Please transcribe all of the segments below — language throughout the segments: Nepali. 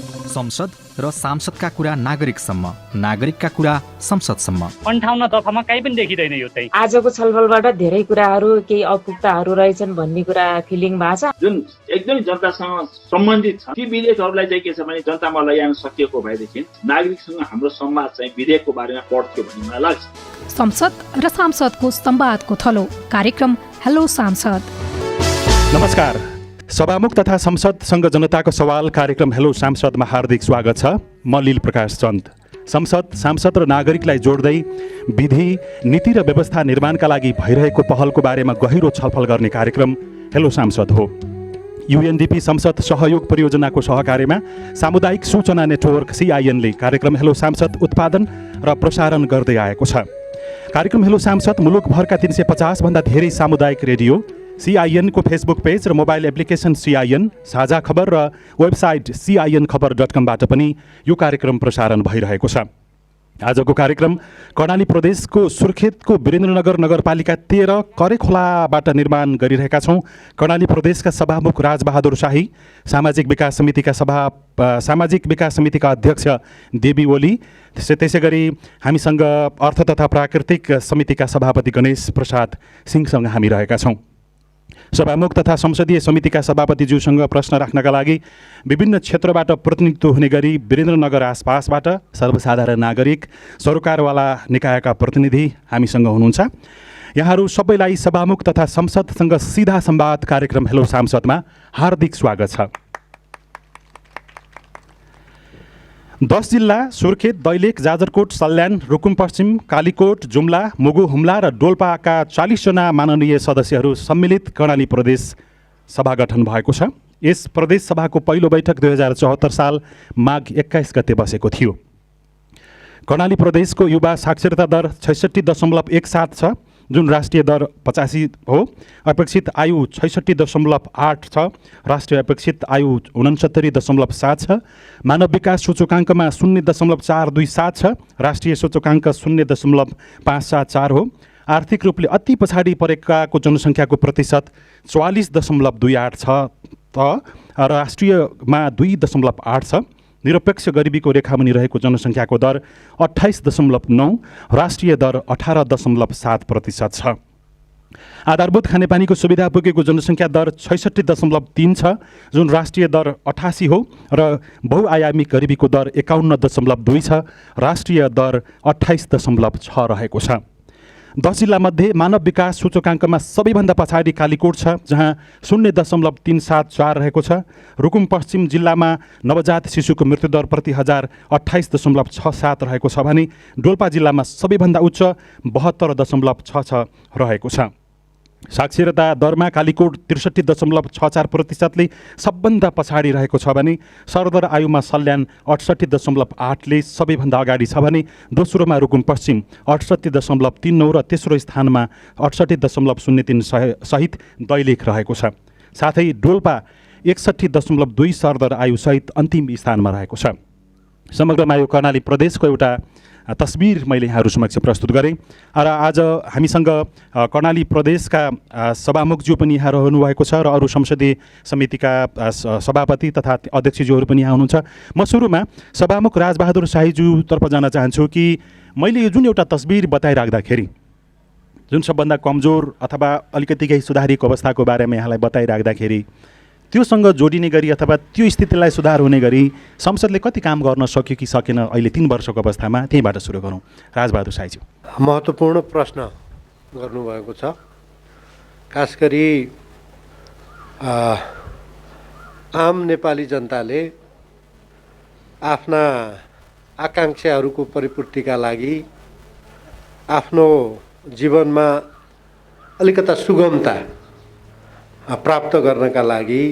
संसद र सांसदका कुरा नागरिकसम्म, नागरिकका कुरा संसदसम्म। 58 दफामा कहीँ पनि देखिँदैन यो चाहिँ। आजको छलफलबाट धेरै कुराहरू, केही अपुग्ताहरू रहेछन् भन्ने कुरा फिलिङ भएको छ। जुन एकदमै जनतासँग सम्बन्धित छ ती विधेयकहरूलाई चाहिँ के छ भने जनतामा लैजान सकिएको भएदेखि नागरिकसँग हाम्रो संवाद चाहिँ विधेयकको बारेमा पढ्थ्यो भन्ने मलाई लाग्छ। संसद र सांसदको संवादको थलो कार्यक्रम हेलो सांसद। नमस्कार। सभामुख तथा संसदसँग जनताको सवाल कार्यक्रम हेलो सांसदमा हार्दिक स्वागत छ। म लील प्रकाश चन्द। संसद, सांसद र नागरिकलाई जोड्दै विधि, नीति र व्यवस्था निर्माणका लागि भइरहेको पहलको बारेमा गहिरो छलफल गर्ने कार्यक्रम हेलो सांसद हो। UNDP संसद सहयोग परियोजनाको सहकार्यमा सामुदायिक सूचना नेटवर्क CIN ले कार्यक्रम हेलो सांसद उत्पादन र प्रसारण गर्दै आएको छ। कार्यक्रम हेलो सांसद मुलुकभरका 350 भन्दा धेरै सामुदायिक रेडियो, CIN को फेसबुक पेज र मोबाइल एप्लिकेसन CIN, साझा खबर र वेबसाइट CINखबर.com बाट पनि यो कार्यक्रम प्रसारण भइरहेको छ। आजको कार्यक्रम कर्णाली प्रदेशको सुर्खेतको वीरेन्द्रनगर नगरपालिका 13 करेखोलाबाट निर्माण गरिरहेका छौँ। कर्णाली प्रदेशका सभामुख राजबहादुर शाही, सामाजिक विकास समितिका अध्यक्ष देवी ओली, त्यसै गरी हामीसँग अर्थ तथा प्राकृतिक समितिका सभापति गणेश प्रसाद सिंहसँग हामी रहेका छौँ। सभामुख तथा संसदीय समितिका सभापतिज्यूसँग प्रश्न राख्नका लागि विभिन्न क्षेत्रबाट प्रतिनिधित्व हुने गरी वीरेन्द्रनगर आसपासबाट सर्वसाधारण नागरिक, सरकारवाला निकायका प्रतिनिधि हामीसँग हुनुहुन्छ। यहाँहरू सबैलाई सभामुख तथा संसदसँग सिधा संवाद कार्यक्रम हेलो सांसदमा हार्दिक स्वागत छ। 10 जिल्ला सुर्खेत, दैलेख, जाजरकोट, सल्यान, रुकुम पश्चिम, कालीकोट, जुम्ला, मुगु, हुम्ला र डोल्पाका 40 जना माननीय सदस्यहरू सम्मिलित कर्णाली प्रदेश सभा गठन भएको छ। यस प्रदेश सभाको पहिलो बैठक 2074 साल माघ 21 गते बसेको थियो। कर्णाली प्रदेशको युवा साक्षरता दर 66.17 छ, जुन राष्ट्रिय दर 85 हो। अपेक्षित आयु 66.8 छ, राष्ट्रिय अपेक्षित आयु 69.7 छ। मानव विकास सूचकाङ्कमा 0.427 छ, राष्ट्रिय सूचकाङ्क 0.574 हो। आर्थिक रूपले अति पछाडि परेकाको जनसङ्ख्याको प्रतिशत 44.28 छ त राष्ट्रियमा 2.8 छ। निरपेक्ष गरिबीको रेखामुनि रहेको जनसङ्ख्याको दर 28.9, राष्ट्रिय दर 18.7% छ। आधारभूत खानेपानीको सुविधा पुगेको जनसङ्ख्या दर 66.3 छ, जुन राष्ट्रिय दर 88 हो र बहुआयामी गरिबीको दर 51.2 छ, राष्ट्रिय दर 28.6 रहेको छ। 10 जिल्लामध्ये मानव विकास सूचकाङ्कमा सबैभन्दा पछाडि कालीकोट छ, जहाँ 0.374 रहेको छ। रुकुम पश्चिम जिल्लामा नवजात शिशुको मृत्युदर प्रति 1000 28.67 रहेको छ भने डोल्पा जिल्लामा सबैभन्दा उच्च 72.66 रहेको छ। साक्षरता दरमा कालीकोट 63.64%ले सबभन्दा पछाडि रहेको छ भने सरदर आयुमा सल्यान 68.8ले सबैभन्दा अगाडि छ भने दोस्रोमा रुकुम पश्चिम 68.39 र तेस्रो स्थानमा 68.03 सहित दैलेख रहेको छ। साथै डोल्पा 61.2 सरदर आयुसहित अन्तिम स्थानमा रहेको छ। समग्रमा यो कर्णाली प्रदेशको एउटा तस्बिर मैले यहाँहरू समक्ष प्रस्तुत गरेँ र आज हामीसँग कर्णाली प्रदेशका सभामुखज्यू पनि यहाँ रहनुभएको छ र अरू संसदीय समितिका सभापति तथा अध्यक्षज्यूहरू पनि यहाँ हुनुहुन्छ। म सुरुमा सभामुख राजबहादुर शाहीज्यूतर्फ जान चाहन्छु कि मैले यो जुन एउटा तस्बिर बताइराख्दाखेरि, जुन सबभन्दा कमजोर अथवा अलिकति केही सुधारिएको अवस्थाको बारेमा यहाँलाई बताइराख्दाखेरि त्योसँग जोडिने गरी अथवा त्यो स्थितिलाई सुधार हुने गरी संसदले कति काम गर्न सक्यो कि सकेन अहिले 3 वर्षको अवस्थामा, त्यहीबाट सुरु गरौँ। राजबहादुर शाहीज्यू। महत्त्वपूर्ण प्रश्न गर्नुभएको छ। खास गरी आम नेपाली जनताले आफ्ना आकाङ्क्षाहरूको परिपूर्तिका लागि आफ्नो जीवनमा अलिकता सुगमता प्राप्त गर्नका लागि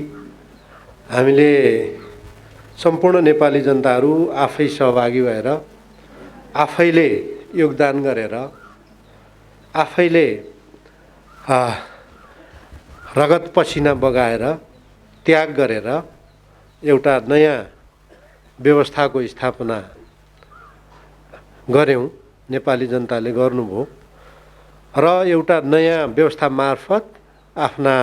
हामीले सम्पूर्ण नेपाली जनताहरू आफै सहभागी भएर, आफैले योगदान गरेर, आफैले रगत पसिना बगाएर, त्याग गरेर एउटा नयाँ व्यवस्थाको स्थापना गऱ्यौँ। नेपाली जनताले गर्नुभयो र एउटा नयाँ व्यवस्था मार्फत आफ्ना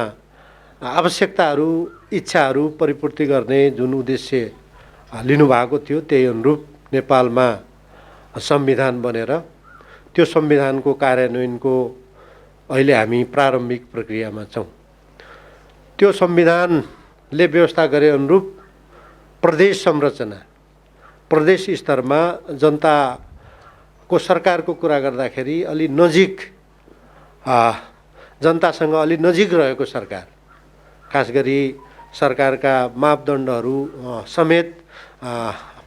आवश्यकताहरू, इच्छाहरू परिपूर्ति गर्ने जुन उद्देश्य लिनुभएको थियो त्यही अनुरूप नेपालमा संविधान बनेर त्यो संविधानको कार्यान्वयनको अहिले हामी प्रारम्भिक प्रक्रियामा छौँ। त्यो संविधानले व्यवस्था गरे अनुरूप प्रदेश संरचना प्रदेश स्तरमा जनताको सरकारको कुरा गर्दाखेरि अलि नजिक जनतासँग अलि नजिक रहेको सरकार, खास गरी सरकारका मापदण्डहरू समेत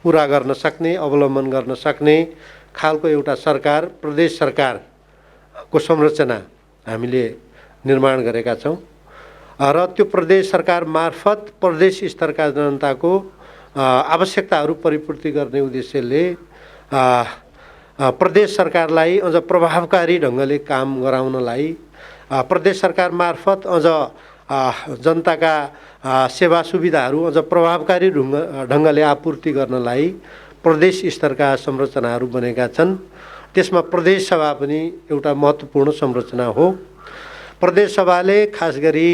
पुरा गर्न सक्ने अवलम्बन गर्न सक्ने खालको एउटा सरकार प्रदेश सरकारको संरचना हामीले निर्माण गरेका छौँ र त्यो प्रदेश सरकार मार्फत प्रदेश स्तरका जनताको आवश्यकताहरू परिपूर्ति गर्ने उद्देश्यले प्रदेश सरकारलाई अझ प्रभावकारी ढङ्गले काम गराउनलाई प्रदेश सरकार मार्फत अझ जनताका सेवा सुविधाहरू अझ प्रभावकारी ढङ्गले आपूर्ति गर्नलाई प्रदेश स्तरका संरचनाहरू बनेका छन्। त्यसमा प्रदेश सभा पनि एउटा महत्त्वपूर्ण संरचना हो। प्रदेश सभाले खास गरी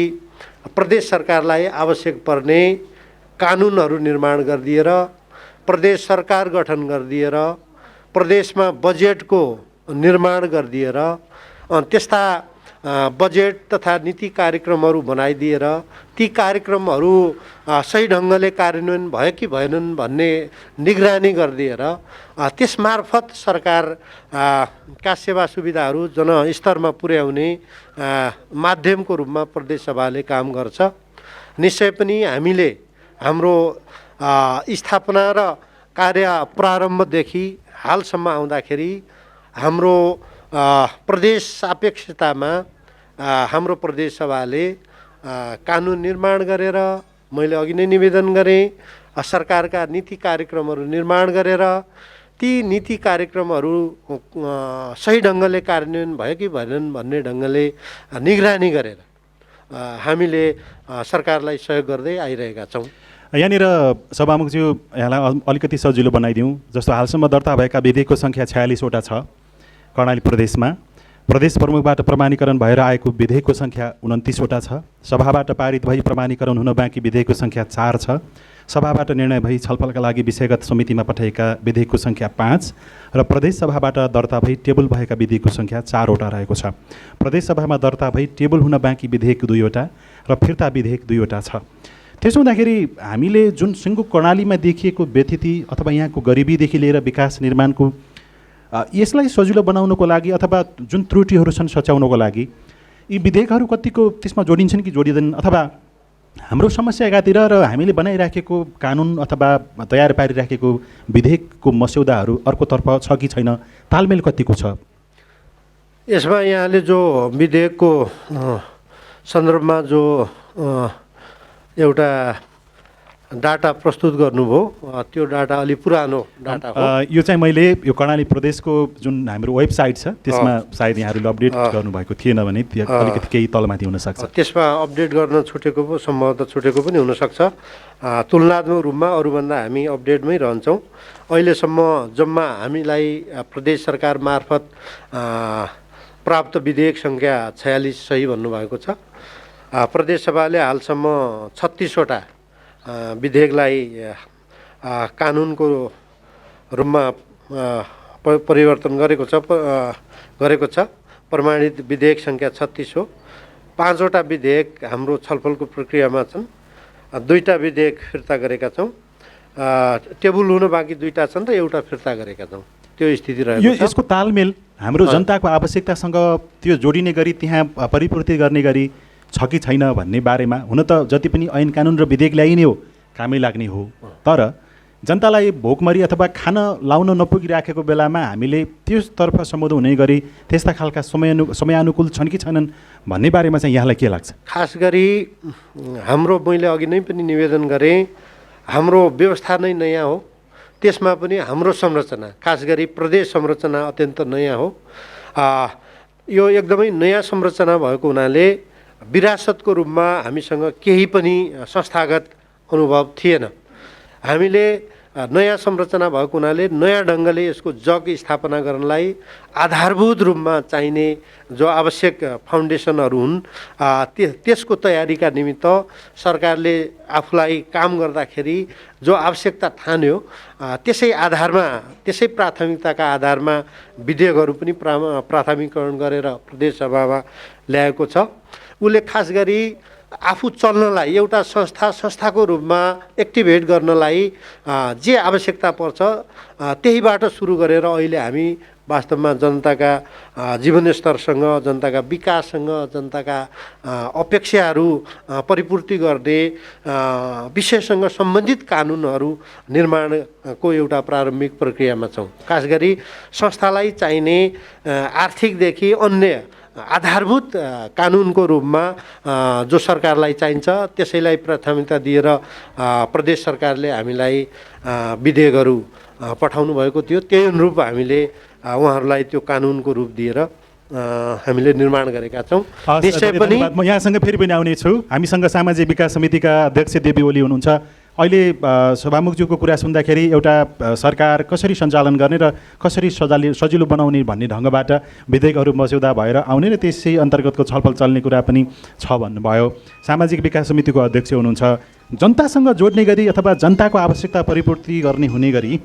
प्रदेश सरकारलाई आवश्यक पर्ने कानुनहरू निर्माण गरिदिएर प्रदेश सरकार गठन गरिदिएर प्रदेशमा बजेटको निर्माण गरिदिएर त्यस्ता बजेट तथा नीति कार्यक्रमहरू बनाइदिएर ती कार्यक्रमहरू सही ढङ्गले कार्यान्वयन भयो कि भएनन् भन्ने निगरानी गरिदिएर त्यसमार्फत सरकारका सेवा सुविधाहरू जनस्तरमा पुर्याउने माध्यमको रूपमा प्रदेश सभाले काम गर्छ। निश्चय पनि हामीले हाम्रो स्थापना र कार्य प्रारम्भदेखि हालसम्म आउँदाखेरि हाम्रो प्रदेश सापेक्षतामा हाम्रो प्रदेश सभाले कानुन निर्माण गरेर मैले अघि नै निवेदन गरेँ सरकारका नीति कार्यक्रमहरू निर्माण गरेर ती नीति कार्यक्रमहरू सही ढङ्गले कार्यान्वयन भयो कि भएनन् भन्ने ढङ्गले निगरानी गरेर हामीले सरकारलाई सहयोग गर्दै आइरहेका छौँ। यहाँनिर सभामुखज्यू यहाँलाई अलिकति सजिलो बनाइदिउँ। जस्तो हालसम्म दर्ता भएका विधेयकको सङ्ख्या 46वटा छ कर्णाली प्रदेशमा। प्रदेश प्रमुखबाट प्रमाणीकरण भएर आएको विधेयकको सङ्ख्या 29वटा छ। सभाबाट पारित भई प्रमाणीकरण हुन बाँकी विधेयकको सङ्ख्या 4 छ। सभाबाट निर्णय भई छलफलका लागि विषयगत समितिमा पठाएका विधेयकको सङ्ख्या 5 र प्रदेश सभाबाट दर्ता भई टेबल भएका विधेयकको सङ्ख्या 4वटा रहेको छ। प्रदेश सभामा दर्ता भई टेबल हुन बाँकी विधेयक 2वटा र फिर्ता विधेयक 2वटा छ। त्यसो हुँदाखेरि हामीले जुन सिङ्गो कर्णालीमा देखिएको व्यथिति अथवा यहाँको गरिबीदेखि लिएर विकास निर्माणको यसलाई सजिलो बनाउनको लागि अथवा जुन त्रुटिहरू छन् सच्याउनको लागि यी विधेयकहरू कतिको त्यसमा जोडिन्छन् कि जोडिँदैन, अथवा हाम्रो समस्या एकातिर र हामीले बनाइराखेको कानुन अथवा तयार पारिराखेको विधेयकको मस्यौदाहरू अर्कोतर्फ छ कि छैन, तालमेल कतिको छ? यसमा यहाँले जो विधेयकको सन्दर्भमा जो एउटा डाटा प्रस्तुत गर्नुभयो त्यो डाटा अलि पुरानो डाटा हो। यो चाहिँ मैले यो कर्णाली प्रदेशको जुन हाम्रो वेबसाइट छ त्यसमा सायद यहाँहरूले अपडेट गर्नुभएको थिएन भने अलिकति केही तलमाथि हुनसक्छ। त्यसमा अपडेट गर्न छुटेको पो सम्भवतः छुटेको पनि हुनसक्छ। तुलनात्मक रूपमा अरूभन्दा हामी अपडेटमै रहन्छौँ। अहिलेसम्म जम्मा हामीलाई प्रदेश सरकार मार्फत प्राप्त विधेयक सङ्ख्या 46 सही भन्नुभएको छ। प्रदेश सभाले हालसम्म 36वटा विधेयकलाई कानुनको रूपमा परिवर्तन गरेको छ। प्रमाणित विधेयक सङ्ख्या 36 हो। 5वटा विधेयक हाम्रो छलफलको प्रक्रियामा छन्। 2टा विधेयक फिर्ता गरेका छौँ। टेबल हुन बाँकी 2टा छन् र एउटा फिर्ता गरेका छौँ। त्यो स्थिति रहेको छ। यसको तालमेल हाम्रो जनताको आवश्यकतासँग त्यो जोडिने गरी त्यहाँ परिपूर्ति गर्ने गरी छ कि छैन भन्ने बारेमा, हुन त जति पनि ऐन कानुन र विधेयक ल्याइने हो कामै लाग्ने हो, तर जनतालाई भोकमरी अथवा खान लाउन नपुगिराखेको बेलामा हामीले त्यसतर्फ सम्बोधन हुने गरी त्यस्ता खालका समयानुकूल छन् कि छैनन् भन्ने बारेमा चाहिँ यहाँलाई के लाग्छ? खास गरी हाम्रो मैले अघि नै पनि निवेदन गरेँ, हाम्रो व्यवस्था नै नयाँ हो। त्यसमा पनि हाम्रो संरचना खास गरी प्रदेश संरचना अत्यन्त नयाँ हो। यो एकदमै नयाँ संरचना भएको हुनाले विरासतको रूपमा हामीसँग केही पनि संस्थागत अनुभव थिएन। हामीले नयाँ संरचना भएको हुनाले नयाँ ढङ्गले यसको जग स्थापना गर्नलाई आधारभूत रूपमा चाहिने जो आवश्यक फाउन्डेसनहरू हुन् त्यसको तयारीका निमित्त सरकारले आफूलाई काम गर्दाखेरि जो आवश्यकता ठान्यो त्यसै आधारमा त्यसै प्राथमिकताका आधारमा विधेयकहरू पनि प्राथमिकरण गरेर प्रदेशसभामा ल्याएको छ। उसले खास गरी आफू चल्नलाई एउटा संस्थाको रूपमा एक्टिभेट गर्नलाई जे आवश्यकता पर्छ त्यहीबाट सुरु गरेर अहिले हामी वास्तवमा जनताका जीवनस्तरसँग, जनताका विकाससँग, जनताका अपेक्षाहरू परिपूर्ति गर्ने विषयसँग सम्बन्धित कानुनहरू निर्माणको एउटा प्रारम्भिक प्रक्रियामा छौँ। खास गरी संस्थालाई चाहिने आर्थिकदेखि अन्य आधारभूत कानुनको रूपमा जो सरकारलाई चाहिन्छ त्यसैलाई प्राथमिकता दिएर प्रदेश सरकारले हामीलाई विधेयकहरू पठाउनु भएको थियो। त्यही अनुरूप हामीले उहाँहरूलाई त्यो कानुनको रूप दिएर हामीले निर्माण गरेका छौँ। निश्चय पनि म यहाँसँग फेरि पनि आउने छु। हामीसँग सामाजिक विकास समितिका अध्यक्ष देवी ओली हुनुहुन्छ। अहिले सभामुखज्यूको कुरा सुन्दाखेरि एउटा सरकार कसरी सञ्चालन गर्ने र कसरी सजिलो बनाउने भन्ने ढङ्गबाट विधेयकहरू मस्यौदा भएर आउने र त्यसै अन्तर्गतको छलफल चल्ने कुरा पनि छ भन्नुभयो। सामाजिक विकास समितिको अध्यक्ष हुनुहुन्छ। जनतासँग जोड्ने गरी अथवा जनताको आवश्यकता परिपूर्ति गर्ने हुने गरी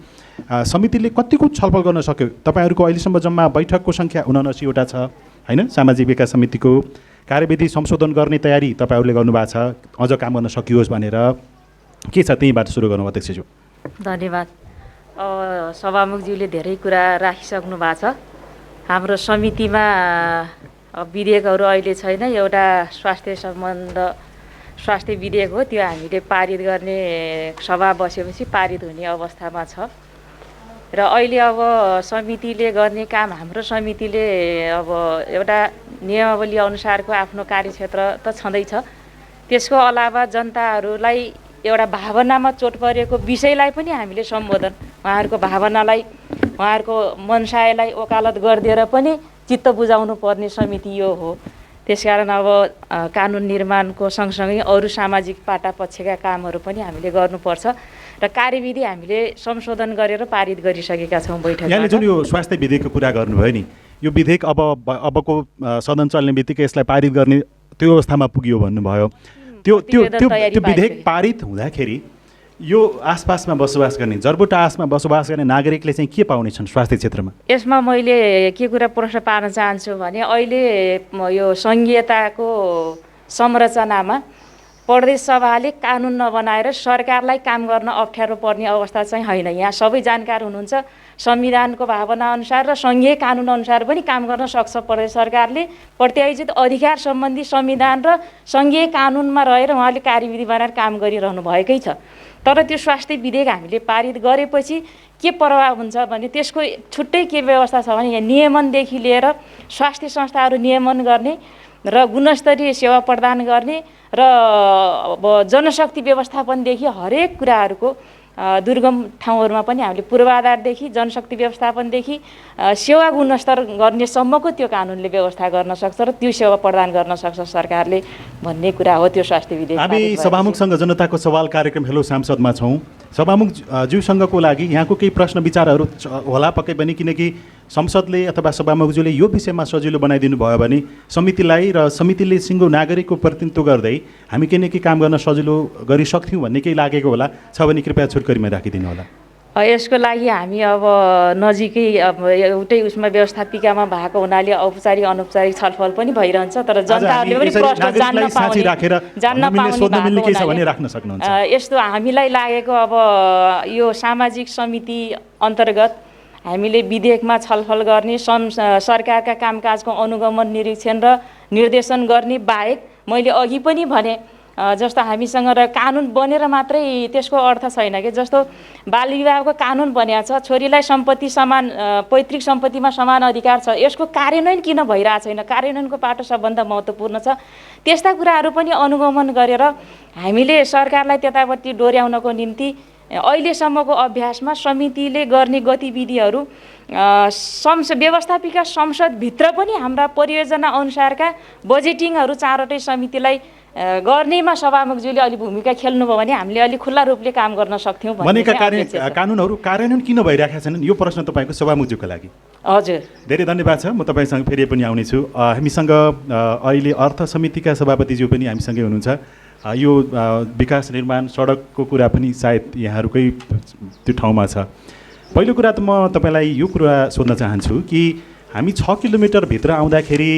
समितिले कतिको छलफल गर्न सक्यो? तपाईँहरूको अहिलेसम्म जम्मा बैठकको सङ्ख्या 79वटा छ होइन? सामाजिक विकास समितिको कार्यविधि संशोधन गर्ने तयारी तपाईँहरूले गर्नुभएको छ, अझ काम गर्न सकियोस् भनेर। के छ त्यहीँबाट सुरु गर्नु अध्यक्षज्यू? धन्यवाद। सभामुखज्यूले धेरै कुरा राखिसक्नु भएको छ। हाम्रो समितिमा विधेयकहरू अहिले छैन। एउटा स्वास्थ्य विधेयक हो, त्यो हामीले पारित गर्ने सभा बसेपछि पारित हुने अवस्थामा छ। र अहिले अब समितिले गर्ने काम, हाम्रो समितिले अब एउटा नियमावली अनुसारको आफ्नो कार्यक्षेत्र त छँदैछ। त्यसको अलावा जनताहरूलाई एउटा भावनामा चोट परेको विषयलाई पनि हामीले सम्बोधन, उहाँहरूको भावनालाई, उहाँहरूको मनसायलाई वकालत गरिदिएर पनि चित्त बुझाउनु पर्ने समिति यो हो। त्यसकारण अब कानुन निर्माणको सँगसँगै अरू सामाजिक पाटापक्षका कामहरू पनि हामीले गर्नुपर्छ र कार्यविधि हामीले संशोधन गरेर पारित गरिसकेका छौँ बैठकमा। यहाँले जुन यो स्वास्थ्य विधेयकको कुरा गर्नुभयो नि, यो विधेयक अबको सदन चल्ने बित्तिकै यसलाई पारित गर्ने त्यो अवस्थामा पुग्यो भन्नुभयो। त्यो विधेयक पारित हुँदाखेरि यो आसपासमा बसोबास गर्ने, जरबोटा आसमा बसोबास गर्ने नागरिकले चाहिँ के पाउने छन् स्वास्थ्य क्षेत्रमा? यसमा मैले के कुरा प्रश्न पार्न चाहन्छु भने अहिले यो सङ्घीयताको संरचनामा प्रदेश सभाले कानुन नबनाएर सरकारलाई काम गर्न अप्ठ्यारो पर्ने अवस्था चाहिँ होइन। यहाँ सबै जानकार हुनुहुन्छ। संविधानको भावना अनुसार र सङ्घीय कानुन अनुसार पनि काम गर्न सक्छ प्रदेश सरकारले। प्रत्यायोजित अधिकार सम्बन्धी संविधान र सङ्घीय कानुनमा रहेर उहाँले कार्यविधि बनाएर काम गरिरहनु भएकै छ। तर त्यो स्वास्थ्य विधेयक हामीले पारित गरेपछि के प्रभाव हुन्छ भने त्यसको छुट्टै के व्यवस्था छ भने यहाँ नियमनदेखि लिएर स्वास्थ्य संस्थाहरू नियमन गर्ने र गुणस्तरीय सेवा प्रदान गर्ने र अब जनशक्ति व्यवस्थापनदेखि हरेक कुराहरूको दुर्गम ठाउँहरूमा पनि हामीले पूर्वाधारदेखि जनशक्ति व्यवस्थापनदेखि सेवा गुणस्तर गर्नेसम्मको त्यो कानुनले व्यवस्था गर्न सक्छ र त्यो सेवा प्रदान गर्न सक्छ सरकारले भन्ने कुरा हो त्यो स्वास्थ्य विधेयक। हामी सभामुखसँग जनताको सवाल कार्यक्रम हेलो सांसदमा छौँ। सभामुख ज्यूसँगको लागि यहाँको केही प्रश्न विचारहरू होला पक्कै पनि, किनकि संसदले अथवा सभामुखज्यूले यो विषयमा सजिलो बनाइदिनु भयो भने समितिलाई र समितिले सिङ्गो नागरिकको प्रतिनिधित्व गर्दै हामी केही न केही काम गर्न सजिलो गरिसक्थ्यौँ भन्ने केही लागेको होला छ भने कृपया छोटकरीमा राखिदिनु होला। यसको लागि हामी अब नजिकै अब एउटै उसमा व्यवस्थापिकामा भएको हुनाले औपचारिक अनौपचारिक छलफल पनि भइरहन्छ। तर जनताहरूले पनि प्रश्न जान्न पाउने यस्तो हामीलाई लागेको अब यो सामाजिक समिति अन्तर्गत हामीले विधेयकमा छलफल गर्ने, सरकारका कामकाजको अनुगमन, निरीक्षण र निर्देशन गर्ने बाहेक मैले अघि पनि भने जस्तो हामीसँग र कानुन बनेर मात्रै त्यसको अर्थ छैन कि जस्तो बाल विवाहको कानुन बनिएको छ, छोरीलाई सम्पत्ति समान पैतृक सम्पत्तिमा समान अधिकार छ, यसको कार्यान्वयन किन भइरहेको छैन? कार्यान्वयनको पाटो सबभन्दा महत्त्वपूर्ण छ। त्यस्ता कुराहरू पनि अनुगमन गरेर हामीले सरकारलाई त्यतापट्टि डोर्याउनको निम्ति अहिलेसम्मको अभ्यासमा समितिले गर्ने गतिविधिहरू व्यवस्थापिका संसदभित्र पनि हाम्रा परियोजना अनुसारका बजेटिङहरू चारवटै समितिलाई गर्नेमा सभामुखज्यूले अलि भूमिका खेल्नुभयो भने हामीले अलिक खुल्ला रूपले काम गर्न सक्थ्यौँ भन्ने बनेका चाहिँ अपेक्षा छ। कानुनहरू कार्यान्वयन किन भइरहेका छैनन् यो प्रश्न तपाईँको सभामुखज्यूको लागि। हजुर, धेरै धन्यवाद छ। म तपाईँसँग फेरि पनि आउनेछु। हामीसँग अहिले अर्थ समितिका सभापतिज्यू पनि हामीसँगै हुनुहुन्छ। यो विकास निर्माण सडकको कुरा पनि सायद यहाँहरूकै त्यो ठाउँमा छ। पहिलो कुरा त म तपाईँलाई यो कुरा सोध्न चाहन्छु कि हामी 6 किलोमिटरभित्र आउँदाखेरि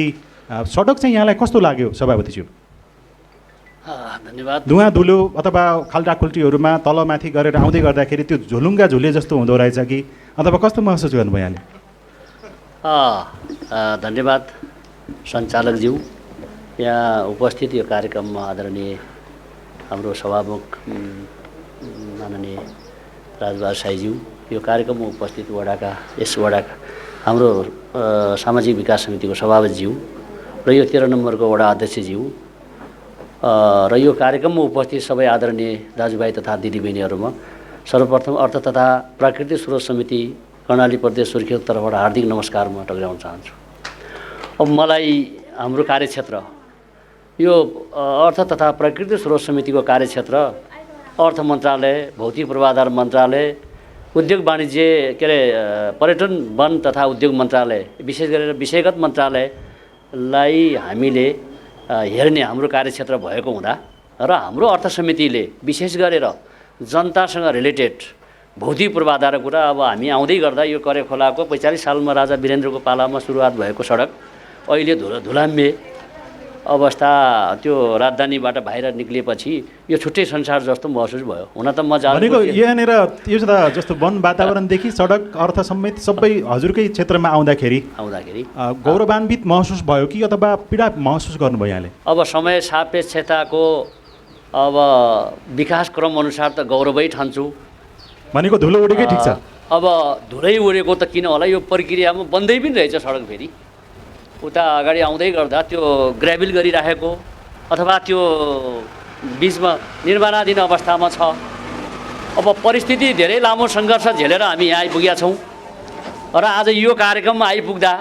सडक चाहिँ यहाँलाई कस्तो लाग्यो सभापतिज्यू? धन्यवाद। धुवाँ धुलो अथवा खाल्टाखुल्टीहरूमा तलमाथि गरेर आउँदै गर्दाखेरि त्यो झुलुङ्गा झुले जस्तो हुँदो रहेछ कि अथवा कस्तो महसुस गर्नुभयो यहाँले? धन्यवाद सञ्चालकज्यू, यहाँ उपस्थित यो कार्यक्रममा आदरणीय हाम्रो सभामुख माननीय राजबहादुर साईज्यू, यो कार्यक्रममा उपस्थित यस वडाका हाम्रो सामाजिक विकास समितिको सभापतिज्यू र यो 13 नम्बरको वडा अध्यक्षज्यू र यो कार्यक्रममा उपस्थित सबै आदरणीय दाजुभाइ तथा दिदीबहिनीहरूमा सर्वप्रथम अर्थ तथा प्राकृतिक स्रोत समिति कर्णाली प्रदेश सुर्खेत तर्फबाट हार्दिक नमस्कार म टक्राउन चाहन्छु। अब मलाई हाम्रो कार्यक्षेत्र यो अर्थ तथा प्राकृतिक स्रोत समितिको कार्यक्षेत्र अर्थ मन्त्रालय, भौतिक पूर्वाधार मन्त्रालय, उद्योग वाणिज्य के अरे पर्यटन वन तथा उद्योग मन्त्रालय, विशेष गरेर विषयगत मन्त्रालयलाई हामीले हेर्ने हाम्रो कार्यक्षेत्र भएको हुँदा र हाम्रो अर्थ समितिले विशेष गरेर जनतासँग रिलेटेड भौतिक पूर्वाधारको कुरा अब हामी आउँदै गर्दा यो करेखोलाको 45 सालमा राजा वीरेन्द्रको पालामा सुरुवात भएको सडक अहिले धुलाम्बे अवस्था त्यो राजधानीबाट बाहिर निक्लिएपछि यो छुट्टै संसार जस्तो महसुस भयो। हुन त म भनेको यहाँनिर यो जस्तो वन वातावरणदेखि सडक अर्थ समेत सबै हजुरकै क्षेत्रमा आउँदाखेरि गौरवान्वित महसुस भयो कि अथवा पीडा महसुस गर्नुभयो यहाँले? अब समय सापेक्षताको अब विकास क्रम अनुसार त गौरवै ठान्छु। भनेको धुलो उडेकै ठिक छ। अब धुलै उडेको त किन होला, यो प्रक्रियामा बन्दै पनि रहेछ सडक। फेरि उता अगाडि आउँदै गर्दा त्यो ग्राभेल गरिराखेको अथवा त्यो बिचमा निर्माणाधीन अवस्थामा छ। अब परिस्थिति धेरै लामो सङ्घर्ष झेलेर हामी यहाँ आइपुगेका छौँ र आज यो कार्यक्रममा आइपुग्दा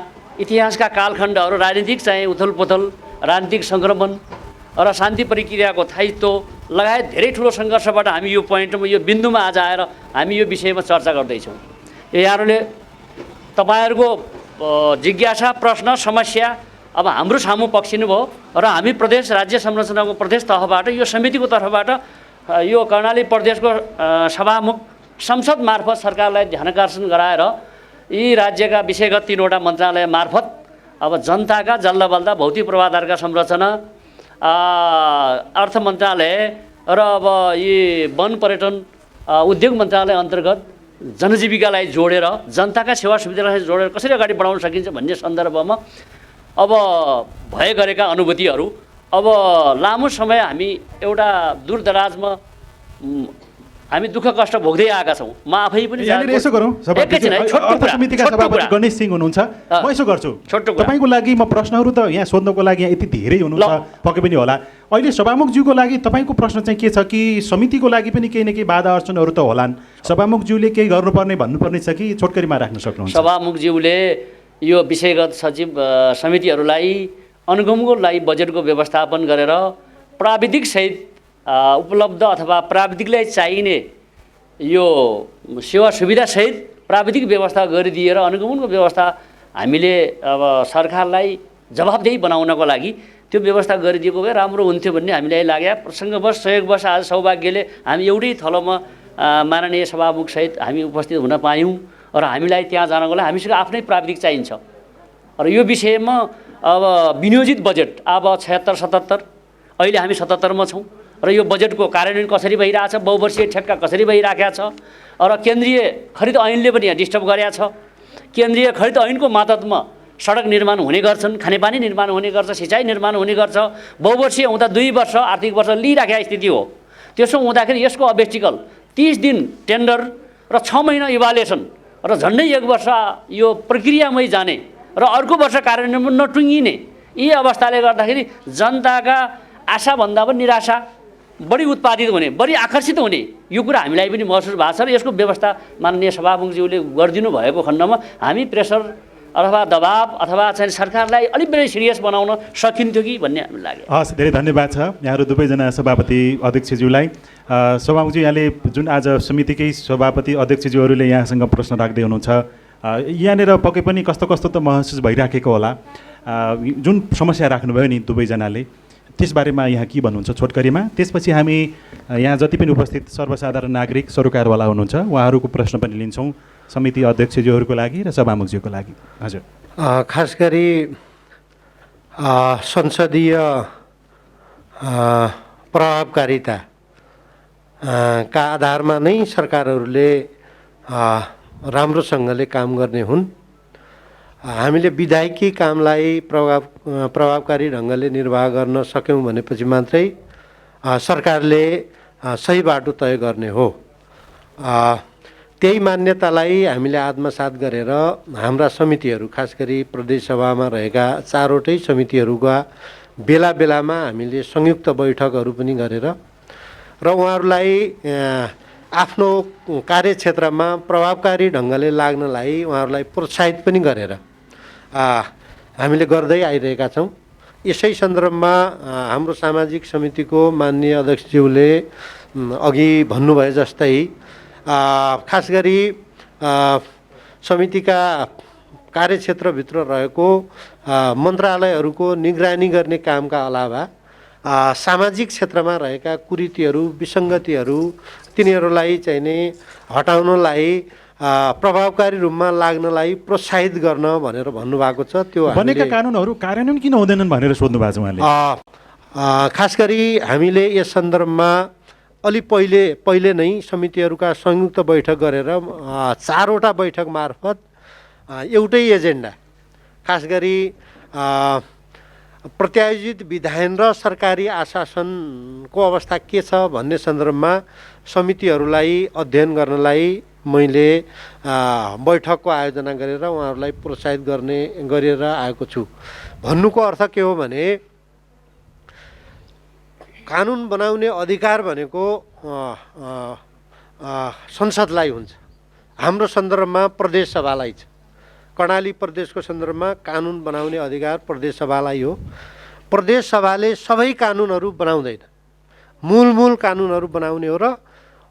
इतिहासका कालखण्डहरू, राजनीतिक चाहिँ उथलपुथल, राजनीतिक सङ्क्रमण र शान्ति प्रक्रियाको स्थायित्व लगायत धेरै ठुलो सङ्घर्षबाट हामी यो पोइन्टमा यो बिन्दुमा आज आएर हामी यो विषयमा चर्चा गर्दैछौँ। यहाँहरूले तपाईँहरूको जिज्ञासा, प्रश्न, समस्या अब हाम्रो सामु पक्षिनु भयो र हामी प्रदेश राज्य संरचनाको प्रदेश तहबाट यो समितिको तर्फबाट यो कर्णाली प्रदेशको सभामुख संसद मार्फत सरकारलाई ध्यानाकर्षण गराएर यी राज्यका विषयगत 3वटा मन्त्रालय मार्फत अब जनताका जल्दाबल्दा भौतिक पूर्वाधारका संरचना, अर्थ मन्त्रालय र अब यी वन पर्यटन उद्योग मन्त्रालय अन्तर्गत जनजीविकालाई जोडेर जनताका सेवा सुविधालाई जोडेर कसरी अगाडि बढाउन सकिन्छ भन्ने सन्दर्भमा अब भए गरेका अनुभूतिहरू अब लामो समय हामी एउटा दूरदराजमा हामी दुःख कष्ट भोग्दै आएका छौँ। म आफै पनि यसो गरौँ, अर्थ समितिका सभापति गणेश सिंह हुनुहुन्छ, म यसो गर्छु तपाईँको लागि म प्रश्नहरू त यहाँ सोध्नको लागि यहाँ यति धेरै हुनुहुन्छ पक्कै पनि होला। अहिले सभामुखज्यूको लागि तपाईँको प्रश्न चाहिँ के छ कि समितिको लागि पनि केही न केही बाधा अर्चनहरू त होलान्, सभामुखज्यूले केही गर्नुपर्ने भन्नुपर्ने छ कि छोटकरीमा राख्न सक्नुहुन्छ? सभामुखज्यूले यो विषयगत सचिव समितिहरूलाई अनुगमनको लागि बजेटको व्यवस्थापन गरेर प्राविधिक सहित उपलब्ध अथवा प्राविधिकलाई चाहिने यो सेवा सुविधा सहित प्राविधिक व्यवस्था गरिदिएर अनुगमनको व्यवस्था हामीले अब सरकारलाई जवाबदेही बनाउनको लागि त्यो व्यवस्था गरिदिएको भए राम्रो हुन्थ्यो भन्ने हामीलाई लाग्यो। प्रसङ्गवश सहयोगवश आज सौभाग्यले हामी एउटै थलोमा माननीय सभामुखसहित हामी उपस्थित हुन पायौँ र हामीलाई त्यहाँ जानको लागि हामीसँग आफ्नै प्राविधिक चाहिन्छ र यो विषयमा अब विनियोजित बजेट अब 76-77 अहिले हामी 77मा छौँ र यो बजेटको कार्यान्वयन कसरी भइरहेछ, बहुवर्षीय ठेक्का कसरी भइराखेको छ र केन्द्रीय खरिद ऐनले पनि यहाँ डिस्टर्ब गरेको छ। केन्द्रीय खरिद ऐनको मातहतमा सडक निर्माण हुने गर्छन्, खानेपानी निर्माण हुने गर्छ, सिँचाइ निर्माण हुने गर्छ। बहुवर्षीय हुँदा 2 वर्ष आर्थिक वर्ष लिइराखेको स्थिति हो। त्यसो हुँदाखेरि यसको अब्जेक्टिकल 30 दिन टेन्डर र 6 महिना इभ्यालुएसन र झन्डै 1 वर्ष यो प्रक्रियामै जाने र अर्को वर्ष कार्यान्वयनमा नटुङ्गिने यी अवस्थाले गर्दाखेरि जनताका आशाभन्दा पनि निराशा, बढी उत्पादित हुने, बढी आकर्षित हुने यो कुरा हामीलाई पनि महसुस भएको छ र यसको व्यवस्था माननीय सभामुखज्यूले गरिदिनु भएको खण्डमा हामी प्रेसर अथवा दबाब अथवा चाहिँ सरकारलाई अलिक पनि सिरियस बनाउन सकिन्थ्यो कि भन्ने हामीलाई लाग्यो। हस्, धेरै धन्यवाद छ यहाँहरू दुवैजना सभापति अध्यक्षज्यूलाई। सभामुखजी, यहाँले जुन आज समितिकै सभापति अध्यक्षज्यूहरूले यहाँसँग प्रश्न राख्दै हुनुहुन्छ, यहाँनिर पक्कै पनि कस्तो कस्तो त महसुस भइराखेको होला। जुन समस्या राख्नुभयो नि दुवैजनाले, त्यसबारेमा यहाँ के भन्नुहुन्छ छोटकरीमा? त्यसपछि हामी यहाँ जति पनि उपस्थित सर्वसाधारण नागरिक सरोकारवाला हुनुहुन्छ उहाँहरूको प्रश्न पनि लिन्छौँ, समिति अध्यक्षज्यूहरूको लागि र सभामुखज्यूको लागि। हजुर। खास गरी संसदीय प्रभावकारिता का आधारमा नै सरकारहरूले राम्रोसँगले काम गर्ने हुन्। हामीले विधायकी कामलाई प्रभावकारी ढङ्गले निर्वाह गर्न सक्यौँ भनेपछि मात्रै सरकारले सही बाटो तय गर्ने हो। त्यही मान्यतालाई हामीले आत्मसात गरेर हाम्रा समितिहरू, खास गरी प्रदेशसभामा रहेका 4वटै समितिहरूका बेला बेलामा हामीले संयुक्त बैठकहरू पनि गरेर र उहाँहरूलाई आफ्नो कार्यक्षेत्रमा प्रभावकारी ढङ्गले लाग्नलाई उहाँहरूलाई प्रोत्साहित पनि गरेर हामीले गर्दै आइरहेका छौँ। यसै सन्दर्भमा हाम्रो सामाजिक समितिको माननीय अध्यक्षज्यूले अघि भन्नुभए जस्तै खास गरी समितिका कार्यक्षेत्रभित्र रहेको मन्त्रालयहरूको निगरानी गर्ने कामका अलावा सामाजिक क्षेत्रमा रहेका कुरीतिहरू, विसङ्गतिहरू, तिनीहरूलाई चाहिँ नि हटाउनलाई प्रभावकारी रूपमा लाग्नलाई प्रोत्साहित गर्न भनेर भन्नुभएको छ। त्यो बनेका कानुनहरू कार्यान्वयन किन हुँदैनन् भनेर सोध्नु भएको छ उहाँले। खास गरी हामीले यस सन्दर्भमा अलि पहिले नै समितिहरूका संयुक्त बैठक गरेर 4वटा बैठक मार्फत एउटै एजेन्डा, खास गरी प्रत्यायोजित विधायन र सरकारी आशासनको अवस्था के छ भन्ने सन्दर्भमा समितिहरूलाई अध्ययन गर्नलाई मैले बैठकको आयोजना गरेर उहाँहरूलाई प्रोत्साहित गरेर आएको छु। भन्नुको अर्थ के हो भने कानुन बनाउने अधिकार भनेको संसदलाई हुन्छ। हाम्रो सन्दर्भमा प्रदेश सभालाई छ। कर्णाली प्रदेशको सन्दर्भमा कानुन बनाउने अधिकार प्रदेश सभालाई हो। प्रदेश सभाले सबै कानुनहरू बनाउँदैन, मूल कानुनहरू बनाउने हो र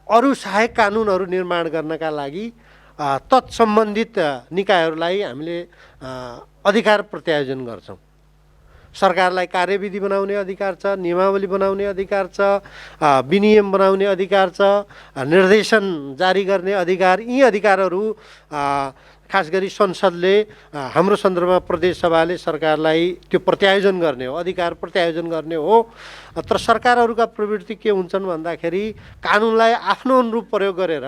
अरू सहायक कानुनहरू निर्माण गर्नका लागि तत्सम्बन्धित निकायहरूलाई हामीले अधिकार प्रत्यायोजन गर्छौँ। सरकारलाई कार्यविधि बनाउने अधिकार छ, नियमावली बनाउने अधिकार छ, विनियम बनाउने अधिकार छ, निर्देशन जारी गर्ने अधिकार, यी अधिकारहरू खास गरी संसदले हाम्रो सन्दर्भमा प्रदेश सभाले सरकारलाई त्यो प्रत्यायोजन गर्ने हो, अधिकार प्रत्यायोजन गर्ने हो। तर सरकारहरूका प्रवृत्ति के हुन्छन् भन्दाखेरि कानुनलाई आफ्नो अनुरूप प्रयोग गरेर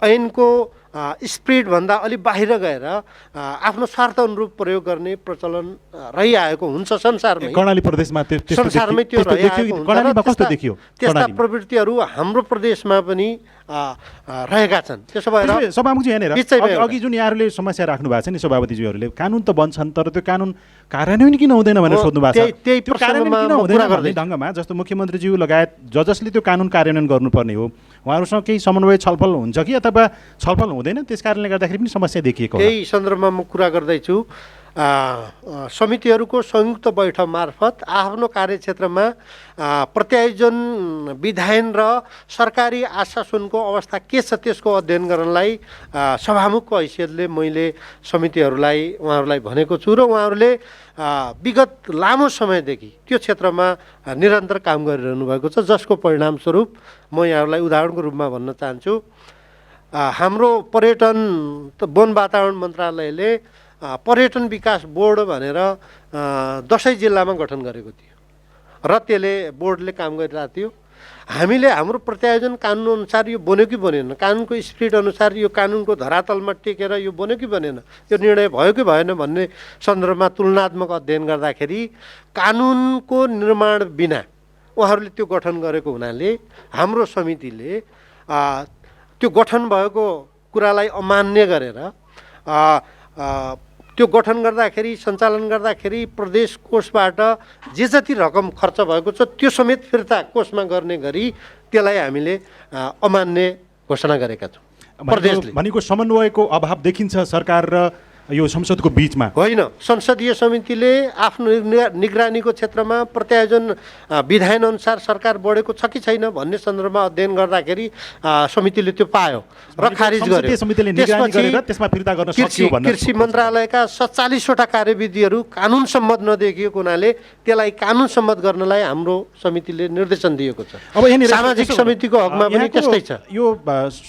ऐनको स्पिडभन्दा अलि बाहिर गएर आफ्नो स्वार्थ अनुरूप प्रयोग गर्ने प्रचलन रहिआएको हुन्छ संसारमै। कर्णाली प्रदेशमा संसारमै त्यो रहिआएको हुन्छ। त्यस्ता प्रवृत्तिहरू हाम्रो प्रदेशमा पनि रहेका छन्। त्यसो भएर सभामुखजी यहाँनिर अघि जुन यहाँहरूले समस्या राख्नु भएको छ नि सभापतिज्यूहरूले, कानुन त बन्छन् तर त्यो कानुन कार्यान्वयन किन हुँदैन भनेर सोध्नु भएको छ। त्यही त्यो कार्यान्वयन किन हुँदैन भन्ने ढङ्गमा जस्तो मुख्यमन्त्रीज्यू लगायत जसले त्यो कानुन कार्यान्वयन गर्नुपर्ने हो उहाँहरूसँग केही समन्वय छलफल हुन्छ कि अथवा छलफल हुँदैन, त्यस कारणले गर्दाखेरि पनि समस्या देखिएको हो। त्यही सन्दर्भमा म कुरा गर्दैछु। समितिहरूको संयुक्त बैठक मार्फत आफ्नो कार्यक्षेत्रमा प्रत्यायोजन विधायन र सरकारी आशासनको अवस्था के छ त्यसको अध्ययन गर्नलाई सभामुखको हैसियतले मैले उहाँहरूलाई भनेको छु र उहाँहरूले विगत लामो समयदेखि त्यो क्षेत्रमा निरन्तर काम गरिरहनु भएको छ, जसको परिणामस्वरूप म यहाँहरूलाई उदाहरणको रूपमा भन्न चाहन्छु। हाम्रो पर्यटन वन वातावरण मन्त्रालयले पर्यटन विकास बोर्ड भनेर 10 जिल्लामा गठन गरेको थियो र त्यसले बोर्डले काम गरिरहेको थियो। हामीले हाम्रो प्रत्यायोजन कानुन अनुसार यो बन्यो कि बनेन, कानुनको स्पिरिट अनुसार यो कानुनको धरातलमा टेकेर यो बन्यो कि बनेन, यो निर्णय भयो कि भएन भन्ने सन्दर्भमा तुलनात्मक अध्ययन गर्दाखेरि कानुनको निर्माण बिना उहाँहरूले त्यो गठन गरेको हुनाले हाम्रो समितिले त्यो गठन भएको कुरालाई अमान्य गरेर त्यो गठन गर्दाखेरि सञ्चालन गर्दाखेरि प्रदेश कोषबाट जे जति रकम खर्च भएको छ त्यो समेत फिर्ता कोषमा गर्ने गरी त्यसलाई हामीले अमान्य घोषणा गरेका छौँ। प्रदेशले। भनेको समन्वयको अभाव देखिन्छ सरकार र यो संसदको बीचमा। होइन, संसदीय समितिले आफ्नो निगरानीको क्षेत्रमा प्रत्यायोजन विधान अनुसार सरकार बढेको छ कि छैन भन्ने सन्दर्भमा अध्ययन गर्दाखेरि समितिले त्यो पायो र खारिज गर्यो। संसदीय समितिले निगरानी गरेर त्यसमा फिर्ता गर्न सक्यो भन्ने कृषि मन्त्रालयका 47वटा कार्यविधिहरू कानुन सम्मत नदेखिएको हुनाले त्यसलाई कानुन सम्मत गर्नलाई हाम्रो समितिले निर्देशन दिएको छ। अब यहाँनिर सामाजिक समितिको हकमा पनि त्यस्तै छ। यो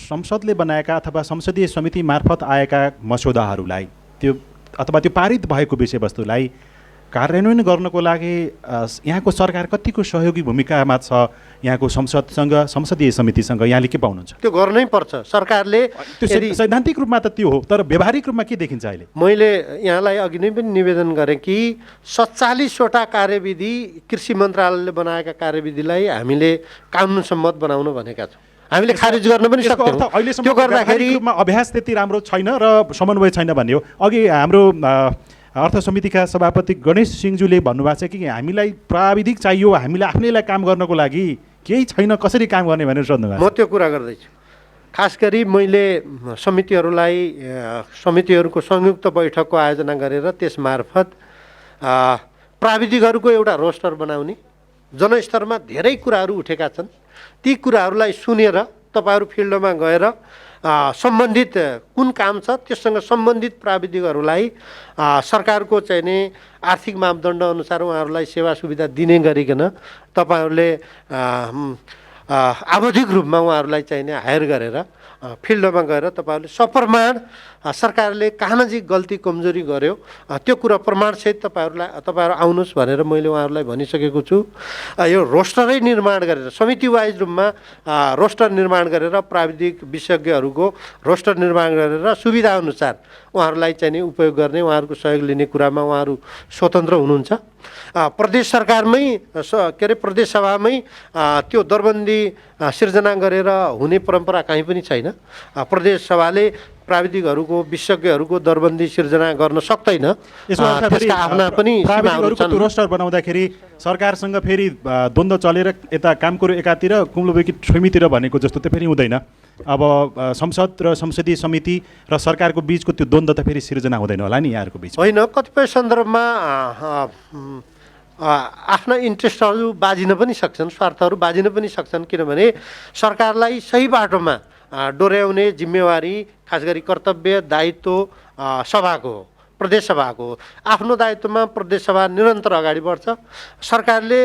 संसदले बनाएका अथवा संसदीय समिति मार्फत आएका मसौदाहरूलाई त्यो अथवा त्यो पारित भएको विषयवस्तुलाई कार्यान्वयन गर्नको लागि यहाँको सरकार कतिको सहयोगी भूमिकामा छ? यहाँको संसदसँग, संसदीय समितिसँग यहाँले के पाउनुहुन्छ? त्यो गर्नै पर्छ सरकारले। त्यो सैद्धान्तिक रूपमा त त्यो हो, तर व्यावहारिक रूपमा के देखिन्छ अहिले? मैले यहाँलाई अघि नै पनि निवेदन गरेँ कि 47वटा कार्यविधि कृषि मन्त्रालयले बनाएका कार्यविधिलाई हामीले कानुन सम्मत बनाउन भनेका छौँ। हामीले खारिज गर्न पनि सक्छौँ। त्यो गर्दाखेरि अभ्यास त्यति राम्रो छैन र समन्वय छैन भन्ने हो। अघि हाम्रो अर्थ समितिका सभापति गणेश सिंहज्यूले भन्नुभएको छ कि हामीलाई प्राविधिक चाहियो, हामीले आफ्नैलाई काम गर्नको लागि केही छैन, कसरी काम गर्ने भनेर सोध्नुभएको छ। म त्यो कुरा गर्दैछु। खास गरी मैले समितिहरूलाई समितिहरूको संयुक्त बैठकको आयोजना गरेर त्यसमार्फत प्राविधिकहरूको एउटा रोस्टर बनाउने, जनस्तरमा धेरै कुराहरू उठेका छन्, ती कुराहरूलाई सुनेर तपाईँहरू फिल्डमा गएर सम्बन्धित कुन काम छ त्यससँग सम्बन्धित प्राविधिकहरूलाई सरकारको चाहिँ नि आर्थिक मापदण्ड अनुसार उहाँहरूलाई सेवा सुविधा दिने गरिकन तपाईँहरूले आवधिक रूपमा उहाँहरूलाई चाहिँ नि हायर गरेर फिल्डमा गएर तपाईँहरूले सप्रमाण सरकारले कहाँ नजिक गल्ती कमजोरी गर्यो त्यो कुरा प्रमाणसहित तपाईँहरू आउनुहोस् भनेर मैले उहाँहरूलाई भनिसकेको छु। यो रोस्टरै निर्माण गरेर समिति वाइज रूपमा रोस्टर निर्माण गरेर प्राविधिक विशेषज्ञहरूको रोस्टर निर्माण गरेर सुविधाअनुसार उहाँहरूलाई चाहिँ नि उपयोग गर्ने, उहाँहरूको सहयोग लिने कुरामा उहाँहरू स्वतन्त्र हुनुहुन्छ। प्रदेश सरकारमै के अरे प्रदेश सभामै त्यो दरबन्दी सिर्जना गरेर हुने परम्परा कहीँ पनि छैन। प्रदेश सभाले प्राविधिकहरूको विशेषज्ञहरूको दरबन्दी सिर्जना गर्न सक्दैन। त्यसका आफ्ना पनि सीमाहरू छन्। रोस्टर बनाउँदाखेरि सरकारसँग फेरि द्वन्द्व चलेर यता काम कुरो एकातिर कुम्लोबेकी ठुमीतिर भनेको जस्तो त फेरि हुँदैन। अब संसद र संसदीय समिति र सरकारको बिचको त्यो द्वन्द्व त फेरि सिर्जना हुँदैन होला नि यहाँहरूको बिचमा? होइन, कतिपय सन्दर्भमा आफ्ना इन्ट्रेस्टहरू बाजिन पनि सक्छन्, स्वार्थहरू बाजिन पनि सक्छन्। किनभने सरकारलाई सही बाटोमा डोर्याउने जिम्मेवारी खास गरी कर्तव्य दायित्व सभाको हो, प्रदेश सभाको हो। आफ्नो दायित्वमा प्रदेश सभा निरन्तर अगाडि बढ्छ। सरकारले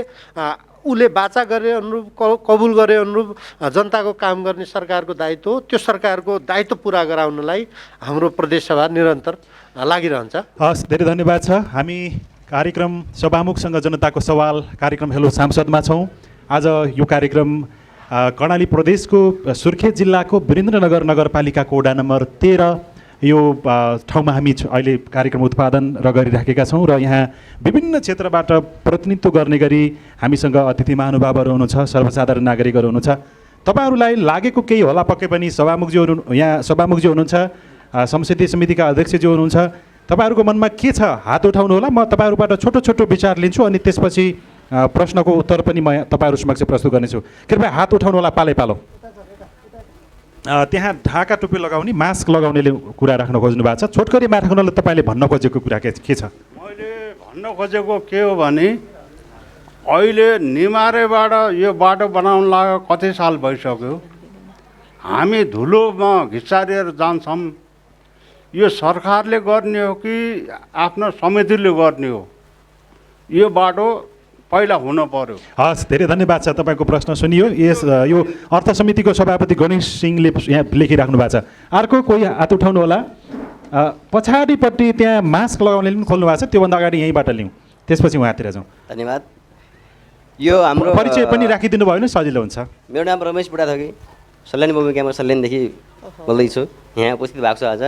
उसले बाचा गरे अनुरूप कबुल गरे अनुरूप जनताको काम गर्ने सरकारको दायित्व हो। त्यो सरकारको दायित्व पुरा गराउनलाई हाम्रो प्रदेश सभा निरन्तर लागिरहन्छ। हस्, धेरै धन्यवाद छ। हामी कार्यक्रम सभामुखसँग जनताको सवाल कार्यक्रम हेलो सांसदमा छौँ। आज यो कार्यक्रम कर्णाली प्रदेशको सुर्खेत जिल्लाको वीरेन्द्रनगर नगरपालिकाको वडा नम्बर 13 यो ठाउँमा हामी अहिले कार्यक्रम उत्पादन गरिराखेका छौँ र यहाँ विभिन्न क्षेत्रबाट प्रतिनिधित्व गर्ने गरी हामीसँग अतिथि महानुभावहरू हुनुहुन्छ, सर्वसाधारण नागरिकहरू हुनुहुन्छ। तपाईँहरूलाई लागेको केही होला पक्कै पनि यहाँ सभामुखजी हुनुहुन्छ, संसदीय समितिका अध्यक्षजी हुनुहुन्छ, तपाईँहरूको मनमा के छ हात उठाउनु होला। म तपाईँहरूबाट छोटो छोटो विचार लिन्छु अनि त्यसपछि प्रश्नको उत्तर पनि म तपाईँहरू समक्ष प्रस्तुत गर्नेछु। कृपया हात उठाउनु होला पालै पालो। त्यहाँ ढाका टोपी लगाउने, मास्क लगाउनेले कुरा राख्न खोज्नु भएको छ। छोटकरी राख्नलाई तपाईँले भन्न खोजेको कुरा के छ? मैले भन्न खोजेको के हो भने अहिले निमारेबाट यो बाटो बनाउन लाग्यो कति साल भइसक्यो। हामी धुलोमा घिचारिएर जान्छौँ। यो सरकारले गर्ने हो कि आफ्नो समितिले गर्ने हो? यो बाटो पहिला हुन पर्यो। हस्, धेरै धन्यवाद छ। तपाईँको प्रश्न सुनियो। यो अर्थ समितिको सभापति गणेश सिंहले यहाँ लेखिराख्नु भएको छ। अर्को कोही हात उठाउनु होला। पछाडिपट्टि त्यहाँ मास्क लगाउने पनि खोल्नु भएको छ, त्योभन्दा अगाडि यहीँबाट लिउँ, त्यसपछि उहाँतिर जाउँ। धन्यवाद। यो हाम्रो परिचय पनि राखिदिनु भयो भने सजिलो हुन्छ। मेरो नाम रमेश बुढाथोकी, सल्यान भूमिकामा सल्यानदेखि बोल्दैछु, यहाँ उपस्थित भएको छु आज।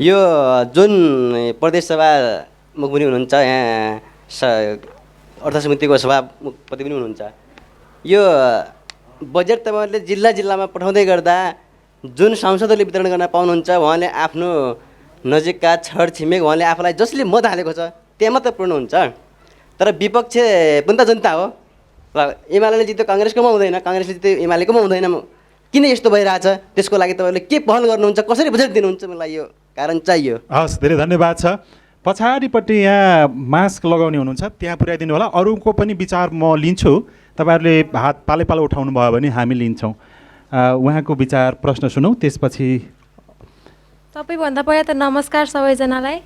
यो जुन प्रदेश सभा मुखमुनि हुनुहुन्छ, यहाँ अर्थ समितिको सभापति पनि हुनुहुन्छ, यो बजेट तपाईँहरूले जिल्ला जिल्लामा पठाउँदै गर्दा जुन सांसदहरूले वितरण गर्न पाउनुहुन्छ उहाँले आफ्नो नजिकका छरछिमेक उहाँले आफूलाई जसले मत हालेको छ त्यहाँ मात्र पुर्नुहुन्छ। तर विपक्ष पनि त जनता हो। र एमाले जित्यो काङ्ग्रेसकोमा हुँदैन, काङ्ग्रेसले जित्यो एमालेकोमा हुँदैन, किन यस्तो भइरहेछ त्यसको लागि तपाईँहरूले के पहल गर्नुहुन्छ, कसरी बजेट दिनुहुन्छ, मलाई यो कारण चाहियो। हस्, धेरै धन्यवाद छ। पछाडिपट्टि यहाँ मास्क लगाउने हुनुहुन्छ, त्यहाँ पुर्याइदिनु होला। अरूको पनि विचार म लिन्छु, तपाईँहरूले हात पालै पालो उठाउनु भयो भने हामी लिन्छौँ। उहाँको विचार प्रश्न सुनौँ, त्यसपछि। सबैभन्दा पहिला त नमस्कार सबैजनालाई।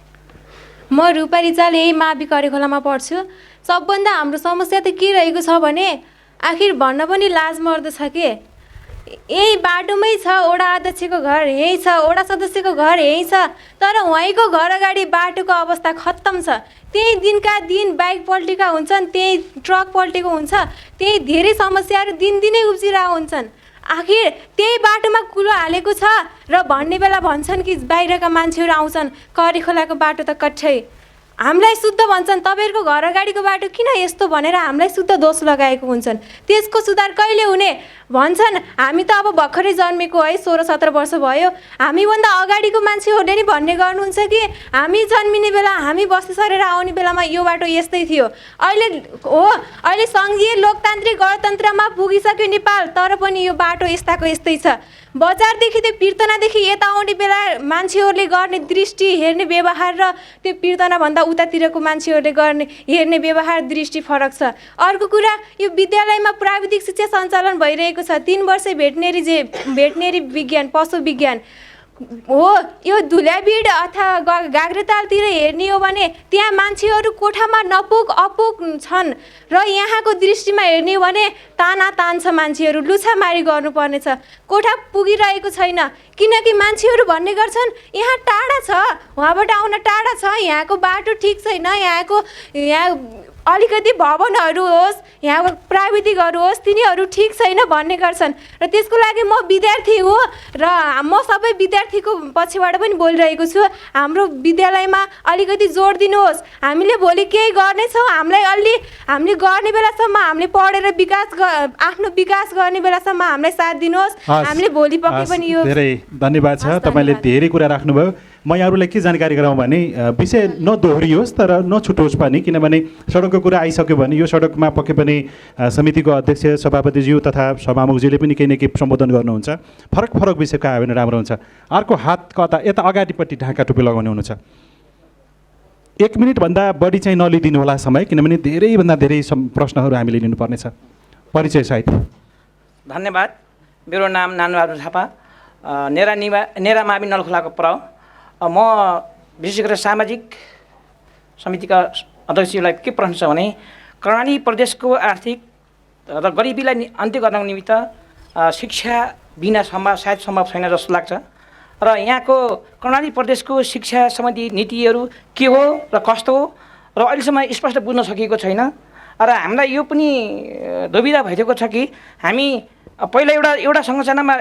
म रूपा रिजाल, यही मावि करिखोलामा पढ्छु। सबभन्दा हाम्रो समस्या त के रहेको छ भने आखिर भन्न पनि लाज मर्दछ कि यही बाटोमै छ, वडा अध्यक्षको घर यहीँ छ, वडा सदस्यको घर यहीँ छ, तर उहाँको घर अगाडि बाटोको अवस्था खत्तम छ। त्यही दिनका दिन बाइक पल्टेका हुन्छन्, त्यही ट्रक पल्टेको हुन्छ, त्यही धेरै समस्याहरू दिनदिनै उब्जिरहेको हुन्छन्। आखिर त्यही बाटोमा कुलो हालेको छ र भन्ने बेला भन्छन् कि बाहिरका मान्छेहरू आउँछन्, करिखोलाको बाटो त कठै हामीलाई शुद्ध भन्छन्, तपाईँहरूको घर अगाडिको बाटो किन यस्तो भनेर हामीलाई शुद्ध दोष लगाएको हुन्छन्। त्यसको सुधार कहिले हुने भन्छन्। हामी त अब भर्खरै जन्मेको है, 16-17 वर्ष भयो, हामीभन्दा अगाडिको मान्छेहरूले नि भन्ने गर्नुहुन्छ कि हामी जन्मिने बेला, हामी बस्ती सरेर आउने बेलामा यो बाटो यस्तै थियो। अहिले सङ्घीय लोकतान्त्रिक गणतन्त्रमा पुगिसक्यो नेपाल, तर पनि यो बाटो यस्ताको यस्तै छ। बजारदेखि त्यो पिर्तनादेखि यता आउने बेला मान्छेहरूले गर्ने दृष्टि, हेर्ने व्यवहार र त्यो पिर्तनाभन्दा उतातिरको मान्छेहरूले हेर्ने व्यवहार दृष्टि फरक छ। अर्को कुरा, यो विद्यालयमा प्राविधिक शिक्षा सञ्चालन भइरहेको छ, 3 वर्ष भेटनेरी विज्ञान, पशु विज्ञान हो। यो धुल्याबिड अथवा गाग्रेतालतिर हेर्ने हो भने त्यहाँ मान्छेहरू कोठामा नपुग अपुग छन् र यहाँको दृष्टिमा हेर्ने हो भने तानातान छ, मान्छेहरू लुछामारी गर्नुपर्ने छ, कोठा पुगिरहेको छैन। किनकि मान्छेहरू भन्ने गर्छन् यहाँ टाढा छ, उहाँबाट आउन टाढा छ, यहाँको बाटो ठिक छैन, यहाँ अलिकति भवनहरू होस्, यहाँ प्राविधिकहरू होस्, तिनीहरू ठिक छैन भन्ने गर्छन्। र त्यसको लागि म विद्यार्थी हो र म सबै विद्यार्थीको पछिबाट पनि बोलिरहेको छु। हाम्रो विद्यालयमा अलिकति जोड दिनुहोस्। हामीले भोलि केही गर्नेछौँ, हामीले गर्ने बेलासम्म, हामीले पढेर आफ्नो विकास गर्ने बेलासम्म हामीलाई साथ दिनुहोस्। हामीले भोलि पक्कै पनि यो। धेरै धन्यवाद छ, तपाईँले धेरै कुरा राख्नुभयो। म यहाँहरूलाई के जानकारी गराउँ भने विषय नदोहोरियोस् तर नछुटोस् पनि, किनभने सडकको कुरा आइसक्यो भने यो सडकमा पक्कै पनि समितिको अध्यक्ष सभापतिज्यू तथा सभामुखज्यूले पनि केही न केही सम्बोधन गर्नुहुन्छ। फरक फरक विषयको आयो भने राम्रो हुन्छ। अर्को हात कता यता अगाडिपट्टि ढाका टोपी लगाउने हुनुहुन्छ। 1 मिनटभन्दा बढी चाहिँ नलिदिनु होला समय, किनभने धेरैभन्दा धेरै प्रश्नहरू हामीले लिनुपर्नेछ। परिचय सहित। धन्यवाद। मेरो नाम नानबहादुर थापा, नेरा मावि नलखोलाको प्रव। म विशेष गरेर सामाजिक समितिका अध्यक्षलाई के प्रश्न छ भने कर्णाली प्रदेशको आर्थिक र गरिबीलाई अन्त्य गर्नको निमित्त शिक्षा बिना सायद सम्भव छैन जस्तो लाग्छ। र यहाँको कर्णाली प्रदेशको शिक्षा सम्बन्धी नीतिहरू के हो र कस्तो हो र अहिलेसम्म स्पष्ट बुझ्न सकिएको छैन। र हामीलाई यो पनि दुविधा भइदिएको छ कि हामी पहिला एउटा संरचनामा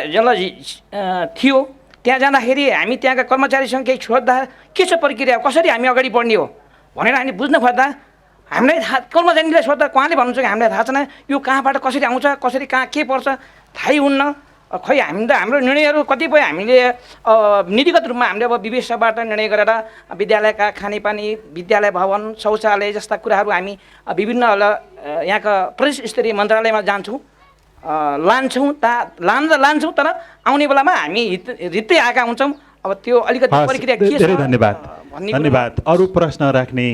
थियो, त्यहाँ जाँदाखेरि हामी त्यहाँका कर्मचारीसँग केही सोद्धा के छ प्रक्रिया, कसरी हामी अगाडि बढ्ने हो भनेर हामी बुझ्न खोज्दा हामीलाई कर्मचारीलाई सोद्धा उहाँले भन्नुहुन्छ कि हामीलाई थाहा छैन यो कहाँबाट कसरी आउँछ, कसरी कहाँ के पर्छ थाहै हुन्न। खै हाम्रो निर्णयहरू कतिपय हामीले नीतिगत रूपमा हामीले अब विवेशबाट निर्णय गरेर विद्यालयका खानेपानी, विद्यालय भवन, शौचालय जस्ता कुराहरू हामी विभिन्न यहाँका प्रदेश स्तरीय मन्त्रालयमा जान्छौँ, लान्छौँ, तर आउने बेलामा हामी रित्तै आएका हुन्छौँ। अब त्यो अलिकति प्रक्रिया के छ? धेरै धन्यवाद। अरू प्रश्न राख्ने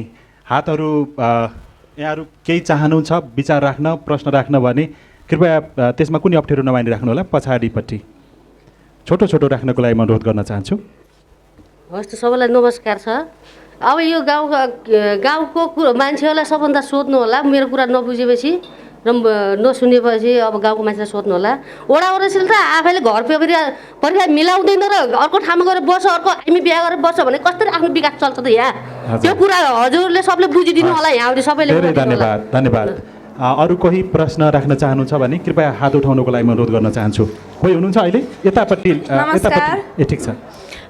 हातहरू, यहाँहरू केही चाहनुहुन्छ विचार राख्न, प्रश्न राख्न भने कृपया त्यसमा कुनै अप्ठ्यारो नमानी राख्नु होला। पछाडिपट्टि छोटो छोटो राख्नको लागि म अनुरोध गर्न चाहन्छु। हस्, सबैलाई नमस्कार छ। अब यो गाउँको मान्छेहरूलाई सबभन्दा सोध्नु होला, मेरो कुरा नबुझेपछि र नसुनेपछि अब गाउँको मान्छेलाई सोध्नु होला। वडा अध्यक्षले त आफैले घर परिवार मिलाउँदैन र अर्को ठाउँमा गएर बस्छ, अर्को हामी बिहा गरेर बस्छ भने कसरी आफ्नो विकास चल्छ त यहाँ? त्यो कुरा हजुरले सबले बुझिदिनु होला, यहाँ सबैले। धेरै धन्यवाद। अरू कोही प्रश्न राख्न चाहनुहुन्छ भने कृपया हात उठाउनुको लागि म अनुरोध गर्न चाहन्छु। कोही हुनुहुन्छ अहिले यतापट्टि? ए ठिक छ।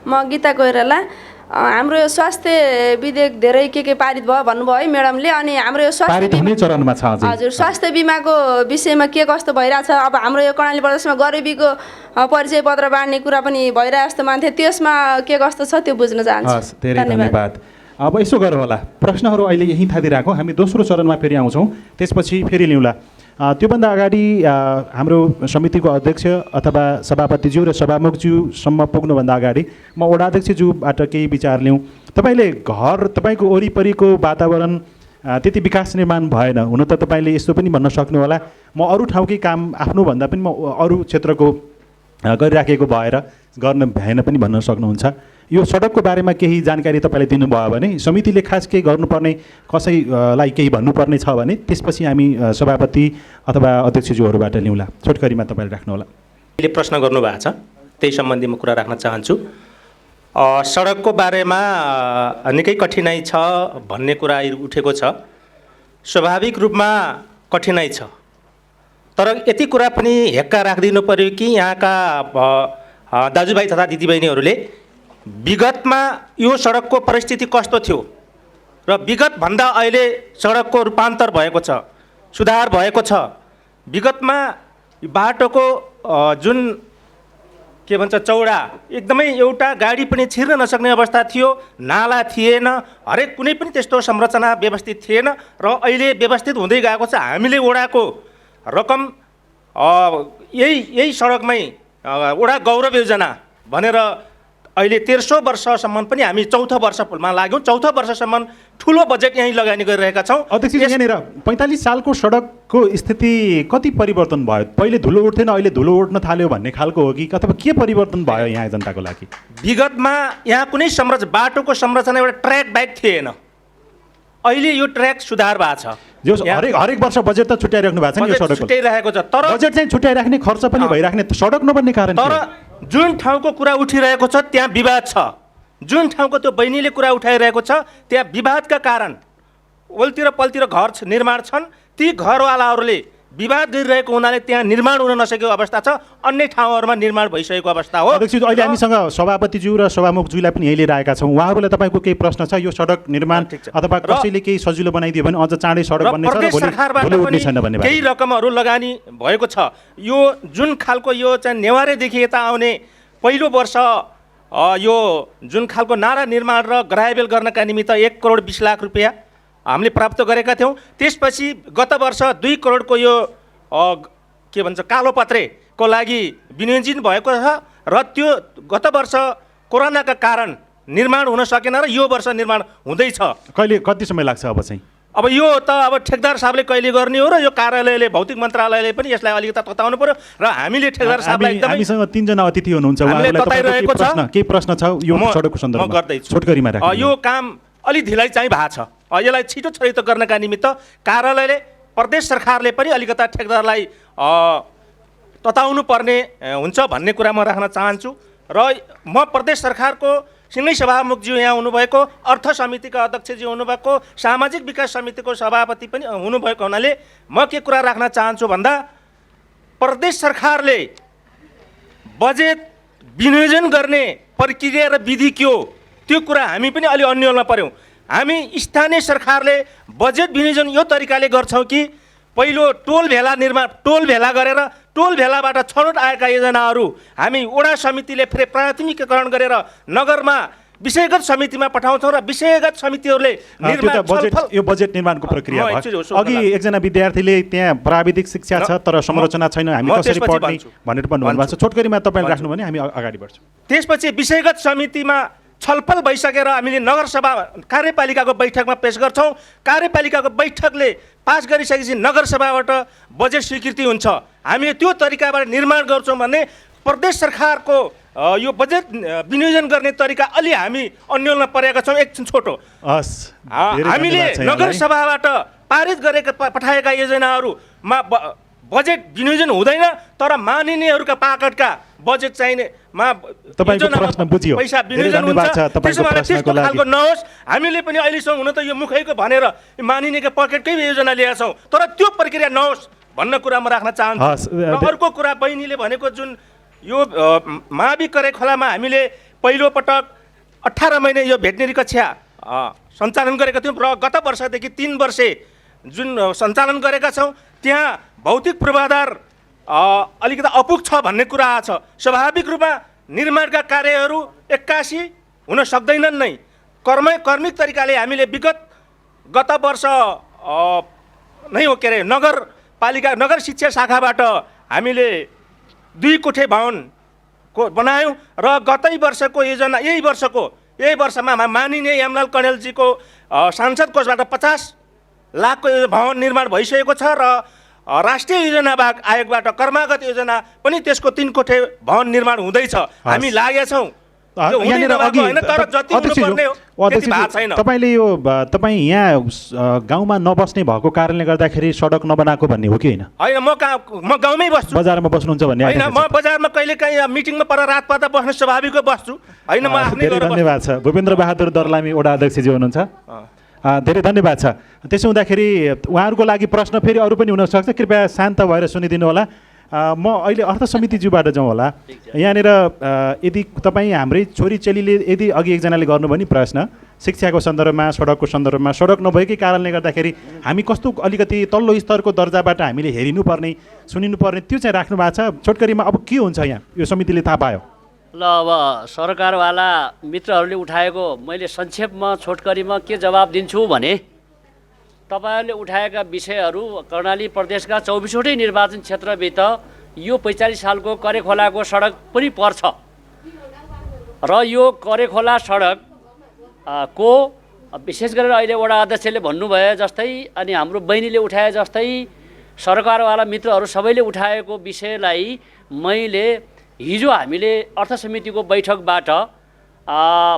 म गीता कोइराला। हाम्रो यो स्वास्थ्य विधेयक धेरै के पारित भयो भन्नुभयो है म्याडमले, अनि हाम्रो यो हजुर स्वास्थ्य बिमाको विषयमा के कस्तो भइरहेछ? अब हाम्रो यो कर्णाली प्रदेशमा गरिबीको परिचय पत्र बाँड्ने कुरा पनि भइरहेको जस्तो मान्थे, त्यसमा के कस्तो छ त्यो बुझ्न चाहन्छु। धेरै धन्यवाद। अब यसो गरौँ होला, प्रश्नहरू अहिले यहीँ थादिरहेको, हामी दोस्रो चरणमा फेरि आउँछौँ, त्यसपछि फेरि लिउँला। त्योभन्दा अगाडि हाम्रो समितिको अध्यक्ष अथवा सभापतिज्यू र सभामुखज्यूसम्म पुग्नुभन्दा अगाडि म वडाध्यक्षज्यूबाट केही विचार लिउँ। तपाईँले तपाईँको वरिपरिको वातावरण त्यति विकास निर्माण भएन। हुन त तपाईँले यस्तो पनि भन्न सक्नुहोला, म अरू ठाउँकै काम आफ्नोभन्दा पनि म अरू क्षेत्रको गरिराखेको भएर गर्न भएन पनि भन्न सक्नुहुन्छ। यो सडकको बारेमा केही जानकारी तपाईँले दिनुभयो भने समितिले खास केही गर्नुपर्ने, कसैलाई केही भन्नुपर्ने छ भने त्यसपछि हामी सभापति अथवा अध्यक्षज्यूहरूबाट लिउँला। छोटकरीमा तपाईँले राख्नुहोला। अहिले प्रश्न गर्नुभएको छ, त्यही सम्बन्धी म कुरा राख्न चाहन्छु। सडकको बारेमा निकै कठिनाइ छ भन्ने कुरा उठेको छ। स्वाभाविक रूपमा कठिनाइ छ, तर यति कुरा पनि हेक्का राखिदिनु पर्यो कि यहाँका दाजुभाइ तथा दिदीबहिनीहरूले विगतमा यो सडकको परिस्थिति कस्तो थियो र विगतभन्दा अहिले सडकको रूपान्तर भएको छ, सुधार भएको छ। विगतमा बाटोको जुन के भन्छ चौडा एकदमै एउटा गाडी पनि छिर्न नसक्ने अवस्था थियो, नाला थिएन, हरेक कुनै पनि त्यस्तो संरचना व्यवस्थित थिएन र अहिले व्यवस्थित हुँदै गएको छ। हामीले वडाको रकम यही सडकमै वडा गौरव योजना भनेर अहिले 1300 वर्षसम्म पनि हामी चौथो वर्षमा लाग्यौँ। चौथो वर्षसम्म ठुलो बजेट यहीँ लगानी गरिरहेका छौँ। अध्यक्ष, यहाँनिर 45 सालको सडकको स्थिति कति परिवर्तन भयो? पहिले धुलो उठ्थेन, अहिले धुलो उठ्न थाल्यो भन्ने खालको हो कि अथवा के परिवर्तन भयो यहाँ जनताको लागि? विगतमा यहाँ कुनै बाटोको संरचना एउटा ट्र्याक बाइक थिएन, अहिले यो ट्र्याक सुधार भएको छ। जो हरेक वर्ष बजेट त छुट्याइराख्नु भएको छ नि यो सडकको, छुट्याइरहेको छ, तर बजेट चाहिँ छुट्याइराख्ने खर्च पनि भइराख्ने सडक नबन्ने कारण तर जुन ठाउँको कुरा उठिरहेको छ त्यहाँ विवाद छ। जुन ठाउँको त्यो बहिनीले कुरा उठाइरहेको छ त्यहाँ विवादका कारण ओल्तिर पल्तिर घर निर्माण छन्, ती घरवालाहरूले विवाद गरिरहेको हुनाले त्यहाँ निर्माण हुन नसकेको अवस्था छ। अन्य ठाउँहरूमा निर्माण भइसकेको अवस्था हो। अध्यक्ष, अहिले हामीसँग सभापतिज्यू र सभामुखज्यूलाई पनि यहीले राखेका छौँ। उहाँहरूलाई तपाईँको केही प्रश्न छ? यो सडक निर्माण अथवा कसैले केही सजिलो बनाइदियो भने अझ चाँडै सडक बन्ने छ र भोलि उठ्ने छैन भन्ने केही रकमहरू लगानी भएको छ। यो जुन खालको यो चाहिँ नेवारेदेखि यता आउने पहिलो वर्ष यो जुन खालको नाला निर्माण र ग्राभेल गर्नका निमित्त 1 करोड 20 लाख रुपियाँ हामीले प्राप्त गरेका थियौँ। त्यसपछि गत वर्ष 2 करोडको यो के भन्छ कालोपत्रेको लागि विनियोजन भएको छ र त्यो गत वर्ष कोरोनाका कारण निर्माण हुन सकेन र यो वर्ष निर्माण हुँदैछ। कति समय लाग्छ अब चाहिँ? अब यो त अब ठेकदार साहबले कहिले गर्ने हो र यो कार्यालयले भौतिक मन्त्रालयले पनि यसलाई अलिकति तताउनु पर्यो र हामीले ठेकदार साहबलाई एकदमै हामीसँग 3 जना अतिथि हुनुहुन्छ, उहाँहरूलाई केही प्रश्न छ यो सडकको सन्दर्भमा? म गर्दैछु। छोटकरीमा राख्नु। यो काम अलि ढिलाइ चाहिँ भएको छ। यसलाई छिटो छरितो गर्नका निमित्त कार्यालयले प्रदेश सरकारले पनि अलिकता ठेकदारलाई तताउनु पर्ने हुन्छ भन्ने कुरा म राख्न चाहन्छु। र म प्रदेश सरकारको सँगै सभामुखज्यू यहाँ हुनुभएको, अर्थ समितिका अध्यक्षज्यू हुनुभएको, सामाजिक विकास समितिको सभापति पनि हुनुभएको हुनाले म के कुरा राख्न चाहन्छु भन्दा प्रदेश सरकारले बजेट विनियोजन गर्ने प्रक्रिया र विधि के हो त्यो कुरा हामी पनि अलि अन्यलमा पर्यौँ। हामी स्थानीय सरकारले बजेट विनियोजन यो तरिकाले गर्छौँ कि पहिलो टोल भेला गरेर टोल भेलाबाट छनौट आएका योजनाहरू हामी वडा समितिले फेरि प्राथमिकीकरण गरेर नगरमा विषयगत समितिमा पठाउँछौँ र विषयगत समितिहरूले यो बजेट निर्माणको प्रक्रिया भयो। अघि एकजना विद्यार्थीले त्यहाँ प्राविधिक शिक्षा छ तर संरचना छैन, हामी कसरी पढ्ने भनेर भन्नुभएको छ। छोटकरीमा तपाईँले राख्नु भने हामी अगाडि बढ्छौँ। त्यसपछि विषयगत समितिमा छलफल भइसकेर हामीले नगरसभा कार्यपालिकाको बैठकमा पेश गर्छौँ। कार्यपालिकाको बैठकले पास गरिसकेपछि नगरसभाबाट बजेट स्वीकृति हुन्छ। हामीले त्यो तरिकाबाट निर्माण गर्छौँ भने प्रदेश सरकारको यो बजेट विनियोजन गर्ने तरिका अलि हामी अन्यलमा परेका छौँ। एकछिन छोटो, हामीले नगरसभाबाट पारित गरेका पठाएका योजनाहरूमा बजेट विनियोजन हुँदैन, तर मानिनेहरूका पाकटका बजेट चाहिने पैसा विनियोजन हुन्छ। त्यस्तो खालको नहोस्। हामीले पनि अहिलेसम्म हुन त यो मुखैको भनेर मानिनेका पकेटकै योजना ल्याएका छौँ, तर त्यो प्रक्रिया नहोस् भन्न कुरा म राख्न चाहन्छु। र अर्को कुरा बहिनीले भनेको जुन यो मावि करे खोलामा हामीले पहिलोपटक 18 महिना यो भेटनेरी कक्षा सञ्चालन गरेका थियौँ र गत वर्षदेखि 3 वर्षे जुन सञ्चालन गरेका छौँ त्यहाँ भौतिक पूर्वाधार अलिकति अपुग छ भन्ने कुरा छ। स्वाभाविक रूपमा निर्माणका कार्यहरू 81 हुन सक्दैनन् नै। कर्मिक तरिकाले हामीले गत वर्ष नै हो के अरे नगर पालिका नगर शिक्षा शाखाबाट हामीले 2 कोठे भवनको बनायौँ र गतै वर्षको योजना यही वर्षमा मानिने यामलाल कणेलजीको सांसद कोषबाट 50 लाखको भवन निर्माण भइसकेको छ र राष्ट्रिय योजना आयोगबाट कर्मागत योजना पनि त्यसको 3 कोठे भवन निर्माण हुँदैछ। हामी लागेका छौँ। तपाईँले यो तपाईँ यहाँ गाउँमा नबस्ने भएको कारणले गर्दाखेरि सडक नबनाएको भन्ने हो कि होइन? होइन, म गाउँमै बस्छु। बजारमा बस्नुहुन्छ भन्ने होइन, म बजारमा कहिलेकाहीँ मिटिङमा पर रात पर्दा बस्न स्वाभाविक बस्छु। होइन, म आफ्नै धेरै धन्यवाद छ। भूपेन्द्र बहादुर दर्लामी वडा अध्यक्षजी हुनुहुन्छ। धेरै धन्यवाद छ। त्यसो हुँदाखेरि उहाँहरूको लागि प्रश्न फेरि अरू पनि हुनसक्छ, कृपया शान्त भएर सुनिदिनु होला। म अहिले अर्थ समितिज्यूबाट जाउँ होला। यहाँनिर यदि तपाईँ हाम्रै छोरीचेलीले यदि अघि एकजनाले गर्नुभयो नि प्रश्न, शिक्षाको सन्दर्भमा, सडकको सन्दर्भमा, सडक नभएकै कारणले गर्दाखेरि हामी कस्तो अलिकति तल्लो स्तरको दर्जाबाट हामीले हेरिनुपर्ने, सुनिनुपर्ने, त्यो चाहिँ राख्नु भएको छ। छोटकरीमा अब के हुन्छ यहाँ, यो समितिले थाहा पायो? ल, अब सरकारवाला मित्रहरूले उठाएको मैले संक्षेपमा छोटकरीमा के जवाब दिन्छु भने, तपाईँहरूले उठाएका विषयहरू कर्णाली प्रदेशका 24वटै निर्वाचन क्षेत्रभित्र यो 45 सालको करेखोलाको सडक पनि पर्छ र यो करेखोला सडक को विशेष गरेर अहिले वडा अध्यक्षले भन्नुभयो जस्तै अनि हाम्रो बहिनीले उठाए जस्तै सरकारवाला मित्रहरू सबैले उठाएको विषयलाई मैले हिजो हामीले अर्थ समितिको बैठकबाट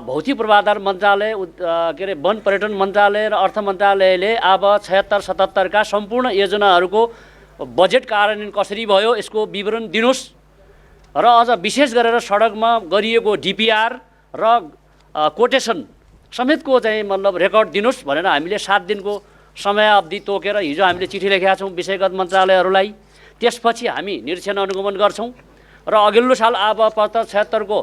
भौतिक पूर्वाधार मन्त्रालय के अरे वन पर्यटन मन्त्रालय र अर्थ मन्त्रालयले अब 76-77 का सम्पूर्ण योजनाहरूको बजेट कार्यान्वयन कसरी भयो यसको विवरण दिनुहोस् र अझ विशेष गरेर सडकमा गरिएको डिपिआर र कोटेसन समेतको चाहिँ मतलब रेकर्ड दिनुहोस् भनेर हामीले 7 दिनको समय अवधि तोकेर हिजो हामीले चिठी लेखेका छौँ विषयगत मन्त्रालयहरूलाई। त्यसपछि हामी निरीक्षण अनुगमन गर्छौँ र अघिल्लो साल अब 76 को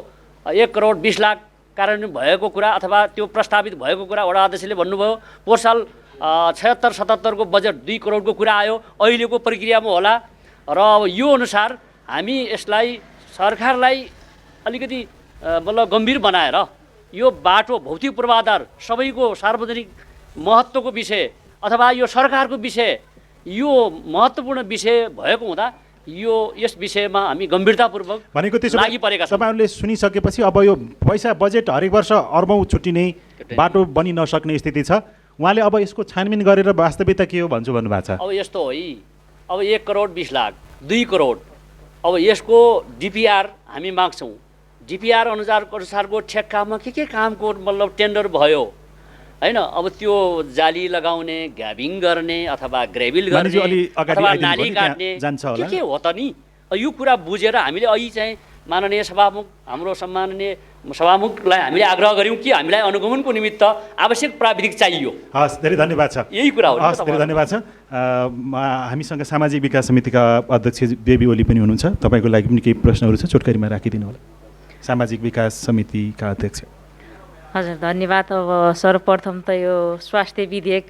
1 करोड 20 लाख कार्यान्वयन भएको कुरा अथवा त्यो प्रस्तावित भएको कुरा वडा अध्यक्षले भन्नुभयो। पोहोर साल 76-77 को बजेट 2 करोडको कुरा आयो, अहिलेको प्रक्रियामा होला र अब यो अनुसार हामी यसलाई सरकारलाई अलिकति मतलब गम्भीर बनाएर यो बाटो भौतिक पूर्वाधार सबैको सार्वजनिक महत्त्वको विषय अथवा यो सरकारको विषय, यो महत्त्वपूर्ण विषय भएको हुँदा यो यस विषयमा हामी गम्भीरतापूर्वक भनेको त्यसो लागि परेका छौँ। तपाईँहरूले सुनिसकेपछि अब यो पैसा बजेट हरेक वर्ष अर्बौँ छुट्टिने, बाटो बनि नसक्ने स्थिति छ। उहाँले अब यसको छानबिन गरेर वास्तविकता के हो भन्नुभएको छ। अब यस्तो हो, अब 1 करोड 20 लाख 2 करोड अब यसको डिपिआर हामी माग्छौँ। डिपिआर अनुसारको ठेक्कामा के कामको मतलब टेन्डर भयो हैन। अब त्यो जाली लगाउने, ग्याबिङ गर्ने अथवा ग्रेभिल गर्ने अथवा नाली काट्ने के हो त नि, यो कुरा बुझेर हामीले अहिले चाहिँ माननीय सभामुख हाम्रो सम्माननीय सभामुखलाई हामीले आग्रह गऱ्यौँ कि हामीलाई अनुगमनको निमित्त आवश्यक प्राविधिक चाहियो। हस्, धेरै धन्यवाद छ। यही कुरा हो। हस्, धेरै धन्यवाद छ। हामीसँग सामाजिक विकास समितिका अध्यक्ष बेबी ओली पनि हुनुहुन्छ। तपाईँको लागि पनि केही प्रश्नहरू छ, छोटकरीमा राखिदिनु होला। सामाजिक विकास समितिका अध्यक्ष। हजुर, धन्यवाद। अब सर्वप्रथम त यो स्वास्थ्य विधेयक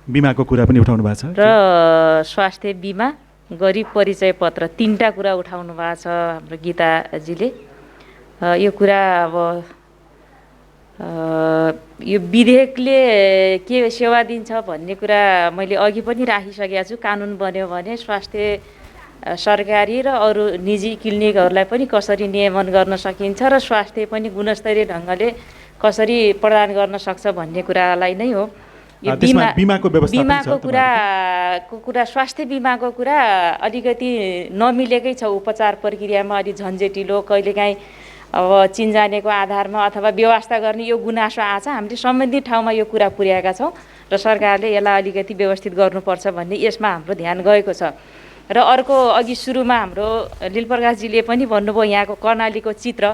बिमाको कुरा पनि उठाउनु भएको छ र स्वास्थ्य बिमा, गरिब परिचय पत्र, 3टा कुरा उठाउनु भएको छ हाम्रो गीताजीले। यो कुरा अब यो विधेयकले के सेवा दिन्छ भन्ने कुरा मैले अघि पनि राखिसकेको छु। कानुन बन्यो भने स्वास्थ्य सरकारी र अरू निजी क्लिनिकहरूलाई पनि कसरी नियमन गर्न सकिन्छ र स्वास्थ्य पनि गुणस्तरीय ढङ्गले कसरी प्रदान गर्न सक्छ भन्ने कुरालाई नै हो। यो बिमाको कुरा स्वास्थ्य बिमाको कुरा अलिकति नमिलेकै छ। उपचार प्रक्रियामा अलि झन्झटिलो, कहिलेकाहीँ अब चिनजानेको आधारमा अथवा व्यवस्था गर्ने यो गुनासो आछ। हामीले सम्बन्धित ठाउँमा यो कुरा पुर्याएका छौँ र सरकारले यसलाई अलिकति व्यवस्थित गर्नुपर्छ भन्ने यसमा हाम्रो ध्यान गएको छ। र अर्को अघि सुरुमा हाम्रो लीलप्रकाशजीले पनि भन्नुभयो यहाँको कर्णालीको चित्र,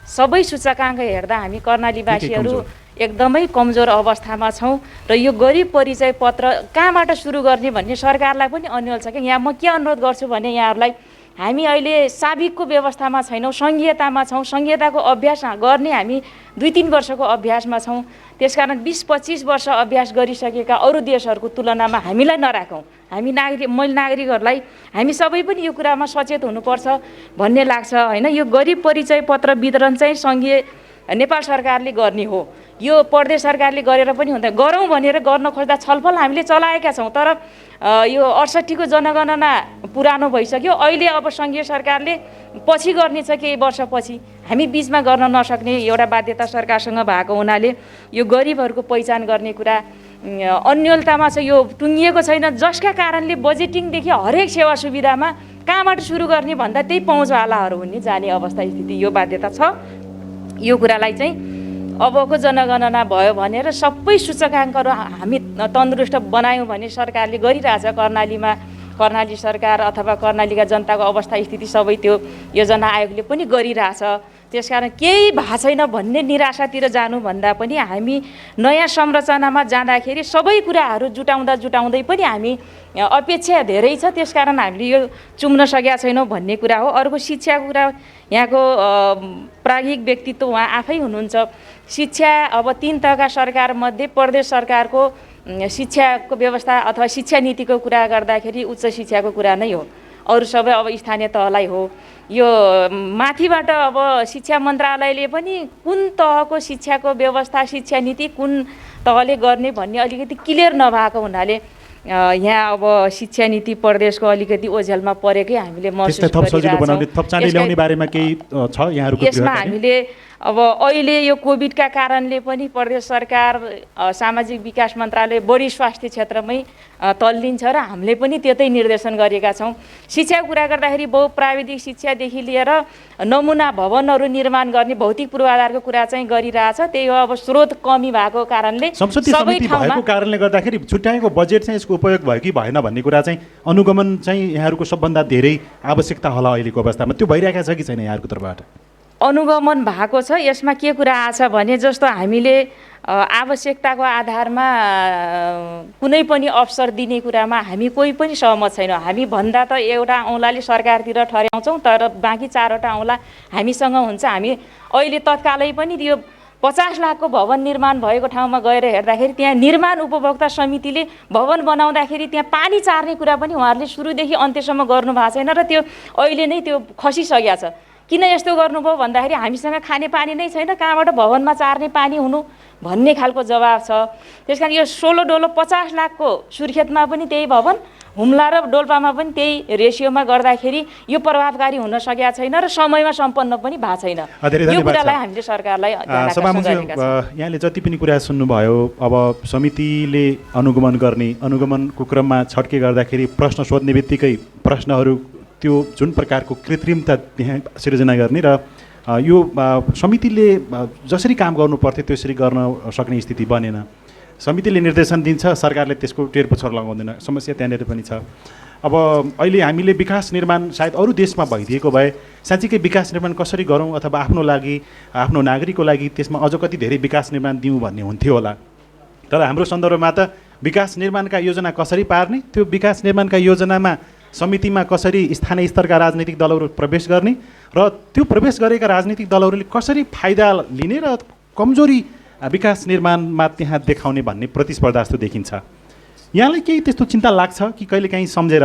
सबै सूचकाङ्क हेर्दा हामी कर्णालीवासीहरू एकदमै कमजोर अवस्थामा छौँ र यो गरिब परिचय पत्र कहाँबाट सुरु गर्ने भन्ने सरकारलाई पनि अन्यल छ कि। यहाँ म के अनुरोध गर्छु भने यहाँहरूलाई, हामी अहिले साबिकको व्यवस्थामा छैनौँ, सङ्घीयतामा छौँ। सङ्घीयताको अभ्यास गर्ने हामी 2-3 वर्षको अभ्यासमा छौँ। त्यसकारण 20-25 वर्ष अभ्यास गरिसकेका अरू देशहरूको तुलनामा हामीलाई नराखौँ। हामी मैले नागरिकहरूलाई हामी सबै पनि यो कुरामा सचेत हुनुपर्छ भन्ने लाग्छ हैन। यो गरिब परिचय पत्र वितरण चाहिँ सङ्घीय नेपाल सरकारले गर्ने हो। यो प्रदेश सरकारले गरेर पनि हुँदैन। गरौँ भनेर गर्न खोज्दा छलफल हामीले चलाएका छौँ, तर यो 68 को जनगणना पुरानो भइसक्यो। अहिले अब सङ्घीय सरकारले पछि गर्नेछ, केही वर्षपछि। हामी बिचमा गर्न नसक्ने एउटा बाध्यता सरकारसँग भएको हुनाले यो गरिबहरूको पहिचान गर्ने कुरा अन्यलतामा छ, यो टुङ्गिएको छैन, जसका कारणले बजेटिङदेखि हरेक सेवा सुविधामा कहाँबाट सुरु गर्ने भन्दा त्यही पहुँचवालाहरू हुने जाने अवस्था स्थिति, यो बाध्यता छ। यो कुरालाई चाहिँ अबको जनगणना भयो भनेर सबै सूचकाङ्कहरू हामी तन्दुरुस्त बनायौँ भने सरकारले गरिरहेछ। कर्णाली सरकार अथवा कर्णालीका जनताको अवस्था स्थिति सबै त्यो योजना आयोगले पनि गरिरहेछ। त्यसकारण केही भएको छैन भन्ने निराशातिर जानुभन्दा पनि हामी नयाँ संरचनामा जाँदाखेरि सबै कुराहरू जुटाउँदै पनि हामी अपेक्षा धेरै छ। त्यसकारण हामीले यो चुम्न सकेका छैनौँ भन्ने कुरा हो। अर्को शिक्षाको कुरा, यहाँको प्राज्ञिक व्यक्तित्व उहाँ आफै हुनुहुन्छ। शिक्षा अब 3 तहका सरकारमध्ये प्रदेश सरकारको शिक्षाको व्यवस्था अथवा शिक्षा नीतिको कुरा गर्दाखेरि उच्च शिक्षाको कुरा नै हो, अरू सबै अब स्थानीय तहलाई हो। यो माथिबाट अब शिक्षा मन्त्रालयले पनि कुन तहको शिक्षाको व्यवस्था शिक्षा नीति कुन तहले गर्ने भन्ने अलिकति क्लियर नभएको हुनाले यहाँ अब शिक्षा नीति प्रदेशको अलिकति ओझेलमा परेकै हामीले महसुस गरिरहेछौँ। यसमा हामीले अब अहिले यो कोभिडका कारणले पनि प्रदेश सरकार सामाजिक विकास मन्त्रालय बढी स्वास्थ्य क्षेत्रमै तल्लिन्छ र हामीले पनि त्यतै निर्देशन गरेका छौँ। शिक्षाको कुरा गर्दाखेरि बहुप्राविधिक शिक्षादेखि लिएर नमुना भवनहरू निर्माण गर्ने भौतिक पूर्वाधारको कुरा चाहिँ गरिरहेछ। त्यही हो, अब स्रोत कमी भएको कारणले सबै ठाउँमा कारणले गर्दाखेरि छुट्याएको बजेट चाहिँ यसको उपयोग भयो कि भएन भन्ने कुरा चाहिँ अनुगमन चाहिँ यहाँहरूको सबभन्दा धेरै आवश्यकता होला अहिलेको अवस्थामा। त्यो भइरहेको छ कि छैन यहाँहरूको तर्फबाट? अनुगमन भएको छ। यसमा के कुरा आछ भने जस्तो हामीले आवश्यकताको आधारमा कुनै पनि अवसर दिने कुरामा हामी कोही पनि सहमत छैनौँ। हामी भन्दा त एउटा औँलाले सरकारतिर ठर्याउँछौँ, तर बाँकी 4वटा औँला हामीसँग हुन्छ। हामी अहिले तत्कालै पनि यो 50 लाखको भवन निर्माण भएको ठाउँमा गएर हेर्दाखेरि त्यहाँ निर्माण उपभोक्ता समितिले भवन बनाउँदाखेरि त्यहाँ पानी चार्ने कुरा पनि उहाँहरूले सुरुदेखि अन्त्यसम्म गर्नु भएको छैन र त्यो अहिले नै त्यो खसिसकेको छ। किन यस्तो गर्नुभयो भन्दाखेरि हामीसँग खाने पानी नै छैन, कहाँबाट भवनमा चार्ने पानी हुनु भन्ने खालको जवाब छ। त्यसकारण यो 16 डोलो 50 लाखको सुर्खेतमा पनि त्यही भवन, हुम्ला र डोल्पामा पनि त्यही रेसियोमा गर्दाखेरि यो प्रभावकारी हुन सकेका छैन र समयमा सम्पन्न पनि भएको छैन। यो कुरालाई हामीले सरकारलाई यहाँले जति पनि कुरा सुन्नुभयो, अब समितिले अनुगमन गर्ने, अनुगमनको क्रममा छड्के गर्दाखेरि प्रश्न सोध्ने बित्तिकै प्रश्नहरू त्यो जुन प्रकारको कृत्रिमता त्यहाँ सिर्जना गर्ने र यो समितिले जसरी काम गर्नु पर्थ्यो त्यसरी गर्न सक्ने स्थिति बनेन। समितिले निर्देशन दिन्छ, सरकारले त्यसको टेरपुछर लगाउँदैन। समस्या त्यहाँनिर पनि छ। अब अहिले हामीले विकास निर्माण सायद अरू देशमा भइदिएको भए साँच्चीकै विकास निर्माण कसरी गरौँ अथवा आफ्नो लागि आफ्नो नागरिकको लागि त्यसमा अझ कति धेरै विकास निर्माण दिउँ भन्ने हुन्थ्यो होला। तर हाम्रो सन्दर्भमा त विकास निर्माणका योजना कसरी पार्ने, त्यो विकास निर्माणका योजनामा समितिमा कसरी स्थानीय स्तरका राजनीतिक दलहरू प्रवेश गर्ने र त्यो प्रवेश गरेका राजनीतिक दलहरूले कसरी फाइदा लिने र कमजोरी विकास निर्माणमा त्यहाँ देखाउने भन्ने प्रतिस्पर्धा जस्तो देखिन्छ। यहाँलाई केही त्यस्तो चिन्ता लाग्छ कि कहिलेकाहीँ सम्झेर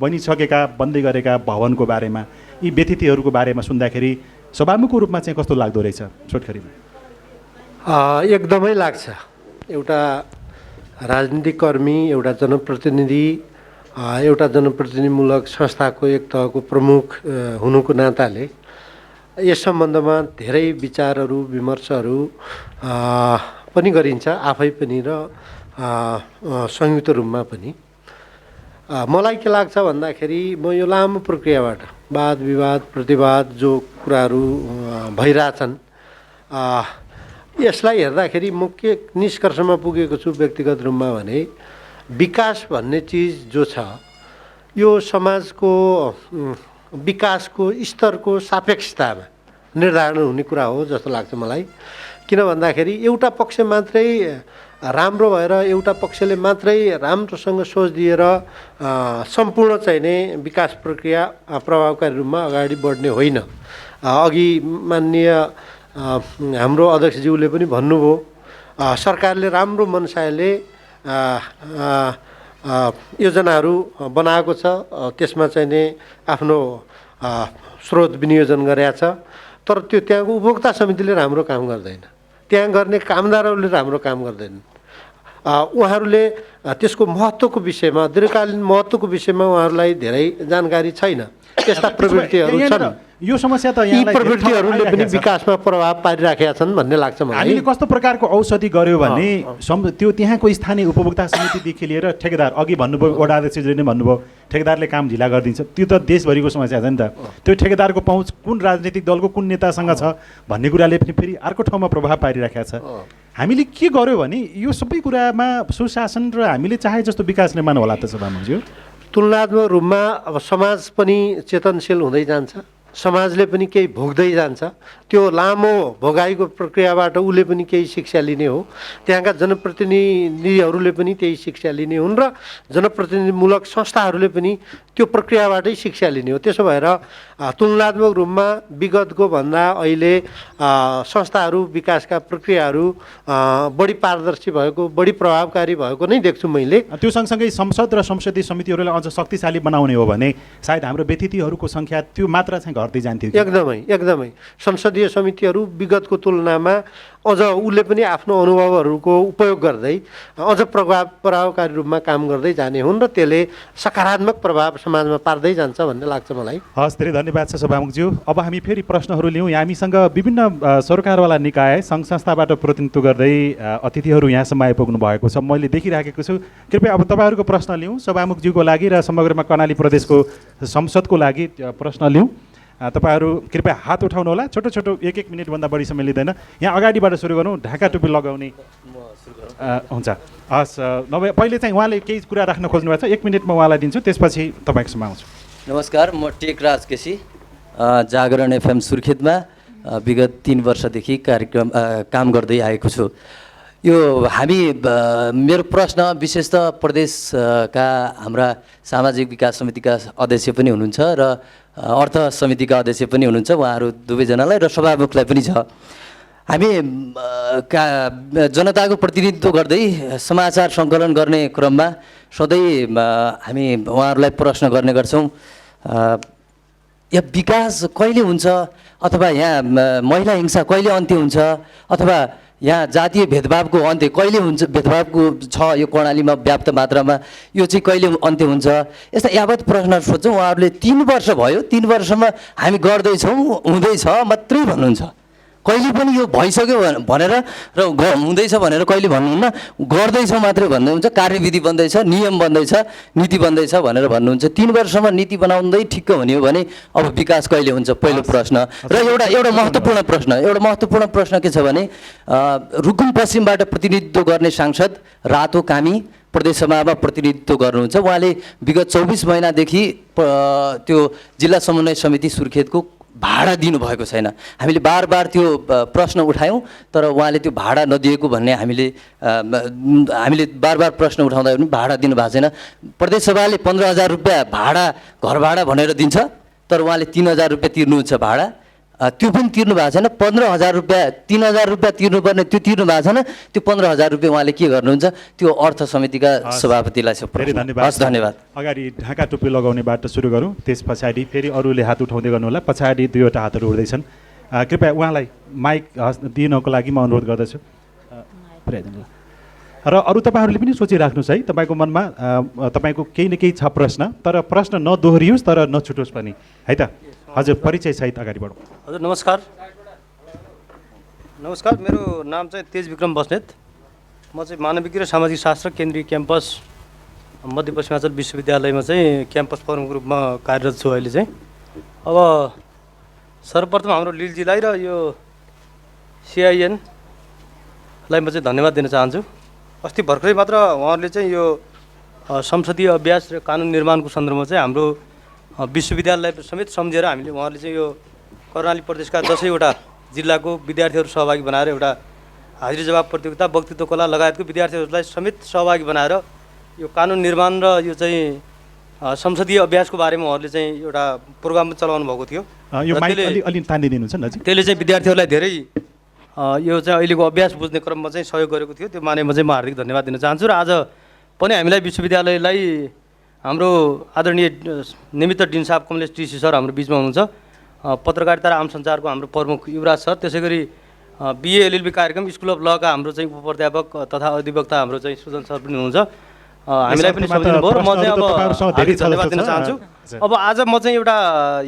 बनिसकेका बन्दै गरेका भवनको बारेमा यी व्यतिथिहरूको बारेमा सुन्दाखेरि सभामुखको रूपमा चाहिँ कस्तो लाग्दो रहेछ छोटकरीमा? एकदमै लाग्छ। एउटा राजनीतिक कर्मी, एउटा जनप्रतिनिधिमूलक संस्थाको एक तहको प्रमुख हुनुको नाताले यस सम्बन्धमा धेरै विचारहरू विमर्शहरू पनि गरिन्छ, आफै पनि र संयुक्त रूपमा पनि। मलाई के लाग्छ भन्दाखेरि म यो लामो प्रक्रियाबाट वाद विवाद प्रतिवाद जो कुराहरू भइरहेछन् यसलाई हेर्दाखेरि म के निष्कर्षमा पुगेको छु व्यक्तिगत रूपमा भने विकास भन्ने चिज जो छ यो समाजको विकासको स्तरको सापेक्षतामा निर्धारण हुने कुरा हो जस्तो लाग्छ मलाई। किन भन्दाखेरि एउटा पक्ष मात्रै राम्रो भएर एउटा पक्षले मात्रै राम्रोसँग सोच दिएर सम्पूर्ण चाहिँ नै विकास प्रक्रिया प्रभावकारी रूपमा अगाडि बढ्ने होइन। अघि माननीय हाम्रो अध्यक्षज्यूले पनि भन्नुभयो, सरकारले राम्रो मनसायले योजनाहरू बनाएको छ, त्यसमा चाहिँ नि आफ्नो स्रोत विनियोजन गरेको छ, तर त्यो त्यहाँको उपभोक्ता समितिले राम्रो काम गर्दैन, त्यहाँ गर्ने कामदारहरूले राम्रो काम गर्दैनन्। उहाँहरूले त्यसको महत्त्वको विषयमा, दीर्घकालीन महत्त्वको विषयमा उहाँहरूलाई धेरै जानकारी छैन। त्यस्ता प्रवृत्तिहरू छन्। यो समस्या त यी प्रवृत्तिहरूले पनि विकासमा प्रभाव पारिराखेका छन् भन्ने लाग्छ मलाई। हामीले कस्तो प्रकारको औषधि गर्यो भने त्यो त्यहाँको स्थानीय उपभोक्ता समितिदेखि लिएर ठेकेदार, अघि भन्नुभयो वडा अध्यक्षले नै भन्नुभयो ठेकेदारले काम ढिला गरिदिन्छ, त्यो त देशभरिको समस्या छ नि त। त्यो ठेकेदारको पहुँच कुन राजनीतिक दलको कुन नेतासँग छ भन्ने कुराले पनि फेरि अर्को ठाउँमा प्रभाव पारिराखेको छ। हामीले के गर्यो भने यो सबै कुरामा सुशासन र हामीले चाहे जस्तो विकास निर्माण होला त सभामुखज्यू। तुलनात्मक रूपमा अब समाज पनि चेतनशील हुँदै जान्छ, समाजले पनि केही भोग्दै जान्छ। त्यो लामो भोगाइको प्रक्रियाबाट उसले पनि केही शिक्षा लिने हो, त्यहाँका जनप्रतिनिधिहरूले पनि त्यही शिक्षा लिने हुन् र जनप्रतिनिधिमूलक संस्थाहरूले पनि त्यो प्रक्रियाबाटै शिक्षा लिने हो। त्यसो भएर तुलनात्मक रूपमा विगतको भन्दा अहिले संस्थाहरू विकासका प्रक्रियाहरू बढी पारदर्शी भएको, बढी प्रभावकारी भएको नै देख्छु मैले। त्यो सँगसँगै संसद र संसदीय समितिहरूलाई अझ शक्तिशाली बनाउने हो भने सायद हाम्रो व्यतिथिहरूको सङ्ख्या त्यो मात्रा चाहिँ घट्दै जान्थ्यो। एकदमै संसदीय समितिहरू विगतको तुलनामा अझ उसले पनि आफ्नो अनुभवहरूको उपयोग गर्दै अझ प्रभावकारी रूपमा काम गर्दै जाने हुन् र त्यसले सकारात्मक प्रभाव समाजमा पार्दै जान्छ भन्ने लाग्छ मलाई। हस्, धेरै धन्यवाद छ सभामुखज्यू। अब हामी फेरि प्रश्नहरू लियौँ। हामीसँग विभिन्न सरकारवाला निकाय सङ्घ संस्थाबाट प्रतिनिधित्व गर्दै अतिथिहरू यहाँसम्म आइपुग्नु भएको छ, मैले देखिराखेको छु। कृपया अब तपाईँहरूको प्रश्न लियौँ सभामुखज्यूको लागि र समग्रमा कर्णाली प्रदेशको संसदको लागि प्रश्न लियौँ। तपाईँहरू कृपया हात उठाउनु होला, छोटो छोटो 1-1 मिनटभन्दा बढी समय लिँदैन। यहाँ अगाडिबाट सुरु गरौँ, ढाका टोपी लगाउने हुन्छ। हस्, नभए पहिले चाहिँ उहाँले केही कुरा राख्न खोज्नु भएको छ, 1 मिनटमा उहाँलाई दिन्छु, त्यसपछि तपाईँको समय आउँछु। नमस्कार, म टेकराज केसी, जागरण एफएम सुर्खेतमा विगत 3 वर्षदेखि काम गर्दै आएको छु। यो मेरो प्रश्न विशेषतः प्रदेशका हाम्रा सामाजिक विकास समितिका अध्यक्ष पनि हुनुहुन्छ र अर्थ समितिका अध्यक्ष पनि हुनुहुन्छ, उहाँहरू दुवैजनालाई र सभामुखलाई पनि छ। हामी जनताको प्रतिनिधित्व गर्दै समाचार सङ्कलन गर्ने क्रममा सधैँ हामी उहाँहरूलाई प्रश्न गर्ने गर्छौँ, यहाँ विकास कहिले हुन्छ, अथवा यहाँ महिला हिंसा कहिले अन्त्य हुन्छ, अथवा यहाँ जातीय भेदभावको अन्त्य कहिले हुन्छ, भेदभावको छ यो कर्णालीमा व्याप्त मात्रामा, यो चाहिँ कहिले अन्त्य हुन्छ, यस्ता यावत प्रश्नहरू सोध्छौँ। उहाँहरूले 3 वर्ष भयो, 3 वर्षमा हामी गर्दैछौँ, हुँदैछ मात्रै भन्नुहुन्छ। कहिले पनि यो भइसक्यो भनेर र हुँदैछ भनेर कहिले भन्नुहुन्न, गर्दैछौँ मात्रै भन्नुहुन्छ। कार्यविधि बन्दैछ, नियम बन्दैछ, नीति बन्दैछ भनेर भन्नुहुन्छ। 3 वर्षमा नीति बनाउँदै ठिक्क हुने हो भने अब विकास कहिले हुन्छ, पहिलो प्रश्न। र एउटा महत्त्वपूर्ण प्रश्न के छ भने रुकुम पश्चिमबाट प्रतिनिधित्व गर्ने सांसद रातो कामी प्रदेशसभामा प्रतिनिधित्व गर्नुहुन्छ। उहाँले विगत 24 महिनादेखि त्यो जिल्ला समन्वय समिति सुर्खेतको भाडा दिनुभएको छैन। हामीले बार त्यो प्रश्न उठायौँ, तर उहाँले त्यो भाडा नदिएको भन्ने हामीले बार प्रश्न उठाउँदा पनि भाडा दिनुभएको छैन। प्रदेशसभाले 15,000 रुपियाँ भाडा, घर भाडा भनेर दिन्छ, तर उहाँले 3,000 रुपियाँ तिर्नुहुन्छ भाडा, त्यो पनि तिर्नु भएको छैन। 15,000 रुपियाँ, 3,000 रुपियाँ तिर्नुपर्ने त्यो तिर्नु भएको छैन। त्यो 15,000 रुपियाँ उहाँले के गर्नुहुन्छ, त्यो अर्थ समितिका सभापतिलाई छ। धन्यवाद। अगाडि ढाका टोपी लगाउनेबाट सुरु गरौँ, त्यस पछाडि फेरि अरूले हात उठाउँदै गर्नु होला। पछाडि 2वटा हातहरू उठ्दैछन्। कृपया उहाँलाई माइक दिनको लागि म अनुरोध गर्दछु। र अरू तपाईँहरूले पनि सोचिराख्नुहोस् है, तपाईँको मनमा तपाईँको केही न केही छ प्रश्न, तर प्रश्न नदोहोरियोस् तर नछुटोस् पनि, है त। हजुर, परिचय सहित अगाडि बढौँ। हजुर नमस्कार, मेरो नाम चाहिँ तेज विक्रम बस्नेत। म चाहिँ मानविकी र सामाजिक शास्त्र केन्द्रीय क्याम्पस मध्यपश्चिमाञ्चल विश्वविद्यालयमा चाहिँ क्याम्पस फोरमको रूपमा कार्यरत छु अहिले चाहिँ। अब सर्वप्रथम हाम्रो लिलजीलाई र यो CIN-लाई म चाहिँ धन्यवाद दिन चाहन्छु। अस्ति भर्खरै मात्र उहाँहरूले चाहिँ यो संसदीय अभ्यास र कानुन निर्माणको सन्दर्भमा चाहिँ हाम्रो विश्वविद्यालय समेत सम्झेर हामीले उहाँहरूले चाहिँ यो कर्णाली प्रदेशका 10वटा जिल्लाको विद्यार्थीहरू सहभागी बनाएर एउटा हाजिरी जवाब प्रतियोगिता, वक्तृत्व कला लगायतको विद्यार्थीहरूलाई समेत सहभागी बनाएर यो कानुन निर्माण र यो चाहिँ संसदीय अभ्यासको बारेमा उहाँहरूले चाहिँ एउटा प्रोग्राम चलाउनु भएको थियो। त्यसले चाहिँ विद्यार्थीहरूलाई धेरै यो चाहिँ अहिलेको अभ्यास बुझ्ने क्रममा चाहिँ सहयोग गरेको थियो। त्यो मानेमा चाहिँ म हार्दिक धन्यवाद दिन चाहन्छु। र आज पनि हामीलाई विश्वविद्यालयलाई हाम्रो आदरणीय निमित्त डिन साहब कमलेश टिसी सर हाम्रो बिचमा हुनुहुन्छ, पत्रकारिता र आम सञ्चारको हाम्रो प्रमुख युवराज सर, त्यसै गरी बिए एलएलबी कार्यक्रम स्कुल अफ लका हाम्रो चाहिँ उपप्राध्यापक तथा अधिवक्ता हाम्रो चाहिँ सुजन सर पनि हुनुहुन्छ। हामीलाई पनि सम्झिनु भयो र म चाहिँ अब धन्यवाद दिन चाहन्छु। अब आज म चाहिँ एउटा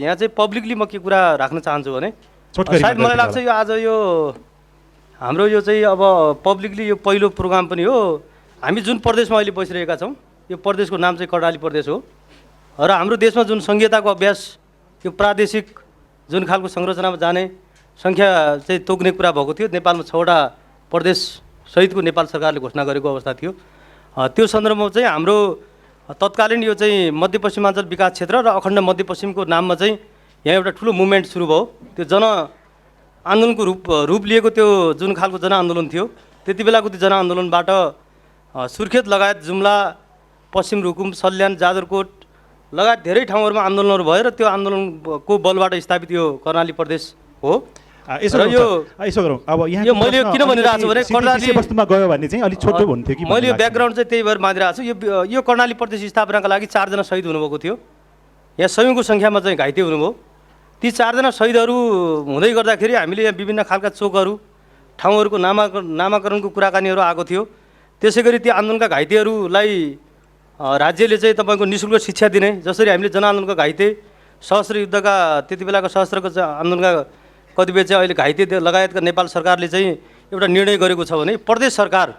यहाँ चाहिँ पब्लिकली म के कुरा राख्न चाहन्छु भने सायद मलाई लाग्छ यो आज यो हाम्रो यो चाहिँ अब पब्लिकली यो पहिलो प्रोग्राम पनि हो। हामी जुन प्रदेशमा अहिले बसिरहेका छौँ यो प्रदेशको नाम चाहिँ कर्णाली प्रदेश हो र हाम्रो देशमा जुन सङ्घीयताको अभ्यास यो प्रादेशिक जुन खालको संरचनामा जाने सङ्ख्या चाहिँ तोक्ने कुरा भएको थियो। नेपालमा 6वटा प्रदेश सहितको नेपाल सरकारले घोषणा गरेको अवस्था थियो। त्यो सन्दर्भमा चाहिँ हाम्रो तत्कालीन यो चाहिँ मध्यपश्चिमाञ्चल विकास क्षेत्र र अखण्ड मध्यपश्चिमको नाममा चाहिँ यहाँ एउटा ठुलो मुभमेन्ट सुरु भयो। त्यो जनआन्दोलनको रूप लिएको त्यो जुन खालको जनआन्दोलन थियो, त्यति बेलाको त्यो जनआन्दोलनबाट सुर्खेत लगायत जुम्ला, पश्चिम रुकुम, सल्यान, जाजरकोट लगायत धेरै ठाउँहरूमा आन्दोलनहरू भयो र त्यो आन्दोलनको बलबाट स्थापित यो कर्णाली प्रदेश हो। यसो गरौँ अब यहाँ यो मैले किन भनिरहेको छु भने कर्णाली वस्तुमा गयो भने चाहिँ अलिक छोटो हुन्थ्यो कि मैले यो ब्याकग्राउन्ड चाहिँ त्यही भएर मानिरहेको छु। यो कर्णाली प्रदेश स्थापनाका लागि 4 जना शहीद हुनुभएको थियो। यहाँ सयौँको सङ्ख्यामा चाहिँ घाइते हुनुभयो। ती 4 जना शहीदहरू हुँदै गर्दाखेरि हामीले यहाँ विभिन्न खालका चोकहरू ठाउँहरूको नामाकरणको कुराकानीहरू आएको थियो। त्यसै गरी ती आन्दोलनका घाइतेहरूलाई राज्यले चाहिँ तपाईँको निःशुल्क शिक्षा दिने, जसरी हामीले जनआन्दोलनका घाइते सशस्त्र युद्धका त्यति बेलाको सशस्त्रको आन्दोलनका कतिपय चाहिँ अहिले घाइते लगायतका नेपाल सरकारले चाहिँ एउटा निर्णय गरेको छ भने प्रदेश सरकार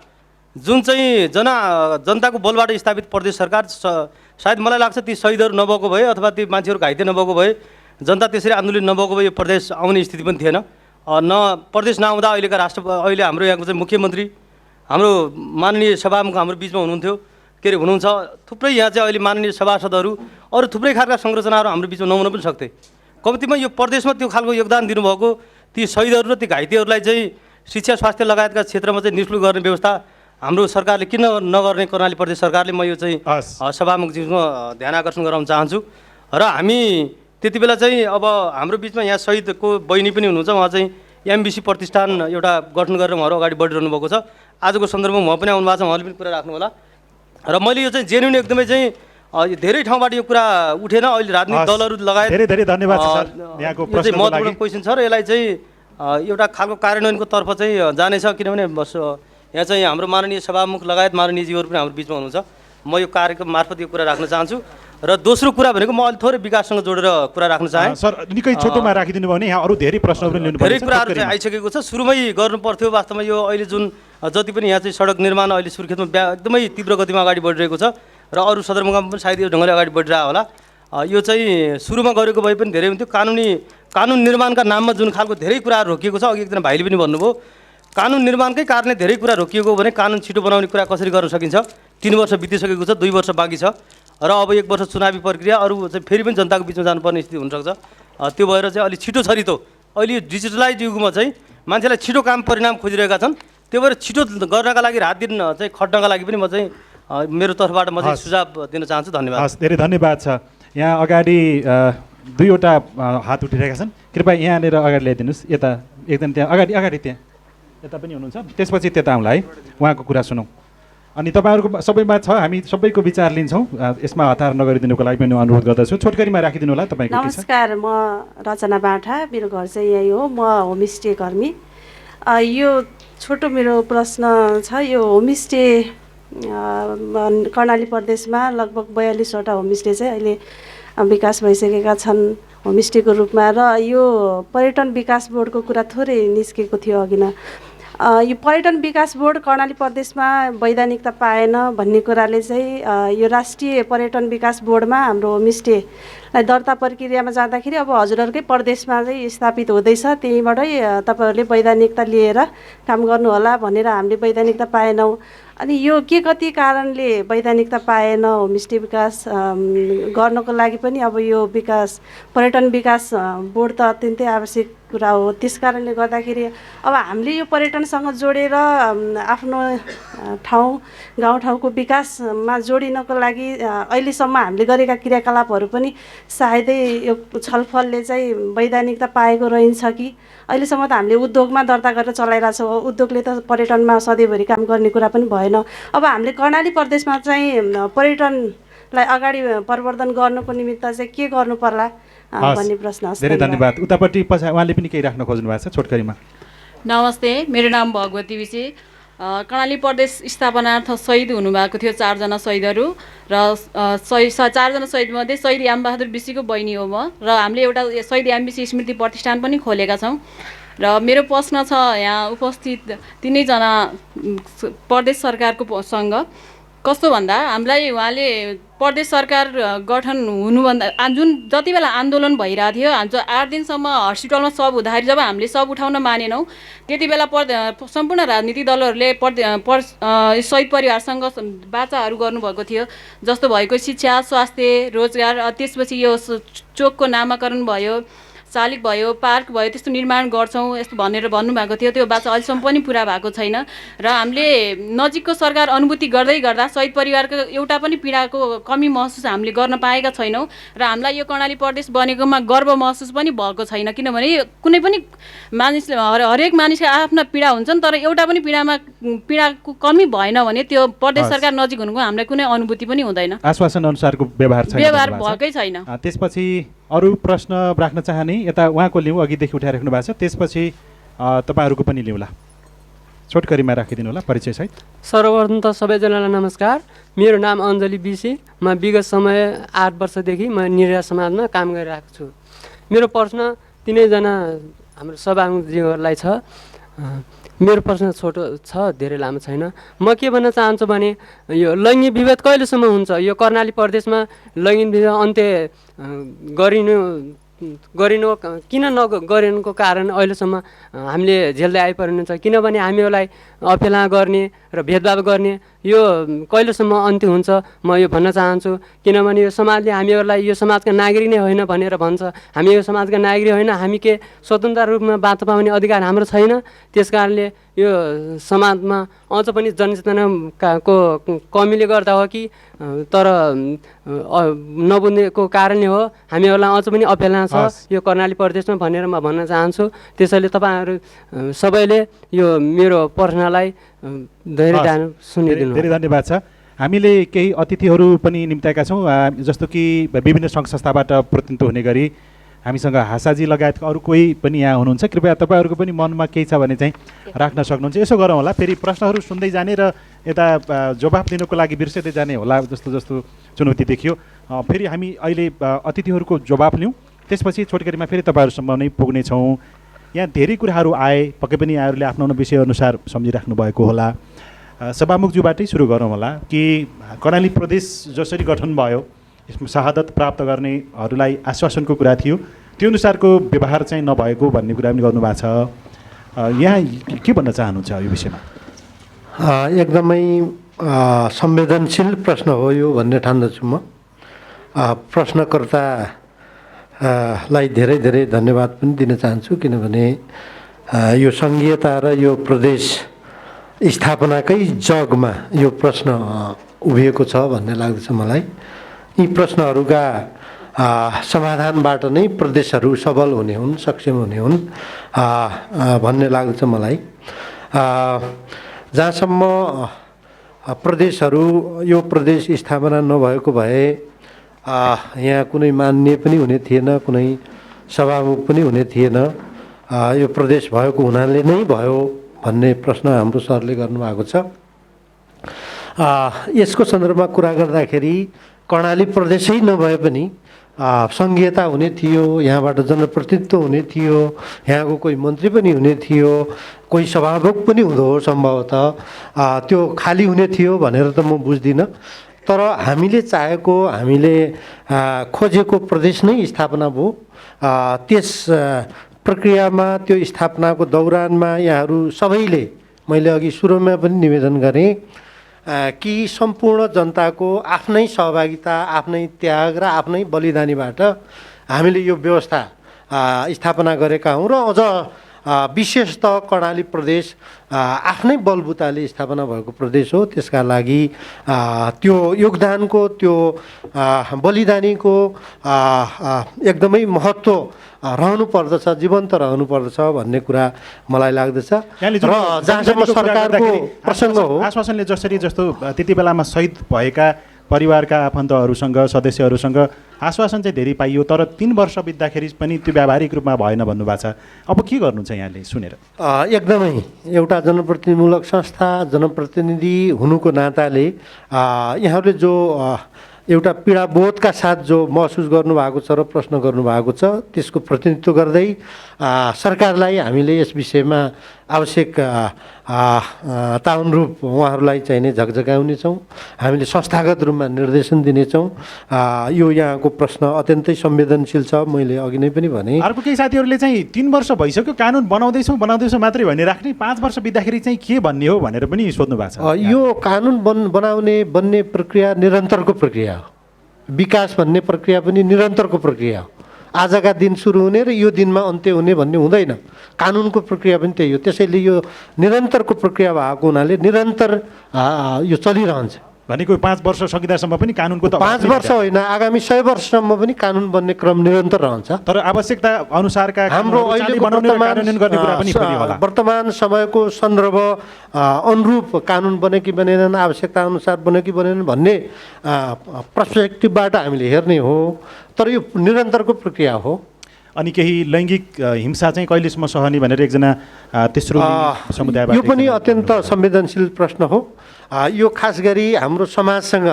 जुन चाहिँ जनताको बलबाट स्थापित प्रदेश सरकार सायद मलाई लाग्छ ती शहीदहरू नभएको भए अथवा ती मान्छेहरू घाइते नभएको भए जनता त्यसरी आन्दोलन नभएको भए यो प्रदेश आउने स्थिति पनि थिएन। प्रदेश नआउँदा अहिले हाम्रो यहाँको चाहिँ मुख्यमन्त्री हाम्रो माननीय सभामुख हाम्रो बिचमा हुनुहुन्थ्यो हुनुहुन्छ। थुप्रै यहाँ चाहिँ अहिले माननीय सभासदहरू अरू थुप्रै खालका संरचनाहरू हाम्रो बिचमा नहुन पनि सक्थे। कम्तीमा यो प्रदेशमा त्यो खालको योगदान दिनुभएको ती शहीदहरू र ती घाइतेहरूलाई चाहिँ शिक्षा स्वास्थ्य लगायतका क्षेत्रमा चाहिँ निःशुल्क गर्ने व्यवस्था हाम्रो सरकारले किन नगर्ने कर्णाली प्रदेश सरकारले म यो चाहिँ सभामुखजीमा ध्यान आकर्षण गराउन चाहन्छु। र हामी त्यति बेला चाहिँ अब हाम्रो बिचमा यहाँ शहीदको बहिनी पनि हुनुहुन्छ। उहाँ चाहिँ एमबिसी प्रतिष्ठान एउटा गठन गरेर उहाँहरू अगाडि बढिरहनु भएको छ। आजको सन्दर्भमा उहाँ पनि आउनु भएको छ, उहाँले पनि कुरा राख्नु होला। र मैले यो चाहिँ जेन्युन एकदमै चाहिँ धेरै ठाउँबाट यो कुरा उठेन। अहिले राजनीतिक दलहरू लगायत धेरै धन्यवाद सर यहाँको प्रश्नको लागि। महत्त्वपूर्ण क्वेसन छ र यसलाई चाहिँ एउटा खालको कार्यान्वयनको तर्फ चाहिँ जानेछ, किनभने यहाँ चाहिँ हाम्रो माननीय सभामुख लगायत माननीयजीहरू पनि हाम्रो बिचमा हुनुहुन्छ। म यो कार्यक्रम मार्फत यो कुरा राख्न चाहन्छु। र दोस्रो कुरा भनेको म अलि थोरै विकाससँग जोडेर कुरा राख्न चाहेँ। सर निकै छोटोमा राखिदिनु भयो भने यहाँ अरू धेरै प्रश्नहरू पनि लिनु धेरै कुराहरू चाहिँ आइसकेको छ। सुरुमै गर्नु पर्थ्यो वास्तवमा यो अहिले जुन जति पनि यहाँ चाहिँ सडक निर्माण अहिले सुर्खेतमा एकदमै तीव्र गतिमा अगाडि बढिरहेको छ र अरू सदरमुकाम पनि सायद यो ढङ्गले अगाडि बढिरहेको होला। यो चाहिँ सुरुमा गरेको भए पनि धेरै हुन्थ्यो। कानुन निर्माणका नाममा जुन खालको धेरै कुराहरू रोकिएको छ, अघि एकजना भाइले पनि भन्नुभयो कानुन निर्माणकै कारणले धेरै कुरा रोकिएको भने कानुन छिटो बनाउने कुरा कसरी गर्न सकिन्छ। 3 वर्ष बितिसकेको छ, 2 वर्ष बाँकी छ र अब 1 वर्ष चुनावी प्रक्रिया, अरू चाहिँ फेरि पनि जनताको बिचमा जानुपर्ने स्थिति हुनसक्छ। त्यो भएर चाहिँ अलिक छिटो छरितो अहिले डिजिटलाइज युगमा चाहिँ मान्छेलाई छिटो काम परिणाम खोजिरहेका छन्। त्यो भएर छिटो गर्नका लागि रात दिन चाहिँ खट्नका लागि पनि म चाहिँ मेरो तर्फबाट म चाहिँ सुझाव दिन चाहन्छु। धन्यवाद। धेरै धन्यवाद छ। यहाँ अगाडि 2वटा हात उठिरहेका छन्, कृपया यहाँनिर अगाडि ल्याइदिनुहोस्। यता एकदम त्यहाँ अगाडि त्यहाँ यता पनि हुनुहुन्छ, त्यसपछि त्यता आउँला है, उहाँको कुरा सुनौँ। अनि तपाईँहरूको सबैमा छ, हामी सबैको विचार लिन्छौँ। यसमा हतार नगरिदिनुको लागि पनि अनुरोध गर्दछु। छोटकरीमा राखिदिनु होला तपाईँको। नमस्कार, म रचना बाठा, मेरो घर चाहिँ यही हो, म होमस्टे कर्मी। यो छोटो मेरो प्रश्न छ। यो होमस्टे कर्णाली प्रदेशमा लगभग 42वटा होमस्टे चाहिँ अहिले विकास भइसकेका छन् होमस्टेको रूपमा। र यो पर्यटन विकास बोर्डको कुरा थोरै निस्केको थियो अघि न। यो पर्यटन विकास बोर्ड कर्णाली प्रदेशमा वैधानिकता पाएन भन्ने कुराले चाहिँ यो राष्ट्रिय पर्यटन विकास बोर्डमा हाम्रो होमस्टेलाई दर्ता प्रक्रियामा जाँदाखेरि अब हजुरहरूकै प्रदेशमा चाहिँ स्थापित हुँदैछ, त्यहीँबाटै तपाईँहरूले वैधानिकता लिएर काम गर्नुहोला भनेर हामीले वैधानिकता पाएनौँ। अनि यो के कति कारणले वैधानिकता पाएन होमस्टे विकास गर्नको लागि पनि अब यो पर्यटन विकास बोर्ड त अत्यन्तै आवश्यक कुरा हो। त्यस कारणले गर्दाखेरि अब हामीले यो पर्यटनसँग जोडेर आफ्नो गाउँठाउँको विकासमा जोडिनको लागि अहिलेसम्म हामीले गरेका क्रियाकलापहरू पनि सायदै यो छलफलले चाहिँ वैधानिकता पाएको रहन्छ कि अहिलेसम्म त हामीले उद्योगमा दर्ता गरेर चलाइरहेछौँ। उद्योगले त पर्यटनमा सधैँभरि काम गर्ने कुरा पनि भएन। अब हामीले कर्णाली प्रदेशमा चाहिँ पर्यटनलाई अगाडि प्रवर्धन गर्नुको निमित्त चाहिँ के गर्नु पर्ला भन्ने प्रश्न हस्। धेरै धन्यवाद। उतापट्टि उहाँले पनि केही राख्न खोज्नु भएको छ छोटकरीमा। नमस्ते, मेरो नाम भगवती विषी। कर्णाली प्रदेश स्थापनार्थ शहीद हुनुभएको थियो 4 जना शहीदहरू र 4 जना शहीदमध्ये शहीद यामबहादुर विषीको बहिनी हो म र हामीले एउटा शहीद याम विषी स्मृति प्रतिष्ठान पनि खोलेका छौँ। र मेरो प्रश्न छ यहाँ उपस्थित 3 जना प्रदेश सरकारको सँग कस्तो भन्दा हामीलाई उहाँले प्रदेश सरकार गठन हुनुभन्दा जुन जति बेला आन्दोलन भइरहेको थियो 8 दिनसम्म हस्पिटलमा सब हुँदाखेरि जब हामीले सब उठाउन मानेनौँ त्यति बेला सम्पूर्ण राजनीतिक दलहरूले शहीद परिवारसँग वाचाहरू गर्नुभएको थियो। जस्तो भएको शिक्षा, स्वास्थ्य, रोजगार, त्यसपछि यो चोकको नामाकरण भयो, शालिग भयो, पार्क भयो, त्यस्तो निर्माण गर्छौँ यस्तो भनेर भन्नुभएको थियो। त्यो बाचा अहिलेसम्म पनि पुरा भएको छैन र हामीले नजिकको सरकार अनुभूति गर्दै गर्दा शहीद परिवारको एउटा पनि पीडाको कमी महसुस हामीले गर्न पाएका छैनौँ र हामीलाई यो कर्णाली प्रदेश बनेकोमा गर्व महसुस पनि भएको छैन। किनभने कुनै पनि मानिसले हरेक मानिसको आफ्ना पीडा हुन्छन् तर एउटा पनि पीडाको कमी भएन भने त्यो प्रदेश सरकार नजिक हुनुको हामीलाई कुनै अनुभूति पनि हुँदैन। आश्वासन अनुसारको व्यवहार भएकै छैन। त्यसपछि अरू प्रश्न राख्न चाहने यता उहाँको लिउँ, अघिदेखि उठाइराख्नु भएको छ, त्यसपछि तपाईँहरूको पनि लिउँला। छोटकरीमा राखिदिनु होला परिचयसहित। सर्वप्रथम त सबैजनालाई नमस्कार। मेरो नाम अञ्जली विषी। म विगत समय 8 वर्षदेखि म निर्या समाजमा काम गरिरहेको छु। मेरो प्रश्न 3 जना हाम्रो सभामुखज्यूहरूलाई छ। मेरो प्रश्न छोटो छ, धेरै लामो छैन। म के भन्न चाहन्छु भने यो लैङ्गिक विभेद कहिलेसम्म हुन्छ? यो कर्णाली प्रदेशमा लैङ्गिक विभेद अन्त्य गरिनु किन नगरिनुको कारण अहिलेसम्म हामीले झेल्दै आइपर्नु छ। किनभने हामीहरूलाई अपेला गर्ने र भेदभाव गर्ने यो कहिलेसम्म अन्त्य हुन्छ म यो भन्न चाहन्छु। किनभने यो समाजले हामीहरूलाई यो समाजका नागरिक नै होइन भनेर भन्छ। हामी यो समाजका नागरिक होइन, हामी के स्वतन्त्र रूपमा बाँच्न पाउने अधिकार हाम्रो छैन। त्यस कारणले यो समाजमा अझ पनि जनचेतनाको कमीले गर्दा हो कि तर नबुझ्नेको कारणले हो हामीहरूलाई अझ पनि अपेला छ यो कर्णाली प्रदेशमा भनेर म भन्न चाहन्छु। त्यसैले तपाईँहरू सबैले यो मेरो प्रश्नलाई धेरै ध्यान सुनिदिनु। धेरै धन्यवाद छ। हामीले केही अतिथिहरू पनि निम्ताएका छौँ, जस्तो कि विभिन्न सङ्घ संस्थाबाट प्रतिनिधित्व हुने गरी हामीसँग हासाजी लगायतका अरू कोही पनि यहाँ हुनुहुन्छ। कृपया तपाईँहरूको पनि मनमा केही छ भने चाहिँ राख्न सक्नुहुन्छ। यसो गरौँ होला, फेरि प्रश्नहरू सुन्दै जाने र यता जवाफ दिनुको लागि बिर्सँदै जाने होला जस्तो चुनौती देखियो। फेरि हामी अहिले अतिथिहरूको जवाफ लिउँ, त्यसपछि छोटकरीमा फेरि तपाईँहरूसम्म नै पुग्नेछौँ। यहाँ धेरै कुराहरू आए, पक्कै पनि यहाँहरूले आफ्नो आफ्नो विषयअनुसार सम्झिराख्नु भएको होला। सभामुखज्यूबाटै सुरु गरौँ होला कि कर्णाली प्रदेश जसरी गठन भयो यसमा शहादत प्राप्त गर्नेहरूलाई आश्वासनको कुरा थियो, त्यो अनुसारको व्यवहार चाहिँ नभएको भन्ने कुरा पनि गर्नुभएको छ। यहाँ के भन्न चाहनुहुन्छ यो विषयमा? एकदमै संवेदनशील प्रश्न हो यो भन्ने ठान्दछु म। प्रश्नकर्तालाई धेरै धेरै धन्यवाद पनि दिन चाहन्छु, किनभने यो सङ्घीयता र यो प्रदेश स्थापनाकै जगमा यो प्रश्न उभिएको छ भन्ने लाग्दछ मलाई। यी प्रश्नहरूका समाधानबाट नै प्रदेशहरू सबल हुने हुन्, सक्षम हुने हुन् भन्ने लाग्दछ मलाई। जहाँसम्म प्रदेशहरू यो प्रदेश स्थापना नभएको भए यहाँ कुनै मान्य पनि हुने थिएन, कुनै सभामुख पनि हुने थिएन। यो प्रदेश भएको हुनाले नै भयो भन्ने प्रश्न हाम्रो सरले गर्नुभएको छ। यसको सन्दर्भमा कुरा गर्दाखेरि कर्णाली प्रदेशै नभए पनि सङ्घीयता हुने थियो, यहाँबाट जनप्रतिनिधित्व हुने थियो, यहाँको कोही मन्त्री पनि हुने थियो, कोही सभामुख पनि हुँदो हो सम्भवतः, त्यो खाली हुने थियो भनेर त म बुझ्दिनँ। तर हामीले चाहेको, हामीले खोजेको प्रदेश नै स्थापना भयो। त्यस प्रक्रियामा, त्यो स्थापनाको दौरानमा यहाँहरू सबैले, मैले अघि सुरुमा पनि निवेदन गरेँ कि सम्पूर्ण जनताको आफ्नै सहभागिता, आफ्नै त्याग र आफ्नै बलिदानीबाट हामीले यो व्यवस्था स्थापना गरेका हौँ र अझ विशेषतः कर्णाली प्रदेश आफ्नै बलबुताले स्थापना भएको प्रदेश हो। त्यसका लागि त्यो योगदानको, त्यो बलिदानीको एकदमै महत्त्व रहनु पर्दछ, जीवन्त रहनु पर्दछ भन्ने कुरा मलाई लाग्दछ। र जहाँसम्म सरकारको प्रसङ्ग हो, आश्वासनले जसरी जस्तो त्यति बेलामा शहीद भएका परिवारका आफन्तहरूसँग सदस्यहरूसँग आश्वासन चाहिँ धेरै पाइयो, तर 3 वर्ष बित्दाखेरि पनि त्यो व्यावहारिक रूपमा भएन भन्नुभएको छ। अब के गर्नुहुन्छ यहाँले सुनेर? एकदमै एउटा जनप्रतिनिधिमूलक संस्था, जनप्रतिनिधि हुनुको नाताले यहाँहरूले जो एउटा पीडाबोधका साथ जो महसुस गर्नुभएको छ र प्रश्न गर्नुभएको छ त्यसको प्रतिनिधित्व गर्दै सरकारलाई हामीले यस विषयमा आवश्यक ताउनरूप उहाँहरूलाई चाहिने झकझकाउनेछौँ। हामीले संस्थागत रूपमा निर्देशन दिनेछौँ। यो यहाँको प्रश्न अत्यन्तै संवेदनशील छ। मैले अघि नै पनि भने अर्को केही साथीहरूले चाहिँ 3 वर्ष भइसक्यो कानुन बनाउँदैछौँ मात्रै भन्ने राख्ने, 5 वर्ष बित्दाखेरि चाहिँ के भन्ने हो भनेर पनि सोध्नु भएको छ। यो कानुन बन्ने प्रक्रिया निरन्तरको प्रक्रिया हो। विकास भन्ने प्रक्रिया पनि निरन्तरको प्रक्रिया हो। आजका दिन सुरु हुने र यो दिनमा अन्त्य हुने भन्ने हुँदैन। कानुनको प्रक्रिया पनि त्यही हो। त्यसैले यो निरन्तरको प्रक्रिया भएको हुनाले निरन्तर यो चलिरहन्छ। भनेको 5 वर्ष सकिँदासम्म पनि कानुनको त 5 वर्ष होइन, आगामी 100 वर्षसम्म पनि कानुन बन्ने क्रम निरन्तर रहन्छ। तर आवश्यकता अनुसारका हाम्रो अहिलेको वर्तमान समयको सन्दर्भ अनुरूप कानुन बने कि बनेनन्, आवश्यकता अनुसार बने कि बनेनन् भन्ने पर्सपेक्टिभबाट हामीले हेर्ने हो। तर यो निरन्तरको प्रक्रिया हो। अनि केही लैङ्गिक हिंसा चाहिँ कहिलेसम्म सहने भनेर एकजना तेस्रो समुदायबाट यो पनि अत्यन्त संवेदनशील प्रश्न हो। यो खास गरी हाम्रो समाजसँग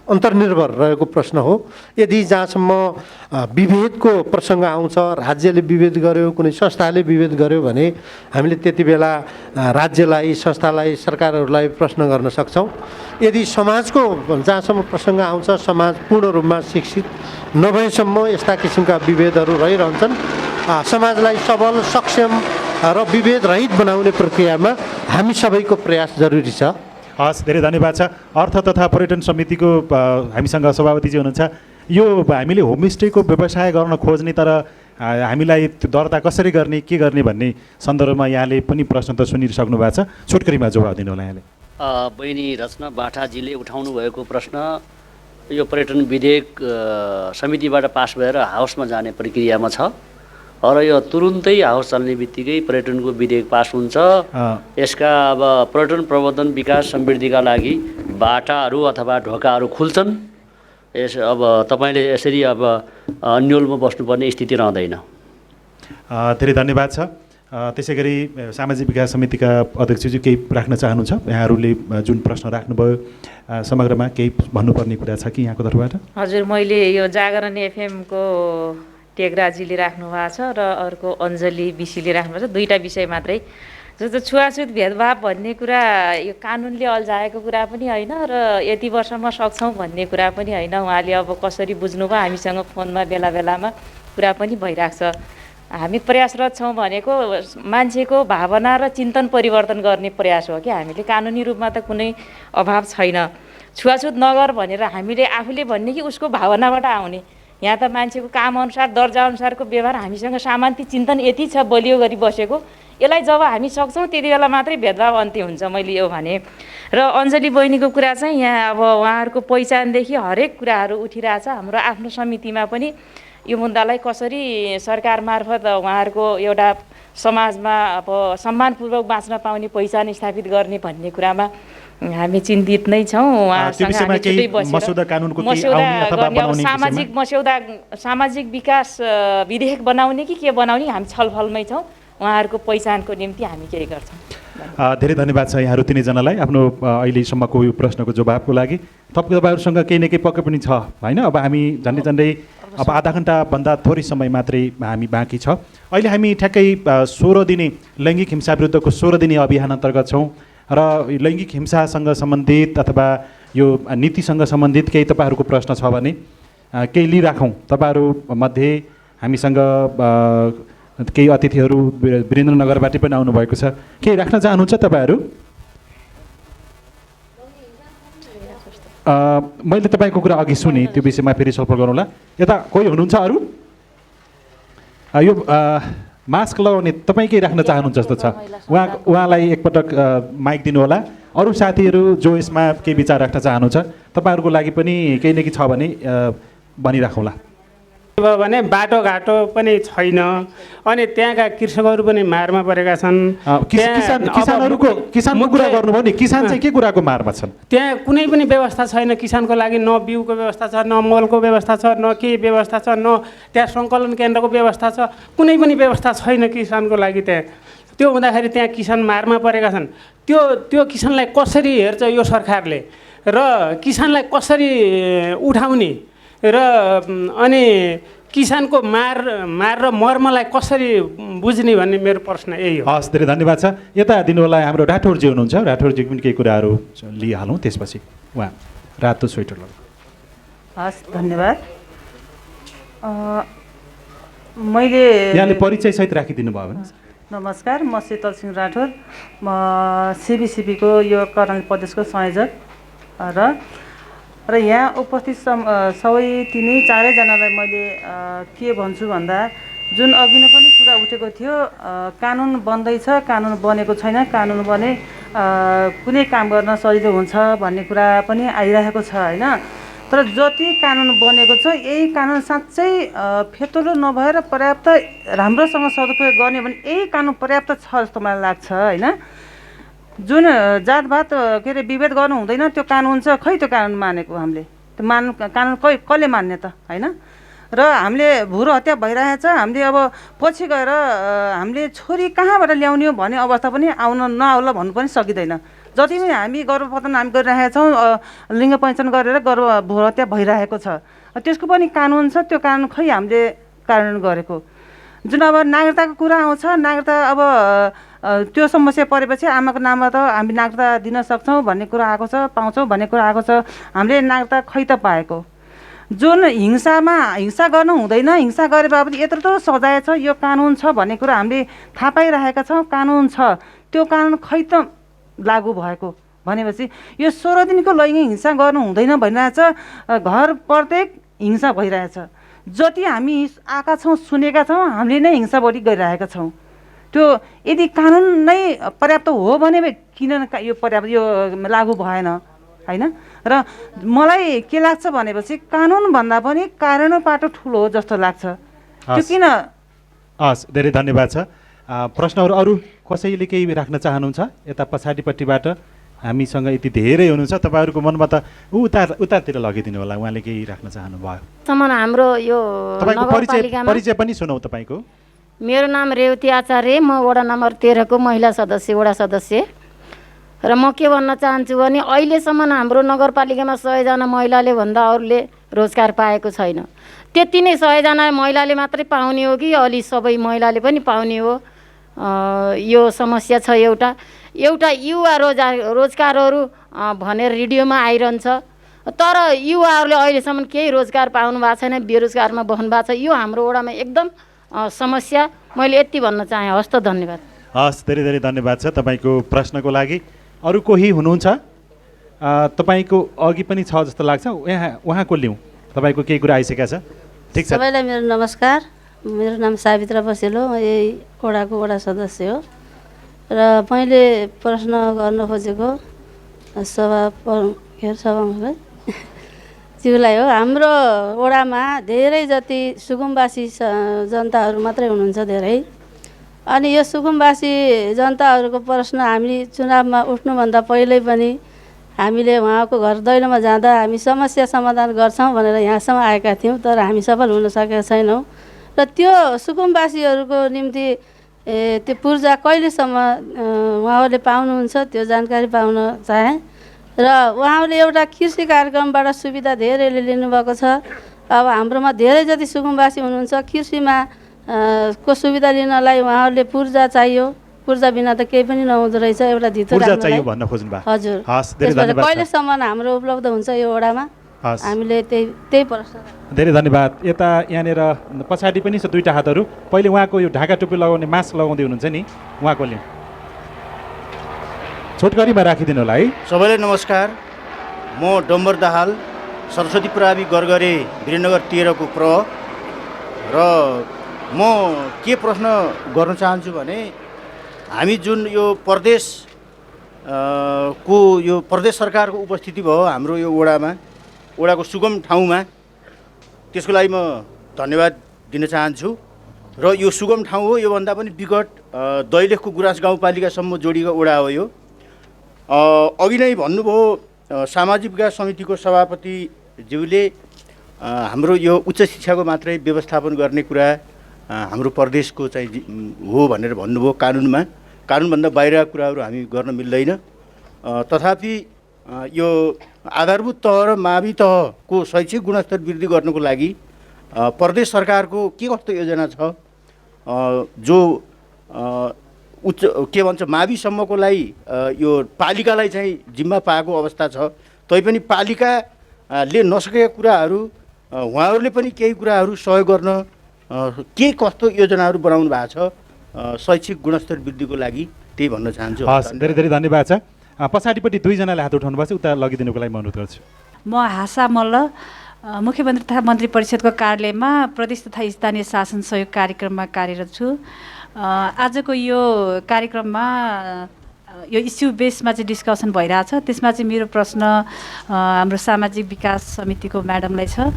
अन्तर्निर्भर रहेको प्रश्न हो। यदि जहाँसम्म विभेदको प्रसङ्ग आउँछ, राज्यले विभेद गर्यो, कुनै संस्थाले विभेद गर्यो भने हामीले त्यति बेला राज्यलाई, संस्थालाई, सरकारहरूलाई प्रश्न गर्न सक्छौँ। यदि समाजको जहाँसम्म प्रसङ्ग आउँछ, समाज पूर्ण रूपमा शिक्षित नभएसम्म यस्ता किसिमका विभेदहरू रहिरहन्छन्। समाजलाई सबल, सक्षम र विभेद रहित बनाउने प्रक्रियामा हामी सबैको प्रयास जरुरी छ। हस्, धेरै धन्यवाद छ। अर्थ तथा पर्यटन समितिको हामीसँग सभापतिजी हुनुहुन्छ। यो हामीले होमस्टेको व्यवसाय गर्न खोज्ने, तर हामीलाई त्यो दर्ता कसरी गर्ने, के गर्ने भन्ने सन्दर्भमा यहाँले पनि प्रश्न त सुनिसक्नु भएको छ। छोटकरीमा जवाब दिनु होला यहाँले। बहिनी रचना बाठाजीले उठाउनु भएको प्रश्न, यो पर्यटन विधेयक समितिबाट पास भएर हाउसमा जाने प्रक्रियामा छ र यो तुरुन्तै हाउस चल्ने बित्तिकै पर्यटनको विधेयक पास हुन्छ। यसका अब पर्यटन प्रवर्धन विकास समृद्धिका लागि बाटाहरू अथवा ढोकाहरू खुल्छन्। अब तपाईँले यसरी अब अन्यलमा बस्नुपर्ने स्थिति रहँदैन। धेरै धन्यवाद छ। त्यसै गरी सामाजिक विकास समितिका अध्यक्षजी केही राख्न चाहनुहुन्छ? यहाँहरूले जुन प्रश्न राख्नुभयो समग्रमा केही भन्नुपर्ने कुरा छ कि यहाँको तर्फबाट? हजुर, मैले यो जागरण एफएमको टेकराजीले राख्नु भएको छ र अर्को अञ्जली बिसीले राख्नु भएको छ। दुईवटा विषय मात्रै। जस्तो छुवाछुत भेदभाव भन्ने कुरा यो कानुनले अल्झाएको कुरा पनि होइन र यति वर्षमा सक्छौँ भन्ने कुरा पनि होइन। उहाँले अब कसरी बुझ्नुभयो, हामीसँग फोनमा बेला बेलामा कुरा पनि भइरहेको छ। हामी प्रयासरत छौँ भनेको मान्छेको भावना र चिन्तन परिवर्तन गर्ने प्रयास हो कि हामीले। कानुनी रूपमा त कुनै अभाव छैन। छुवाछुत नगर भनेर हामीले आफूले भन्ने कि उसको भावनाबाट आउने। यहाँ त मान्छेको कामअनुसार, दर्जाअनुसारको व्यवहार, हामीसँग सामान्य चिन्तन यति छ बलियो गरी बसेको। यसलाई जब हामी सक्छौँ त्यति बेला मात्रै भेदभाव अन्त्य हुन्छ, मैले यो भने। र अञ्जली बहिनीको कुरा चाहिँ यहाँ अब उहाँहरूको पहिचानदेखि हरेक कुराहरू उठिरहेछ। हाम्रो आफ्नो समितिमा पनि यो मुद्दालाई कसरी सरकार मार्फत उहाँहरूको एउटा समाजमा अब सम्मानपूर्वक बाँच्न पाउने पहिचान स्थापित गर्ने भन्ने कुरामा हामी चिन्तित नै छौँ। उहाँसँग हामी छुट्टै बसेर सामाजिक विकास विधेयक बनाउने कि के बनाउने हामी छलफलमै छौँ। उहाँहरूको पहिचानको निम्ति हामी केही गर्छौँ। धेरै धन्यवाद छ यहाँहरू तिनैजनालाई आफ्नो अहिलेसम्मको यो प्रश्नको जवाबको लागि। तपाईँहरूसँग केही न केही पक्कै पनि छ होइन? अब हामी झन्डै अब आधा घन्टाभन्दा थोरै समय मात्रै हामी बाँकी छ। अहिले हामी ठ्याक्कै 16 दिने लैङ्गिक हिंसा विरुद्धको 16 दिने अभियान अन्तर्गत छौँ र लैङ्गिक हिंसासँग सम्बन्धित अथवा यो नीतिसँग सम्बन्धित केही तपाईँहरूको प्रश्न छ भने केही लिइराखौँ। तपाईँहरूमध्ये हामीसँग केही अतिथिहरू वीरेन्द्रनगरबाट पनि आउनुभएको छ। केही राख्न चाहनुहुन्छ तपाईँहरू? मैले तपाईँको कुरा अघि सुने, त्यो विषयमा फेरि छलफल गरौँला। यता कोही हुनुहुन्छ अरू? यो मास्क लगाउने तपाईँ केही राख्न चाहनुहुन्छ जस्तो छ। उहाँलाई एकपटक माइक दिनुहोला। अरू साथीहरू जो यसमा केही विचार राख्न चाहनुहुन्छ, तपाईँहरूको लागि पनि केही न केही छ भने भनिराखौँला। भयो भने बाटोघाटो पनि छैन अनि त्यहाँका कृषकहरू पनि मारमा परेका छन्। किसानको कुरा गर्नुभयो नि, किसान चाहिँ के कुराको मारमा छन्? त्यहाँ कुनै पनि व्यवस्था छैन किसानको लागि, न बिउको व्यवस्था छ, न मलको व्यवस्था छ, न केही व्यवस्था छ, न त्यहाँ सङ्कलन केन्द्रको व्यवस्था छ, कुनै पनि व्यवस्था छैन किसानको लागि त्यहाँ। त्यो हुँदाखेरि त्यहाँ किसान मारमा परेका छन्। त्यो किसानलाई कसरी हेर्छ यो सरकारले र किसानलाई कसरी उठाउने र अनि किसानको मार र मर्मलाई कसरी बुझ्ने भन्ने मेरो प्रश्न यही हो। हस्, धेरै धन्यवाद छ। यता दिनु होला हाम्रो राठौरजी हुनुहुन्छ, राठौरजी पनि केही कुराहरू लिइहालौँ, त्यसपछि उहाँ रातो स्वेटर लगाउनु। हस्, धन्यवाद। मैले यहाँले परिचय सहित राखिदिनु भयो भने। नमस्कार, म शीतल सिंह राठौर, म सिबिसिपीको यो कर्णाली प्रदेशको संयोजक र यहाँ उपस्थित सबै चारैजनालाई मैले के भन्छु भन्दा जुन अघि नै पनि कुरा उठेको थियो, कानुन बन्दैछ, कानुन बनेको छैन, कानुन बने कुनै काम गर्न सजिलो हुन्छ भन्ने कुरा पनि आइरहेको छ होइन। तर जति कानुन बनेको छ यही कानुन साँच्चै फेतोलो नभएर पर्याप्त राम्रोसँग सदुपयोग गर्ने भने यही कानुन पर्याप्त छ जस्तो मलाई लाग्छ होइन। जुन जातभात के अरे विभेद गर्नु हुँदैन त्यो कानुन छ, खै त्यो कानुन मानेको हामीले? त्यो कानुन कसले मान्ने त होइन। र हामीले भुरो हत्या भइरहेछ, हामीले अब पछि गएर हामीले छोरी कहाँबाट ल्याउने हो भन्ने अवस्था पनि नआउला भन्नु पनि सकिँदैन। जति पनि हामी गर्भपतन हामी गरिरहेका छौँ, लिङ्ग पहिचान गरेर भुरो हत्या भइरहेको छ, त्यसको पनि कानुन छ। त्यो कानुन खै हामीले कार्यान्वयन गरेको? जुन अब नागरिकताको कुरा आउँछ, नागरिकता अब त्यो समस्या परेपछि आमाको नाममा त हामी नागरिकता दिन सक्छौँ भन्ने कुरा आएको छ, पाउँछौँ भन्ने कुरा आएको छ। हामीले नागरिकता खै त पाएको? जुन हिंसा गर्नु हुँदैन, हिंसा गरे बापत यत्रो सजाय छ, यो कानुन छ भन्ने कुरा हामीले थाहा पाइरहेका छौँ। कानुन छ, त्यो कानुन खै त लागू भएको भनेपछि यो 16 दिनको लैङ्गिक हिंसा गर्नु हुँदैन भनिरहेछ, घर प्रत्येक हिंसा भइरहेछ। जति हामी आएका छौँ, सुनेका छौँ, हामीले नै हिंसा बढी गरिरहेका छौँ। त्यो यदि कानुन नै पर्याप्त हो भने किन यो पर्याप्त यो लागू भएन होइन। र मलाई के लाग्छ भनेपछि कानुन भन्दा पनि कार्यान्वयन पाटो ठुलो हो जस्तो लाग्छ। त्यो किन? हस्, धेरै धन्यवाद छ। प्रश्नहरू अरू कसैले केही राख्न चाहनुहुन्छ? यता पछाडिपट्टिबाट हामीसँग यति धेरै हुनुहुन्छ, तपाईँहरूको मनमा त उतातिर लगिदिनु होला, उहाँले केही राख्न चाहनुभयो। हाम्रो यो परिचय पनि सुनौ तपाईँको। मेरो नाम रेवती आचार्य, म वडा नम्बर 13 को महिला सदस्य, वडा सदस्य। र म के भन्न चाहन्छु भने अहिलेसम्म हाम्रो नगरपालिकामा 100 जना महिलाले भन्दा अरूले रोजगार पाएको छैन। त्यति नै 100 जना महिलाले मात्रै पाउने हो कि अलि सबै महिलाले पनि पाउने हो? यो समस्या छ। एउटा युवा रोजगारहरू भनेर रेडियोमा आइरहन्छ, तर युवाहरूले अहिलेसम्म केही रोजगार पाउनु भएको छैन, बेरोजगारमा बस्नु भएको छ। यो हाम्रो वडामा एकदम समस्या। मैले यति भन्न चाहेँ। हस् त, धन्यवाद। हस्, धेरै धेरै धन्यवाद छ तपाईँको प्रश्नको लागि। अरू कोही हुनुहुन्छ? तपाईँको अघि पनि छ जस्तो लाग्छ, उहाँको लिउँ। तपाईँको केही कुरा आइसकेको छ? ठिक छ। सबैलाई मेरो नमस्कार। मेरो नाम सावित्रा बसेलो, म यही वडाको वडा सदस्य हो। र मैले प्रश्न गर्न खोजेको सभामुखलाई ज्यूलाई हो। हाम्रो वडामा धेरै जति सुकुम्बासी जनताहरू मात्रै हुनुहुन्छ धेरै। अनि यो सुकुम्बासी जनताहरूको प्रश्न हामी चुनावमा उठ्नुभन्दा पहिल्यै पनि हामीले उहाँको घर दैलोमा जाँदा हामी समस्या समाधान गर्छौँ भनेर यहाँसम्म आएका थियौँ, तर हामी सफल हुन सकेका छैनौँ। र त्यो सुकुम्बासीहरूको निम्ति त्यो पूर्जा कहिलेसम्म उहाँहरूले पाउनुहुन्छ त्यो जानकारी पाउन चाहे। र उहाँहरूले एउटा कृषि कार्यक्रमबाट सुविधा धेरैले लिनुभएको छ। अब हाम्रोमा धेरै जति सुकुम्बासी हुनुहुन्छ, कृषिमा को सुविधा लिनलाई उहाँहरूले पूर्जा चाहियो। पूर्जा बिना त केही पनि नहुँदो रहेछ। एउटा धितो राख्नलाई। हजुर, कहिलेसम्म हाम्रो उपलब्ध हुन्छ यो वडामा? हामीले त्यही प्रश्न। धेरै धन्यवाद। यता यहाँनिर पछाडि पनि छ दुईटा हातहरू। पहिले उहाँको यो ढाका टोपी लगाउने मास्क लगाउँदै हुनुहुन्छ नि, उहाँको लिउँ। छोटकरीमा राखिदिनु होला है। सबैलाई नमस्कार। म डम्बर दाहाल, सरस्वती प्रावि गरगरे, वीरनगर 13 को प्र। र म के प्रश्न गर्न चाहन्छु भने हामी जुन यो प्रदेश सरकारको उपस्थिति भयो हाम्रो यो वडाको सुगम ठाउँमा, त्यसको लागि म धन्यवाद दिन चाहन्छु र यो सुगम ठाउँ हो। योभन्दा पनि विकट दैलेखको गुराँस गाउँपालिकासम्म जोडिएको वडा हो यो। अघि नै भन्नुभयो सामाजिक विकास समितिको सभापतिज्यूले हाम्रो यो उच्च शिक्षाको मात्रै व्यवस्थापन गर्ने कुरा हाम्रो प्रदेशको चाहिँ हो भनेर भन्नुभयो। कानुनभन्दा बाहिरका कुराहरू हामी गर्न मिल्दैन। तथापि यो आधारभूत तह र मावि तहको शैक्षिक गुणस्तर वृद्धि गर्नको लागि प्रदेश सरकारको के कस्तो योजना छ? जो उच्च के भन्छ माविसम्मको लागि यो पालिकालाई चाहिँ जिम्मा पाएको अवस्था छ, तैपनि पालिकाले नसकेका कुराहरू उहाँहरूले पनि केही कुराहरू सहयोग गर्न के कस्तो योजनाहरू बनाउनु भएको छ शैक्षिक गुणस्तर वृद्धिको लागि, त्यही भन्न चाहन्छु। हस्, धेरै धेरै धन्यवाद छ। पछाडिपट्टि दुईजनाले हात उठाउनु भएको छ, उता लगिदिनुको लागि म अनुरोध गर्छु। म हासा मल्ल मुख्यमन्त्री तथा मन्त्री परिषदको कार्यालयमा प्रदेश तथा स्थानीय शासन सहयोग कार्यक्रममा कार्यरत छु। आजको यो कार्यक्रममा यो इस्यु बेसमा चाहिँ डिस्कसन भइरहेछ। त्यसमा चाहिँ मेरो प्रश्न हाम्रो सामाजिक विकास समितिको म्याडमलाई छ।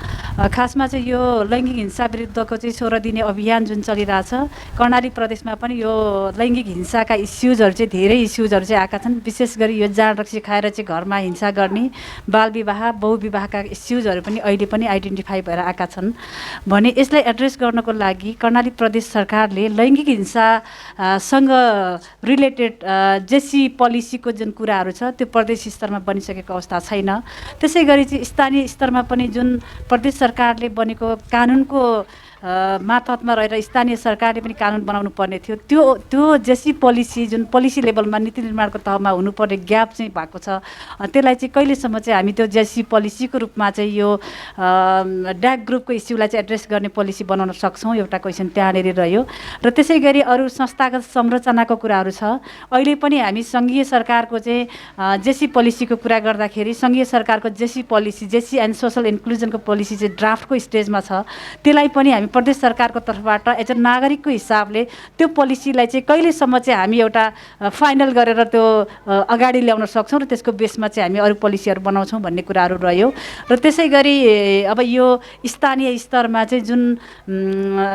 खासमा चाहिँ यो लैङ्गिक हिंसा विरुद्धको चाहिँ 16 दिने अभियान जुन चलिरहेछ, कर्णाली प्रदेशमा पनि यो लैङ्गिक हिंसाका इस्युजहरू चाहिँ धेरै इस्युजहरू चाहिँ आएका छन्। विशेष गरी यो जाँड रक्सी खाएर चाहिँ घरमा हिंसा गर्ने, बालविवाह, बहुविवाहका इस्युजहरू पनि अहिले पनि आइडेन्टिफाई भएर आएका छन् भने यसलाई एड्रेस गर्नको लागि कर्णाली प्रदेश सरकारले लैङ्गिक हिंसासँग रिलेटेड जेसी पोलिसीको जुन कुराहरू छ त्यो प्रदेश स्तरमा बनिसकेको अवस्था छैन। त्यसै गरी चाहिँ स्थानीय स्तरमा पनि जुन प्रदेश सरकारले बनेको कानुनको मातहतमा रहेर स्थानीय सरकारले पनि कानुन बनाउनु पर्ने थियो, त्यो जेसी पोलिसी जुन पोलिसी लेभलमा नीति निर्माणको तहमा हुनुपर्ने ग्याप चाहिँ भएको छ। त्यसलाई चाहिँ कहिलेसम्म चाहिँ हामी त्यो जेसी पोलिसीको रूपमा चाहिँ यो ड्याग ग्रुपको इस्युलाई चाहिँ एड्रेस गर्ने पोलिसी बनाउन सक्छौँ, एउटा क्वेसन त्यहाँनिर रह्यो। र त्यसै गरी अरू संस्थागत संरचनाको कुराहरू छ। अहिले पनि हामी सङ्घीय सरकारको चाहिँ जेसी पोलिसीको कुरा गर्दाखेरि सङ्घीय सरकारको GESI policy, GESI and social इन्क्लुजनको पोलिसी चाहिँ ड्राफ्टको स्टेजमा छ। त्यसलाई पनि हामी प्रदेश सरकारको तर्फबाट एज अ नागरिकको हिसाबले त्यो पोलिसीलाई चाहिँ कहिलेसम्म चाहिँ हामी एउटा फाइनल गरेर त्यो अगाडि ल्याउन सक्छौँ र त्यसको बेसमा चाहिँ हामी अरू पोलिसीहरू बनाउँछौँ भन्ने कुराहरू रह्यो। र त्यसै गरी अब यो स्थानीय स्तरमा चाहिँ जुन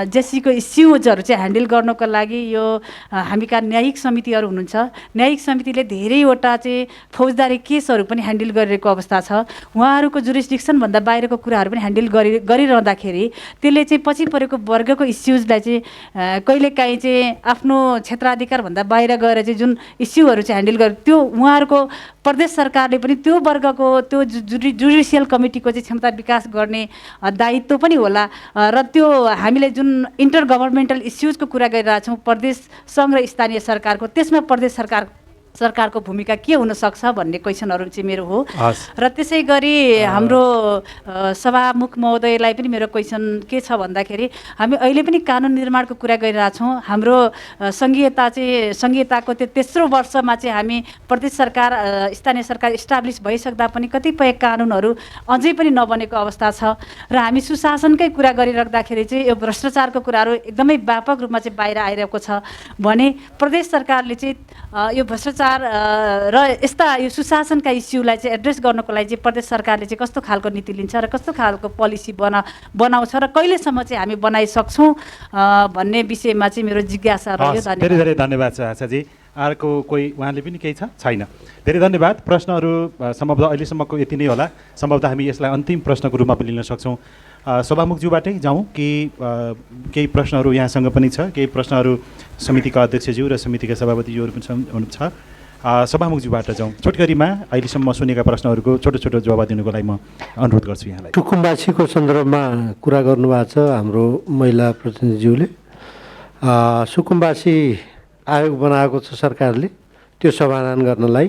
जेसीको इस्युजहरू चाहिँ ह्यान्डल गर्नको लागि यो हामीका न्यायिक समितिहरू हुनुहुन्छ, न्यायिक समितिले धेरैवटा चाहिँ फौजदारी केसहरू पनि ह्यान्डल गरिरहेको अवस्था छ। उहाँहरूको जुरिस्डिक्सनभन्दा बाहिरको कुराहरू पनि ह्यान्डल गरिरहँदाखेरि त्यसले चाहिँ पछि परेको वर्गको इस्युजलाई चाहिँ कहिलेकाहीँ चाहिँ आफ्नो क्षेत्राधिकारभन्दा बाहिर गएर चाहिँ जुन इस्युहरू चाहिँ ह्यान्डल गर्यो त्यो उहाँहरूको प्रदेश सरकारले पनि त्यो वर्गको त्यो जुडिसियल कमिटीको चाहिँ क्षमता विकास गर्ने दायित्व पनि होला। र त्यो हामीले जुन इन्टर गभर्मेन्टल इस्युजको कुरा गरिरहेछौँ प्रदेश सङ्घ र स्थानीय सरकारको, त्यसमा प्रदेश सरकारको भूमिका के हुनसक्छ भन्ने क्वेसनहरू चाहिँ मेरो हो। र त्यसै गरी हाम्रो सभामुख महोदयलाई पनि मेरो क्वेसन के छ भन्दाखेरि हामी अहिले पनि कानुन निर्माणको कुरा गरिरहेछौँ। हाम्रो संघीयताको त्यो तेस्रो वर्षमा चाहिँ हामी प्रदेश सरकार स्थानीय सरकार इस्टाब्लिस भइसक्दा पनि कतिपय कानुनहरू अझै पनि नबनेको अवस्था छ। र हामी सुशासनकै कुरा गरिराख्दाखेरि चाहिँ यो भ्रष्टाचारको कुराहरू एकदमै व्यापक रूपमा चाहिँ बाहिर आइरहेको छ भने प्रदेश सरकारले चाहिँ यो भ्रष्टाचार र यस्ता यो सुशासनका इस्युलाई चाहिँ एड्रेस गर्नको लागि चाहिँ प्रदेश सरकारले चाहिँ कस्तो खालको नीति लिन्छ र कस्तो खालको पोलिसी बनाउँछ र कहिलेसम्म चाहिँ हामी बनाइसक्छौँ भन्ने विषयमा चाहिँ मेरो जिज्ञासा रह्यो। धेरै धेरै धन्यवाद छ आशाजी। अर्को कोही उहाँले पनि केही छैन? धेरै धन्यवाद। प्रश्नहरू सम्भवतः अहिलेसम्मको यति नै होला। सम्भवतः हामी यसलाई अन्तिम प्रश्नको रूपमा पनि लिन सक्छौँ। सभामुखज्यूबाटै जाउँ कि केही प्रश्नहरू यहाँसँग पनि छ, केही प्रश्नहरू समितिका अध्यक्षज्यू र समितिका सभापतिज्यूहरू पनि हुनुहुन्छ। सभामुखज्यूबाट जाउँ। छोटकरीमा अहिलेसम्म सुनेका प्रश्नहरूको छोटो छोटो जवाब दिनुको लागि म अनुरोध गर्छु यहाँलाई। सुकुम्बासीको सन्दर्भमा कुरा गर्नुभएको छ हाम्रो महिला प्रतिनिधिज्यूले। सुकुम्बासी आयोग बनाएको छ सरकारले त्यो समाधान गर्नलाई।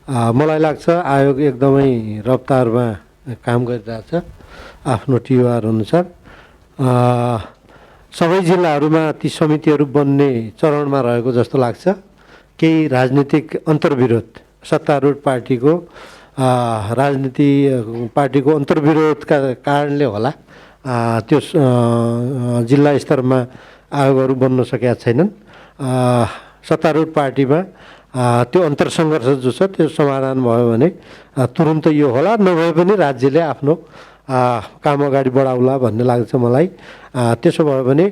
मलाई लाग्छ आयोग एकदमै रफ्तारमा काम गरिरहेछ आफ्नो टिओआर अनुसार। सबै जिल्लाहरूमा ती समितिहरू बन्ने चरणमा रहेको जस्तो लाग्छ। केही राजनीतिक अन्तर्विरोध, सत्तारूढ पार्टीको राजनीति पार्टीको अन्तर्विरोधका कारणले होला त्यो जिल्ला स्तरमा आयोगहरू बन्न सकेका छैनन्। सत्तारूढ पार्टीमा त्यो अन्तरसङ्घर्ष जो छ त्यो समाधान भयो भने तुरुन्त यो होला, नभए पनि राज्यले आफ्नो काम अगाडि बढाउला भन्ने लाग्छ मलाई। त्यसो भयो भने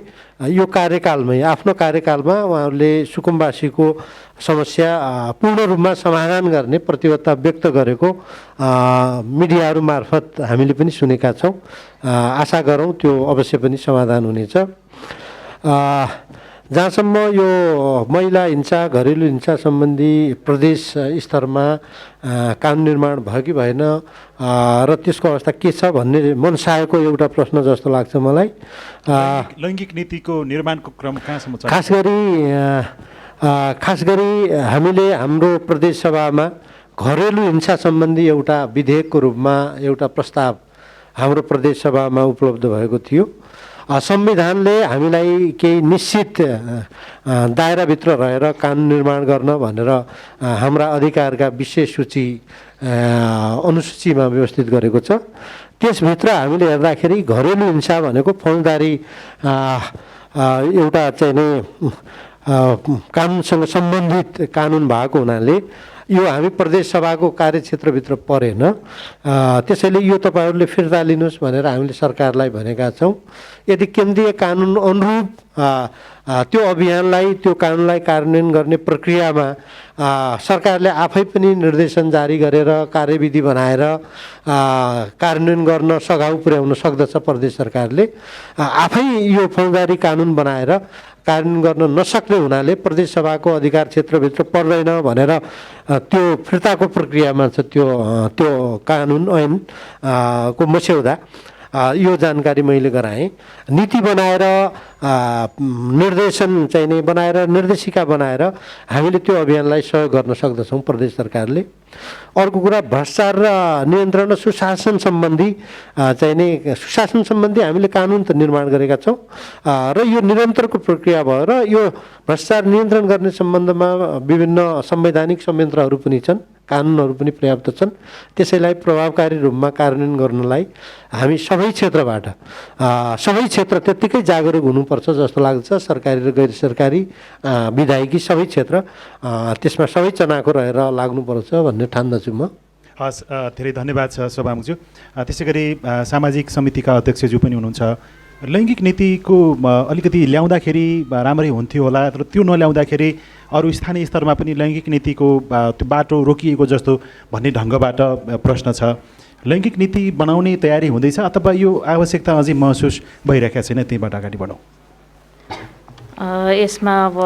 यो कार्यकालमै आफ्नो कार्यकालमा उहाँहरूले सुकुम्बासीको समस्या पूर्ण रूपमा समाधान गर्ने प्रतिबद्धता व्यक्त गरेको मिडियाहरू मार्फत हामीले पनि सुनेका छौँ। आशा गरौँ त्यो अवश्य पनि समाधान हुनेछ। जहाँसम्म यो महिला हिंसा घरेलु हिंसा सम्बन्धी प्रदेश स्तरमा कानुन निर्माण भयो कि भएन र त्यसको अवस्था के छ भन्ने मनसायको एउटा प्रश्न जस्तो लाग्छ मलाई। लैङ्गिक नीतिको निर्माणको क्रम कहाँसम्म छ? खास गरी हामीले हाम्रो प्रदेश सभामा घरेलु हिंसा सम्बन्धी एउटा विधेयकको रूपमा एउटा प्रस्ताव हाम्रो प्रदेश सभामा उपलब्ध भएको थियो। संविधानले हामीलाई केही निश्चित दायराभित्र रहेर कानुन निर्माण गर्न भनेर हाम्रा अधिकारका विशेष सूची अनुसूचीमा व्यवस्थित गरेको छ। त्यसभित्र हामीले हेर्दाखेरि घरेलु हिंसा भनेको फौजदारी एउटा चाहिँ नि कानुनसँग सम्बन्धित कानुन भएको हुनाले यो हामी प्रदेश सभाको कार्यक्षेत्रभित्र परेन। त्यसैले यो तपाईँहरूले फिर्ता लिनुहोस् भनेर हामीले सरकारलाई भनेका छौँ। यदि केन्द्रीय कानुन अनुरूप त्यो अभियानलाई त्यो कानुनलाई कार्यान्वयन गर्ने प्रक्रियामा सरकारले आफै पनि निर्देशन जारी गरेर कार्यविधि बनाएर कार्यान्वयन गर्न सघाउ पुर्याउन सक्दछ। प्रदेश सरकारले आफै यो फौजदारी कानुन बनाएर कार्यान्वयन गर्न नसक्ने हुनाले प्रदेश सभाको अधिकार क्षेत्रभित्र पर्दैन भनेर त्यो फिर्ताको प्रक्रियामा छ त्यो कानुन ऐन को मस्यौदा। यो जानकारी मैले गराएँ। नीति बनाएर निर्देशन चाहिँ नै बनाएर निर्देशिका बनाएर हामीले त्यो अभियानलाई सहयोग गर्न सक्दछौँ प्रदेश सरकारले। अर्को कुरा भ्रष्टाचार र नियन्त्रण र सुशासन सम्बन्धी चाहिँ नि सुशासन सम्बन्धी हामीले कानुन त निर्माण गरेका छौँ र यो निरन्तरको प्रक्रिया भयो र यो भ्रष्टाचार नियन्त्रण गर्ने सम्बन्धमा विभिन्न संवैधानिक संयन्त्रहरू पनि छन्, कानुनहरू पनि पर्याप्त छन्। त्यसैलाई प्रभावकारी रूपमा कार्यान्वयन गर्नलाई हामी सबै क्षेत्रबाट सबै क्षेत्र त्यत्तिकै जागरुक हुनुपर्छ जस्तो लाग्छ। सरकारी र गैर सरकारी विधायकी सबै क्षेत्र त्यसमा सबै चनाखो रहेर लाग्नुपर्छ भन्ने ठान्दछु म। हस्, धेरै धन्यवाद छ सभामुखज्यू। त्यसै गरी सामाजिक समितिका अध्यक्षज्यू पनि हुनुहुन्छ। लैङ्गिक नीतिको अलिकति ल्याउँदाखेरि राम्रै हुन्थ्यो होला, तर त्यो नल्याउँदाखेरि अरू स्थानीय स्तरमा पनि लैङ्गिक नीतिको त्यो बाटो रोकिएको जस्तो भन्ने ढङ्गबाट प्रश्न छ। लैङ्गिक नीति बनाउने तयारी हुँदैछ अथवा यो आवश्यकता अझै महसुस भइरहेको छैन, त्यहीबाट अगाडि बढौँ? यसमा अब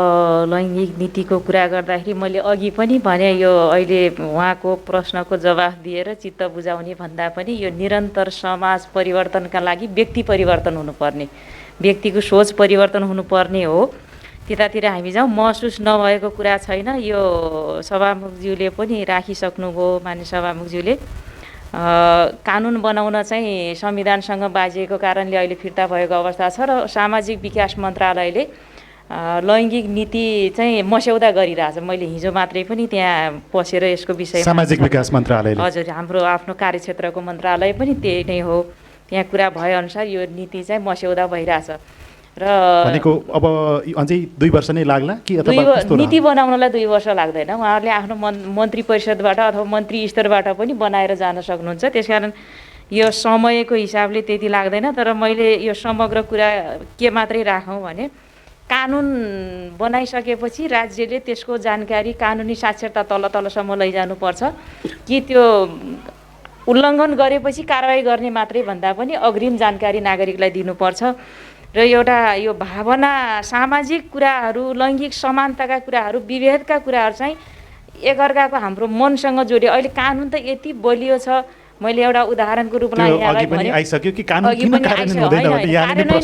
लैङ्गिक नीतिको कुरा गर्दाखेरि मैले अघि पनि भने यो अहिले उहाँको प्रश्नको जवाफ दिएर चित्त बुझाउने भन्दा पनि यो निरन्तर समाज परिवर्तनका लागि व्यक्ति परिवर्तन हुनुपर्ने, व्यक्तिको सोच परिवर्तन हुनुपर्ने हो। त्यतातिर हामी जाउँ। महसुस नभएको कुरा छैन। यो सभामुखज्यूले पनि राखिसक्नुभयो, मान्य सभामुखज्यूले। कानुन बनाउन चाहिँ संविधानसँग बाजिएको कारणले अहिले फिर्ता भएको अवस्था छ र सामाजिक विकास मन्त्रालयले लैङ्गिक नीति चाहिँ मस्यौदा गरिरहेछ। मैले हिजो मात्रै पनि त्यहाँ पसेर यसको विषयमा सामाजिक विकास मन्त्रालयले, हजुर, हाम्रो आफ्नो कार्यक्षेत्रको मन्त्रालय पनि त्यही नै हो। त्यहाँ कुरा भएअनुसार यो नीति चाहिँ मस्यौदा भइरहेछ र भनेको अब अझै 2 वर्ष नै लाग्ला कि अथवा नीति बनाउनलाई 2 वर्ष लाग्दैन। उहाँहरूले आफ्नो मन्त्री परिषदबाट अथवा मन्त्री स्तरबाट पनि बनाएर जान सक्नुहुन्छ। त्यसकारण यो समयको हिसाबले त्यति लाग्दैन। तर मैले यो समग्र कुरा के मात्रै राखौँ भने कानुन बनाइसकेपछि राज्यले त्यसको जानकारी कानुनी साक्षरता तलसम्म लैजानुपर्छ कि त्यो उल्लङ्घन गरेपछि कारवाही गर्ने मात्रै भन्दा पनि अग्रिम जानकारी नागरिकलाई दिनुपर्छ। र एउटा यो भावना सामाजिक कुराहरू, लैङ्गिक समानताका कुराहरू, विभेदका कुराहरू चाहिँ एकअर्काको हाम्रो मनसँग जोड्यो। अहिले कानुन त यति बलियो छ। मैले एउटा उदाहरणको रूपमा यहाँलाई भने कार्यान्वयन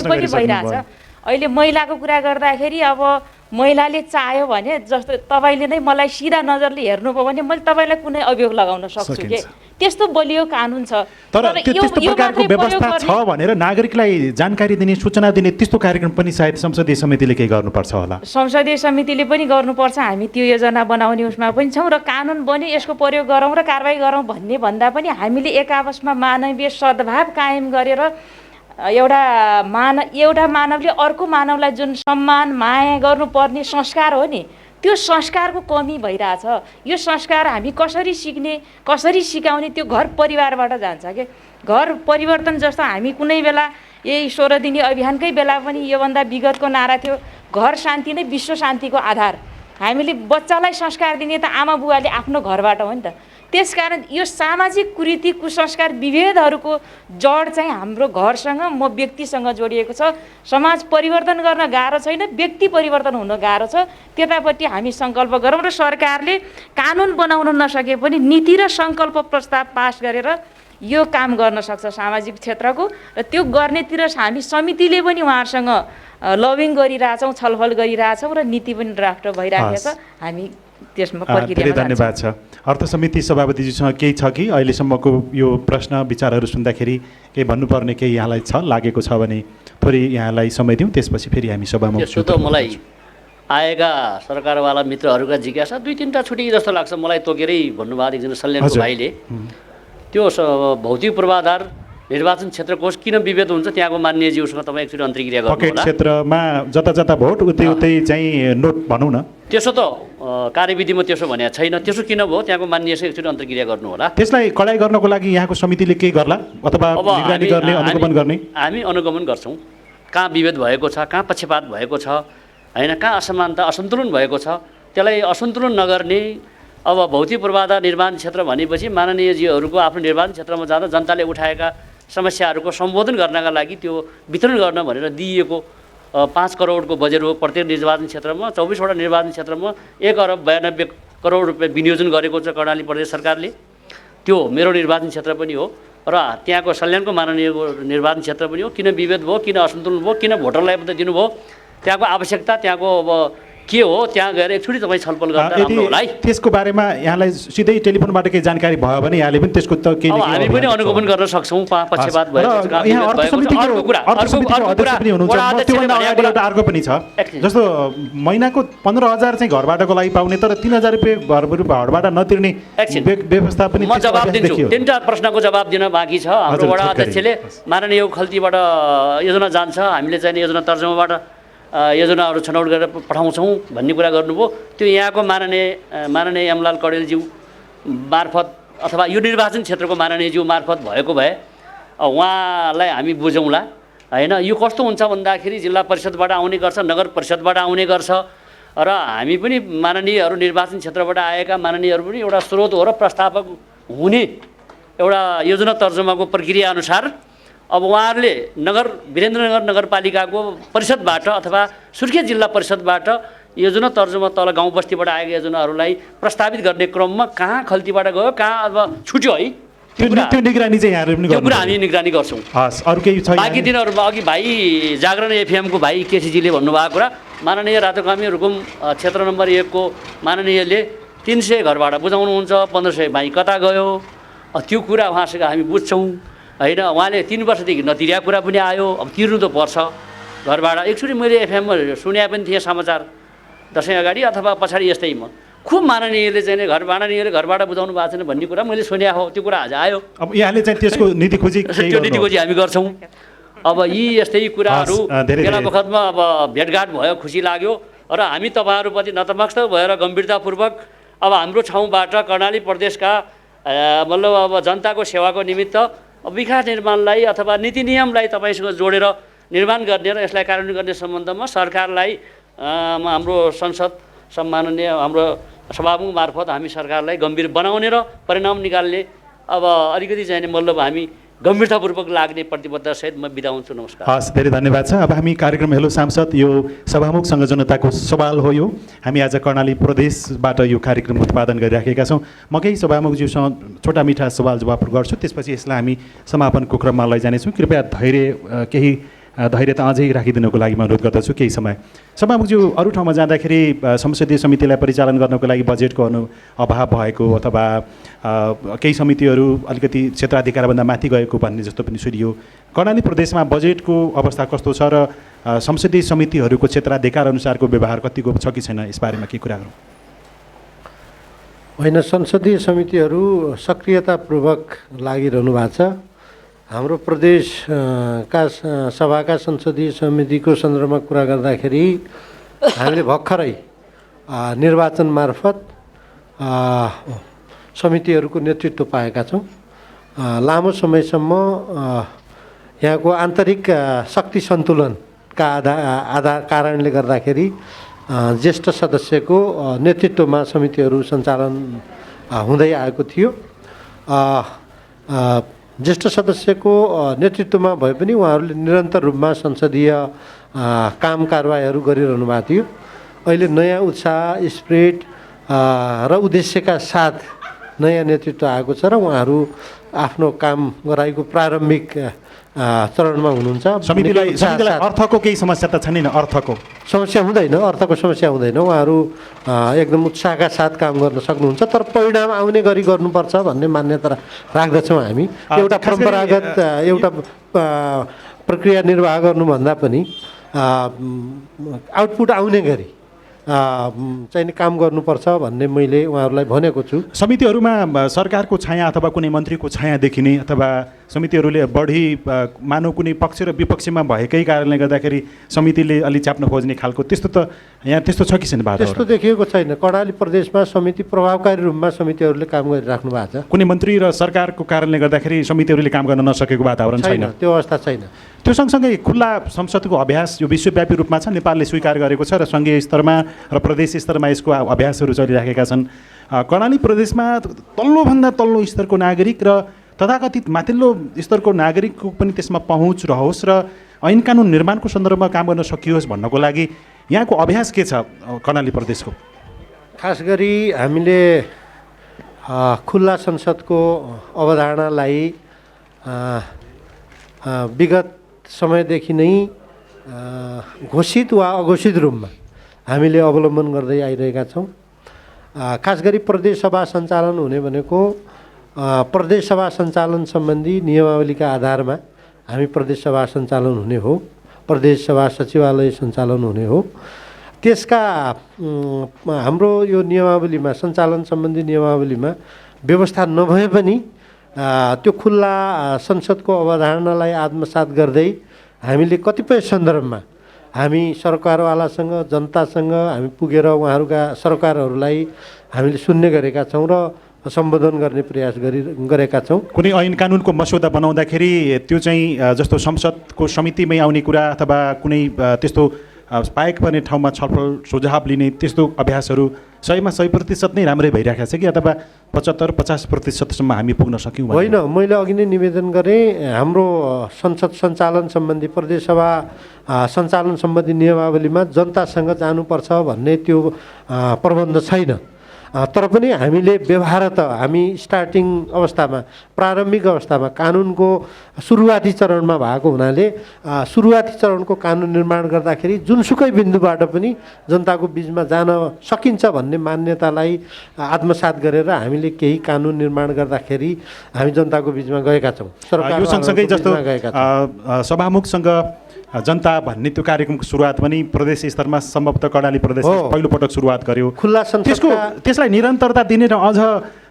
पनि भइरहेछ। अहिले महिलाको कुरा गर्दाखेरि अब महिलाले चाह्यो भने जस्तो तपाईँले नै मलाई सिधा नजरले हेर्नुभयो भने मैले तपाईँलाई कुनै अभियोग लगाउन सक्छु के, त्यस्तो बलियो कानुन छ। तर त्यस्तो प्रकारको व्यवस्था छ भनेर नागरिकलाई जानकारी दिने, सूचना दिने त्यस्तो कार्यक्रम पनि सायद संसदीय समितिले केही गर्नुपर्छ होला। संसदीय समितिले पनि गर्नुपर्छ। हामी त्यो योजना बनाउने उसमा पनि छौँ र कानुन बन्यो यसको प्रयोग गरौँ र कारवाही गरौँ भन्ने भन्दा पनि हामीले एक आपसमा मानवीय सद्भाव कायम गरेर एउटा मानवले अर्को मानवलाई जुन सम्मान माया गर्नुपर्ने संस्कार हो नि, त्यो संस्कारको कमी भइरहेछ। यो संस्कार हामी कसरी सिक्ने, कसरी सिकाउने, त्यो घर परिवारबाट जान्छ के। घर परिवर्तन जस्तो हामी कुनै बेला यही 16 दिने अभियानकै बेला पनि योभन्दा विगतको नारा थियो घर शान्ति नै विश्व शान्तिको आधार। हामीले बच्चालाई संस्कार दिने त आमा बुवाले आफ्नो घरबाट हो नि त। त्यसकारण यो सामाजिक कुरीति कुसंस्कार विभेदहरूको जड चाहिँ हाम्रो घरसँग म व्यक्तिसँग जोडिएको छ। समाज परिवर्तन गर्न गाह्रो छैन, व्यक्ति परिवर्तन हुन गाह्रो छ। त्यतापट्टि हामी सङ्कल्प गरौँ र सरकारले कानुन बनाउन नसके पनि नीति र सङ्कल्प प्रस्ताव पास गरेर यो काम गर्न सक्छ सामाजिक क्षेत्रको। र त्यो गर्नेतिर हामी समितिले पनि उहाँहरूसँग लबिङ गरिरहेछौँ, छलफल गरिरहेछौँ र नीति पनि ड्राफ्ट भइरहेको छ। हामी त्यसमा धेरै धन्यवाद छ। अर्थ समिति सभापतिजीसँग केही छ कि अहिलेसम्मको यो प्रश्न विचारहरू सुन्दाखेरि केही भन्नुपर्ने केही यहाँलाई छ लागेको छ भने थोरै यहाँलाई समय दिउँ, त्यसपछि फेरि हामी सभामा। यसो त मलाई आएका सरकारवाला मित्रहरूका जिज्ञासा 2-3टा छुटी जस्तो लाग्छ मलाई। तोकेरै भन्नुभएको एकजना सल्यानको भाइले त्यो भौतिक पूर्वाधार निर्वाचन क्षेत्र कोष किन विभेद हुन्छ त्यहाँको मान्यज्यूसँग तपाईँ एकचोटि अन्तर्क्रिया गर्नु होला। क्षेत्रमा जता जता भोट उतै उतै चाहिँ नोट भनौँ न, त्यसो त कार्यविधिमा त्यसो भनेको छैन। त्यसो किन भयो त्यहाँको मान्यसँग एकचोटि अन्तर्क्रिया गर्नु होला। त्यसलाई कडाइ गर्नको लागि यहाँको समितिले के गर्ला अथवा निगरानी गर्ने अनुगमन गर्ने? हामी अनुगमन गर्छौँ कहाँ विभेद भएको छ, कहाँ पक्षपात भएको छ, होइन कहाँ असमानता असन्तुलन भएको छ, त्यसलाई असन्तुलन नगर्ने। अब भौतिक पूर्वाधार निर्माण क्षेत्र भनेपछि माननीयजीहरूको आफ्नो निर्माण क्षेत्रमा जाँदा जनताले उठाएका समस्याहरूको सम्बोधन गर्नका लागि त्यो वितरण गर्न भनेर दिइएको 5 करोडको बजेट हो। प्रत्येक निर्वाचन क्षेत्रमा 24वटा निर्वाचन क्षेत्रमा 1 अरब 92 करोड रुपियाँ विनियोजन गरेको छ कर्णाली प्रदेश सरकारले। त्यो मेरो निर्वाचन क्षेत्र पनि हो र त्यहाँको सल्यानको माननीयको निर्वाचन क्षेत्र पनि हो। किन विभेद भयो, किन असन्तुलन भयो, किन भोटरलाई मात्रै दिनुभयो, त्यहाँको आवश्यकता त्यहाँको अब के हो त्यहाँ गएर एकचोटि तपाईँ छलफल गर्दा राम्रो होला है। त्यसको बारेमा यहाँलाई सिधै टेलिफोनबाट केही जानकारी भयो भने यहाँले पनि त्यसको त केही हामी पनि अनुगमन गर्न सक्छौँ। पक्षपात अर्को पनि छ जस्तो महिनाको 15,000 चाहिँ घरबाटको लागि पाउने तर 3,000 रुपियाँ घरबाट नतिर्ने व्यवस्था पनि। म जवाब दिन्छु, 3टा प्रश्नको जवाब दिन बाँकी छ। हाम्रो वडा अध्यक्षले माननीय खल्तीबाट योजना जान्छ, हामीले चाहिने योजना तर्जुमाबाट योजनाहरू छनौट गरेर पठाउँछौँ भन्ने कुरा गर्नुभयो। त्यो यहाँको माननीय एमलाल कडेलज्यू मार्फत अथवा यो निर्वाचन क्षेत्रको माननीयज्यू मार्फत भएको भए उहाँलाई हामी बुझौँला होइन। यो कस्तो हुन्छ भन्दाखेरि जिल्ला परिषदबाट आउने गर्छ, नगर परिषदबाट आउने गर्छ र हामी पनि माननीयहरू निर्वाचन क्षेत्रबाट आएका माननीयहरू पनि एउटा स्रोत हो र प्रस्तावक हुने एउटा योजना तर्जुमाको प्रक्रिया अनुसार अब उहाँहरूले वीरेन्द्रनगर नगरपालिकाको परिषदबाट अथवा सुर्खेत जिल्ला परिषदबाट योजना तर्जुमा तल गाउँ बस्तीबाट आएका योजनाहरूलाई प्रस्तावित गर्ने क्रममा कहाँ खल्तीबाट गयो कहाँ अब छुट्यो है त्यो निगरानी चाहिँ यहाँहरू पनि त्यो कुरा हामी निगरानी गर्छौँ। अरू केही छ? बाँकी दिनहरूमा अघि भाइ जागरण एफएमको भाइ केसीजीले भन्नुभएको कुरा माननीय रातोकामी रुकुम क्षेत्र नम्बर 1 को माननीयले 300 घरबाट बुझाउनुहुन्छ, 1500 भाइ कता गयो त्यो कुरा उहाँसँग हामी बुझ्छौँ होइन। उहाँले 3 वर्षदेखि नतिरेको कुरा पनि आयो, अब तिर्नु त पर्छ घरबाट। एकचोटि मैले एफएममा सुने पनि थिएँ समाचार दसैँ अगाडि अथवा पछाडि यस्तैमा खुब माननीयले चाहिँ घरबाट बुझाउनु भएको छैन भन्ने कुरा मैले सुने हो। त्यो कुरा आज आयो। अब यहाँले चाहिँ त्यसको नीति खोजी हामी गर्छौँ। अब यी यस्तै कुराहरू बेला बखतमा अब भेटघाट भयो, खुसी लाग्यो र हामी तपाईँहरूप्रति नतमस्त भएर गम्भीरतापूर्वक अब हाम्रो ठाउँबाट कर्णाली प्रदेशका मतलब अब जनताको सेवाको निमित्त विकास निर्माणलाई अथवा नीति नियमलाई तपाईँसँग जोडेर निर्माण गर्ने र यसलाई कार्यान्वयन गर्ने सम्बन्धमा सरकारलाई हाम्रो संसद सम्माननीय हाम्रो सभामुख मार्फत हामी सरकारलाई गम्भीर बनाउने र परिणाम निकाल्ने अब अलिकति चाहिँ मतलब हामी गम्भीरतापूर्वक लाग्ने प्रतिबद्धतासहित म बिदा हुन्छु। नमस्कार। हस्, धेरै धन्यवाद छ। अब हामी कार्यक्रम हेलो सांसद यो सभामुखसँग जनताको सवाल हो। यो हामी आज कर्णाली प्रदेशबाट यो कार्यक्रम उत्पादन गरिराखेका छौँ। म केही सभामुखज्यूसँग छोटा मिठा सवाल जवाफ गर्छु, त्यसपछि यसलाई हामी समापनको क्रममा लैजानेछौँ। कृपया धैर्य त अझै राखिदिनुको लागि म अनुरोध गर्दछु केही समय। सभामुखज्यू, अरू ठाउँमा जाँदाखेरि संसदीय समितिलाई परिचालन गर्नको लागि बजेटको अभाव भएको अथवा केही समितिहरू अलिकति क्षेत्राधिकारभन्दा माथि गएको भन्ने जस्तो पनि सुनियो। कर्णाली प्रदेशमा बजेटको अवस्था कस्तो छ र संसदीय समितिहरूको क्षेत्राधिकार अनुसारको व्यवहार कतिको छ कि छैन, यसबारेमा के कुरा गरौँ? होइन, संसदीय समितिहरू सक्रियतापूर्वक लागिरहनु भएको छ। हाम्रो प्रदेशका सभाका संसदीय समितिको सन्दर्भमा कुरा गर्दाखेरि हामीले भर्खरै निर्वाचन मार्फत समितिहरूको नेतृत्व पाएका छौँ लामो समयसम्म यहाँको आन्तरिक शक्ति सन्तुलनका आधार कारणले गर्दाखेरि ज्येष्ठ सदस्यको नेतृत्वमा समितिहरू सञ्चालन हुँदै आएको थियो। ज्येष्ठ सदस्यको नेतृत्वमा भए पनि उहाँहरूले निरन्तर रूपमा संसदीय काम कारबाहीहरू गरिरहनु भएको थियो। अहिले नयाँ उत्साह, स्पिरिट र उद्देश्यका साथ नयाँ नेतृत्व आएको छ र उहाँहरू आफ्नो काम गराएको प्रारम्भिक चरणमा हुनुहुन्छ। समितिलाई अर्थको केही समस्या त छैन? अर्थको समस्या हुँदैन, अर्थको समस्या हुँदैन। उहाँहरू एकदम उत्साहका साथ काम गर्न सक्नुहुन्छ, तर परिणाम आउने गरी गर्नुपर्छ भन्ने मान्यता राख्दछौँ हामी। एउटा परम्परागत एउटा प्रक्रिया निर्वाह गर्नुभन्दा पनि आउटपुट आउने गरी चाहिँ काम गर्नुपर्छ भन्ने मैले उहाँहरूलाई भनेको छु। समितिहरूमा सरकारको छाया अथवा कुनै मन्त्रीको छाया देखिने अथवा समितिहरूले बढी मानव कुनै पक्ष र विपक्षमा भएकै कारणले गर्दाखेरि समितिले अलि च्याप्न खोज्ने खालको त्यस्तो त यहाँ त्यस्तो छ कि छैन? त्यस्तो देखिएको छैन। कर्णाली प्रदेशमा समिति प्रभावकारी रूपमा समितिहरूले काम गरिराख्नु भएको छ। कुनै मन्त्री र सरकारको कारणले गर्दाखेरि समितिहरूले काम गर्न नसकेको वातावरण छैन? त्यो अवस्था छैन। त्यो सँगसँगै खुल्ला संसदको अभ्यास यो विश्वव्यापी रूपमा छ, नेपालले स्वीकार गरेको छ र सङ्घीय स्तरमा र प्रदेश स्तरमा यसको अभ्यासहरू चलिराखेका छन्। कर्णाली प्रदेशमा तल्लोभन्दा तल्लो स्तरको नागरिक र तथाकथित माथिल्लो स्तरको नागरिकको पनि त्यसमा पहुँच रहोस् र ऐन कानुन निर्माणको सन्दर्भमा काम गर्न सकियोस् भन्नको लागि यहाँको अभ्यास के छ कर्णाली प्रदेशको? खास गरी हामीले खुल्ला संसदको अवधारणालाई विगत समयदेखि नै घोषित वा अघोषित रूपमा हामीले अवलम्बन गर्दै आइरहेका छौँ। खास गरी प्रदेश सभा सञ्चालन हुने भनेको प्रदेश सभा सञ्चालन सम्बन्धी नियमावलीका आधारमा हामी प्रदेश सभा सञ्चालन हुने हो, प्रदेश सभा सचिवालय सञ्चालन हुने हो। त्यसका हाम्रो यो नियमावलीमा, सञ्चालन सम्बन्धी नियमावलीमा व्यवस्था नभए पनि त्यो खुल्ला संसदको अवधारणालाई आत्मसात गर्दै हामीले कतिपय सन्दर्भमा हामी सरकारवालासँग, जनतासँग हामी पुगेर उहाँहरूका सरकारहरूलाई हामीले सुन्ने गरेका छौँ र सम्बोधन गर्ने प्रयास गरेका छौँ। कुनै ऐन कानुनको मस्यौदा बनाउँदाखेरि त्यो चाहिँ जस्तो संसदको समितिमै आउने कुरा अथवा कुनै त्यस्तो पाएको पर्ने ठाउँमा छलफल सुझाव लिने त्यस्तो अभ्यासहरू 100मा 100% नै राम्रै भइरहेको छ कि अथवा 75-50%सम्म हामी पुग्न सक्यौँ? होइन, मैले अघि नै निवेदन गरेँ हाम्रो संसद सञ्चालन सम्बन्धी, प्रदेश सभा सञ्चालन सम्बन्धी नियमावलीमा जनतासँग जानुपर्छ भन्ने त्यो प्रबन्ध छैन। तर पनि हामीले व्यवहार त हामी स्टार्टिङ अवस्थामा, प्रारम्भिक अवस्थामा कानुनको सुरुवाती चरणमा भएको हुनाले सुरुवाती चरणको कानुन निर्माण गर्दाखेरि जुनसुकै बिन्दुबाट पनि जनताको बिचमा जान सकिन्छ भन्ने मान्यतालाई आत्मसात गरेर हामीले केही कानुन निर्माण गर्दाखेरि हामी जनताको बिचमा गएका छौँ। यो सँगसँगै जस्तो सभामुखसँग जनता भन्ने त्यो कार्यक्रमको सुरुवात पनि प्रदेश स्तरमा सम्भवतः कर्णाली प्रदेश पहिलोपटक सुरुवात गर्यो। खुल्ला त्यसलाई निरन्तरता दिने र अझ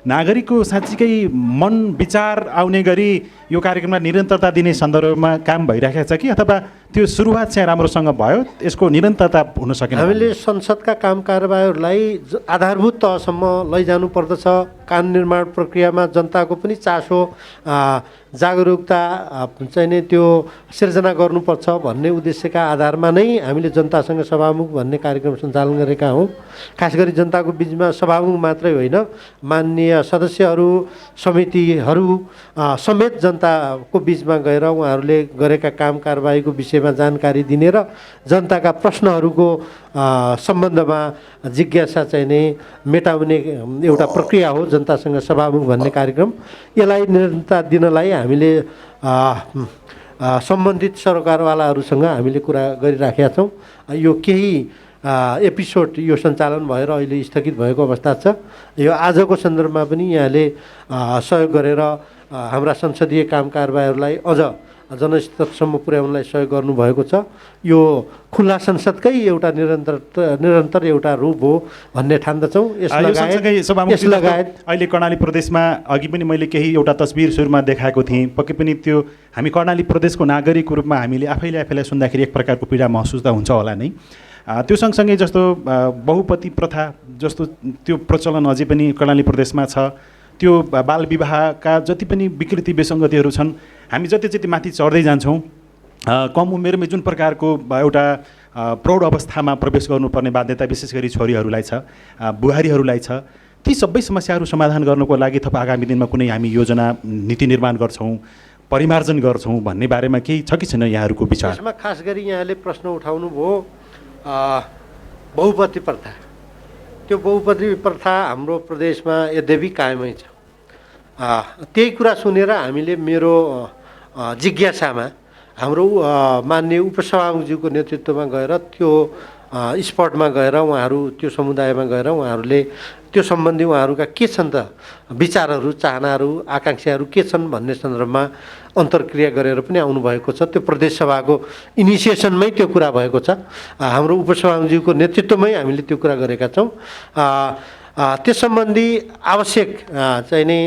नागरिकको साँच्चीकै मन विचार आउने गरी यो कार्यक्रमलाई निरन्तरता दिने सन्दर्भमा काम भइरहेको छ कि अथवा त्यो सुरुवात चाहिँ राम्रोसँग भयो, यसको निरन्तरता हुन सकेन? हामीले संसदका काम कारबाहीहरूलाई आधारभूत तहसम्म लैजानु पर्दछ। कानुन निर्माण प्रक्रियामा जनताको पनि चासो, जागरुकता चाहिँ नै त्यो सिर्जना गर्नुपर्छ भन्ने उद्देश्यका आधारमा नै हामीले जनतासँग सभामुख भन्ने कार्यक्रम सञ्चालन गरेका हौँ। खास गरी जनताको बिचमा सभामुख मात्रै होइन, माननीय सदस्यहरू, समितिहरू समेत जनताको बिचमा गएर उहाँहरूले गरेका काम कारबाहीको विषयमा जानकारी दिने र जनताका प्रश्नहरूको सम्बन्धमा जिज्ञासा चाहिँ नै मेटाउने एउटा प्रक्रिया हो जनतासँग सभामुख भन्ने कार्यक्रम। यसलाई निरन्तरता दिनलाई हामीले सम्बन्धित सरकारवालाहरूसँग हामीले कुरा गरिराखेका छौँ। यो केही एपिसोड यो सञ्चालन भएर अहिले स्थगित भएको अवस्था छ। यो आजको सन्दर्भमा पनि यहाँले सहयोग गरेर हाम्रा संसदीय काम कारबाहीहरूलाई अझ जनस्तरसम्म पुर्याउनलाई सहयोग गर्नुभएको छ। यो खुल्ला संसदकै एउटा निरन्तर एउटा रूप हो भन्ने ठान्दछौँ। यसलगायत अहिले कर्णाली प्रदेशमा अघि पनि मैले केही एउटा तस्बिर सुरुमा देखाएको थिएँ, पक्कै पनि त्यो हामी कर्णाली प्रदेशको नागरिकको रूपमा हामीले आफैलाई सुन्दाखेरि एक प्रकारको पीडा महसुस त हुन्छ होला नै। त्यो सँगसँगै जस्तो बहुपति प्रथा जस्तो त्यो प्रचलन अझै पनि कर्णाली प्रदेशमा छ, त्यो बाल विवाहका जति पनि विकृति विसङ्गतिहरू छन् हामी जति जति माथि चढ्दै जान्छौँ कम उमेरमै जुन प्रकारको एउटा प्रौढ अवस्थामा प्रवेश गर्नुपर्ने बाध्यता विशेष गरी छोरीहरूलाई छ बुहारीहरूलाई छ ती सबै समस्याहरू समाधान गर्नको लागि थप आगामी दिनमा कुनै हामी योजना नीति निर्माण गर्छौँ परिमार्जन गर्छौँ भन्ने बारेमा केही छ कि छैन यहाँहरूको विचार? यसमा खास गरी यहाँले प्रश्न उठाउनु भयो बहुपति प्रथा। त्यो बहुपति प्रथा हाम्रो प्रदेशमा यद्यपि कायमै छ। त्यही कुरा सुनेर हामीले मेरो जिज्ञासामा हाम्रो माननीय उपसभामुखज्यूको नेतृत्वमा गएर त्यो स्पटमा गएर उहाँहरू त्यो समुदायमा गएर उहाँहरूले त्यो सम्बन्धी उहाँहरूका के छन् त विचारहरू चाहनाहरू आकाङ्क्षाहरू के छन् भन्ने सन्दर्भमा अन्तर्क्रिया गरेर पनि आउनुभएको छ। त्यो प्रदेश सभाको इनिसिएसनमै त्यो कुरा भएको छ। हाम्रो उपसभामुखज्यूको नेतृत्वमै हामीले त्यो कुरा गरेका छौँ। त्यस सम्बन्धी आवश्यक चाहिने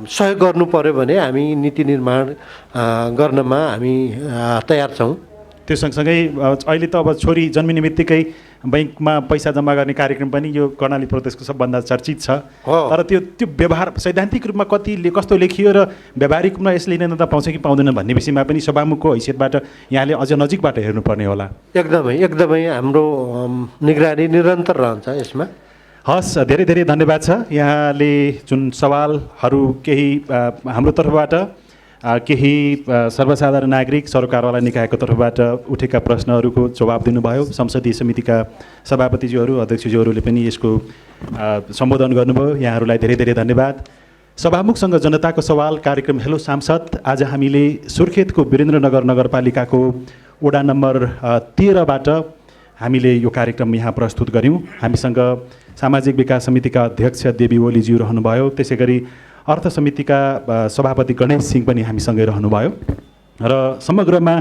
सहयोग गर्नु पर्यो भने हामी नीति निर्माण गर्नमा हामी तयार छौँ। त्यो सँगसँगै अहिले त अब छोरी जन्मिने बित्तिकै बैङ्कमा पैसा जम्मा गर्ने कार्यक्रम पनि यो कर्णाली प्रदेशको सबभन्दा चर्चित छ। तर त्यो व्यवहार सैद्धान्तिक रूपमा कस्तो लेखियो र व्यावहारिक रूपमा यसले लिनता पाउँछ कि पाउँदैन भन्ने विषयमा पनि सभामुखको हैसियतबाट यहाँले अझ नजिकबाट हेर्नुपर्ने होला। एकदमै हाम्रो निगरानी निरन्तर रहन्छ यसमा। हस्, धेरै धेरै धन्यवाद छ। यहाँले जुन सवालहरू केही हाम्रो तर्फबाट केही सर्वसाधारण नागरिक सरकारवाला निकायको तर्फबाट उठेका प्रश्नहरूको जवाब दिनुभयो। संसदीय समितिका सभापतिज्यूहरू अध्यक्षज्यूहरूले पनि यसको सम्बोधन गर्नुभयो। यहाँहरूलाई धेरै धेरै धन्यवाद। सभामुखसँग जनताको सवाल कार्यक्रम हेलो सांसद आज हामीले सुर्खेतको वीरेन्द्रनगर नगरपालिकाको वडा नम्बर 13बाट हामीले यो कार्यक्रम यहाँ प्रस्तुत गऱ्यौँ। हामीसँग सामाजिक विकास समितिका अध्यक्ष देवी ओलीज्यू रहनुभयो। त्यसै गरी अर्थ समितिका सभापति गणेश सिंह पनि हामीसँगै रहनुभयो र समग्रमा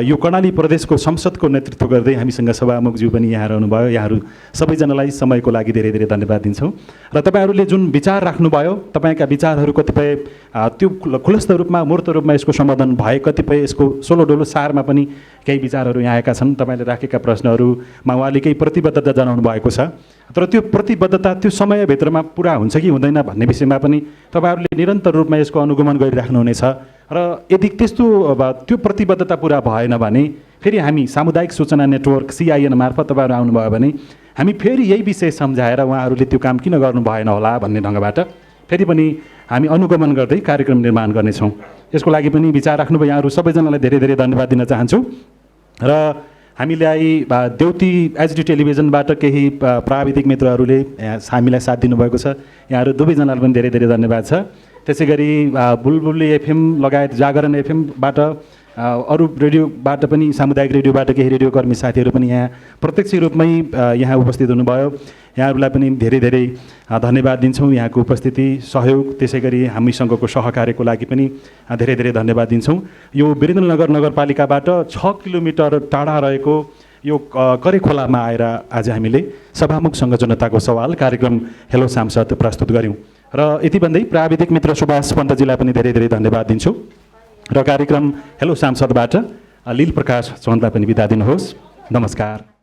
यो कर्णाली प्रदेशको संसदको नेतृत्व गर्दै हामीसँग सभामुखज्यू पनि यहाँ रहनुभयो। यहाँहरू सबैजनालाई समयको लागि धेरै धेरै धन्यवाद दिन्छौँ। र तपाईँहरूले जुन विचार राख्नुभयो तपाईँका विचारहरू कतिपय त्यो खुलस्त रूपमा मूर्त रूपमा यसको समाधान भए, कतिपय यसको सोलोडोलो सारमा पनि केही विचारहरू यहाँ आएका छन्। तपाईँले राखेका प्रश्नहरूमा उहाँले केही प्रतिबद्धता जनाउनु भएको छ। तर त्यो प्रतिबद्धता त्यो समयभित्रमा पुरा हुन्छ कि हुँदैन भन्ने विषयमा पनि तपाईँहरूले निरन्तर रूपमा यसको अनुगमन गरिराख्नुहुनेछ। र यदि त्यस्तो त्यो प्रतिबद्धता पुरा भएन भने फेरि हामी सामुदायिक सूचना नेटवर्क CIN मार्फत तपाईँहरू आउनुभयो भने हामी फेरि यही विषय सम्झाएर उहाँहरूले त्यो काम किन गर्नु भएन होला भन्ने ढङ्गबाट फेरि पनि हामी अनुगमन गर्दै कार्यक्रम निर्माण गर्नेछौँ। यसको लागि पनि विचार राख्नुभयो। यहाँहरू सबैजनालाई धेरै धेरै धन्यवाद दिन चाहन्छु। र हामीलाई देउती HD टेलिभिजनबाट केही प्राविधिक मित्रहरूले हामीलाई साथ दिनुभएको छ। यहाँहरू दुवैजनालाई पनि धेरै धेरै धन्यवाद छ। त्यसै गरी बुलबुली FM लगायत जागरण FMबाट अरू रेडियोबाट पनि सामुदायिक रेडियोबाट केही रेडियोकर्मी साथीहरू पनि यहाँ प्रत्यक्ष रूपमै यहाँ उपस्थित हुनुभयो। यहाँहरूलाई पनि धेरै धेरै धन्यवाद दिन्छौँ। यहाँको उपस्थिति सहयोग त्यसै गरी हामीसँगको सहकार्यको लागि पनि धेरै धेरै धन्यवाद दिन्छौँ। यो वीरेन्द्रनगर नगरपालिकाबाट 6 किलोमिटर टाढा रहेको यो करेखोलामा आएर आज हामीले सभामुखसँग जनताको सवाल कार्यक्रम हेलो सांसद प्रस्तुत गऱ्यौँ। र यति भन्दै प्राविधिक मित्र सुभाष पन्तजीलाई पनि धेरै धेरै धन्यवाद दिन्छु। र कार्यक्रम हेलो सांसदबाट लील प्रकाश चन्दलाई पनि बिदा दिनुहोस्। नमस्कार।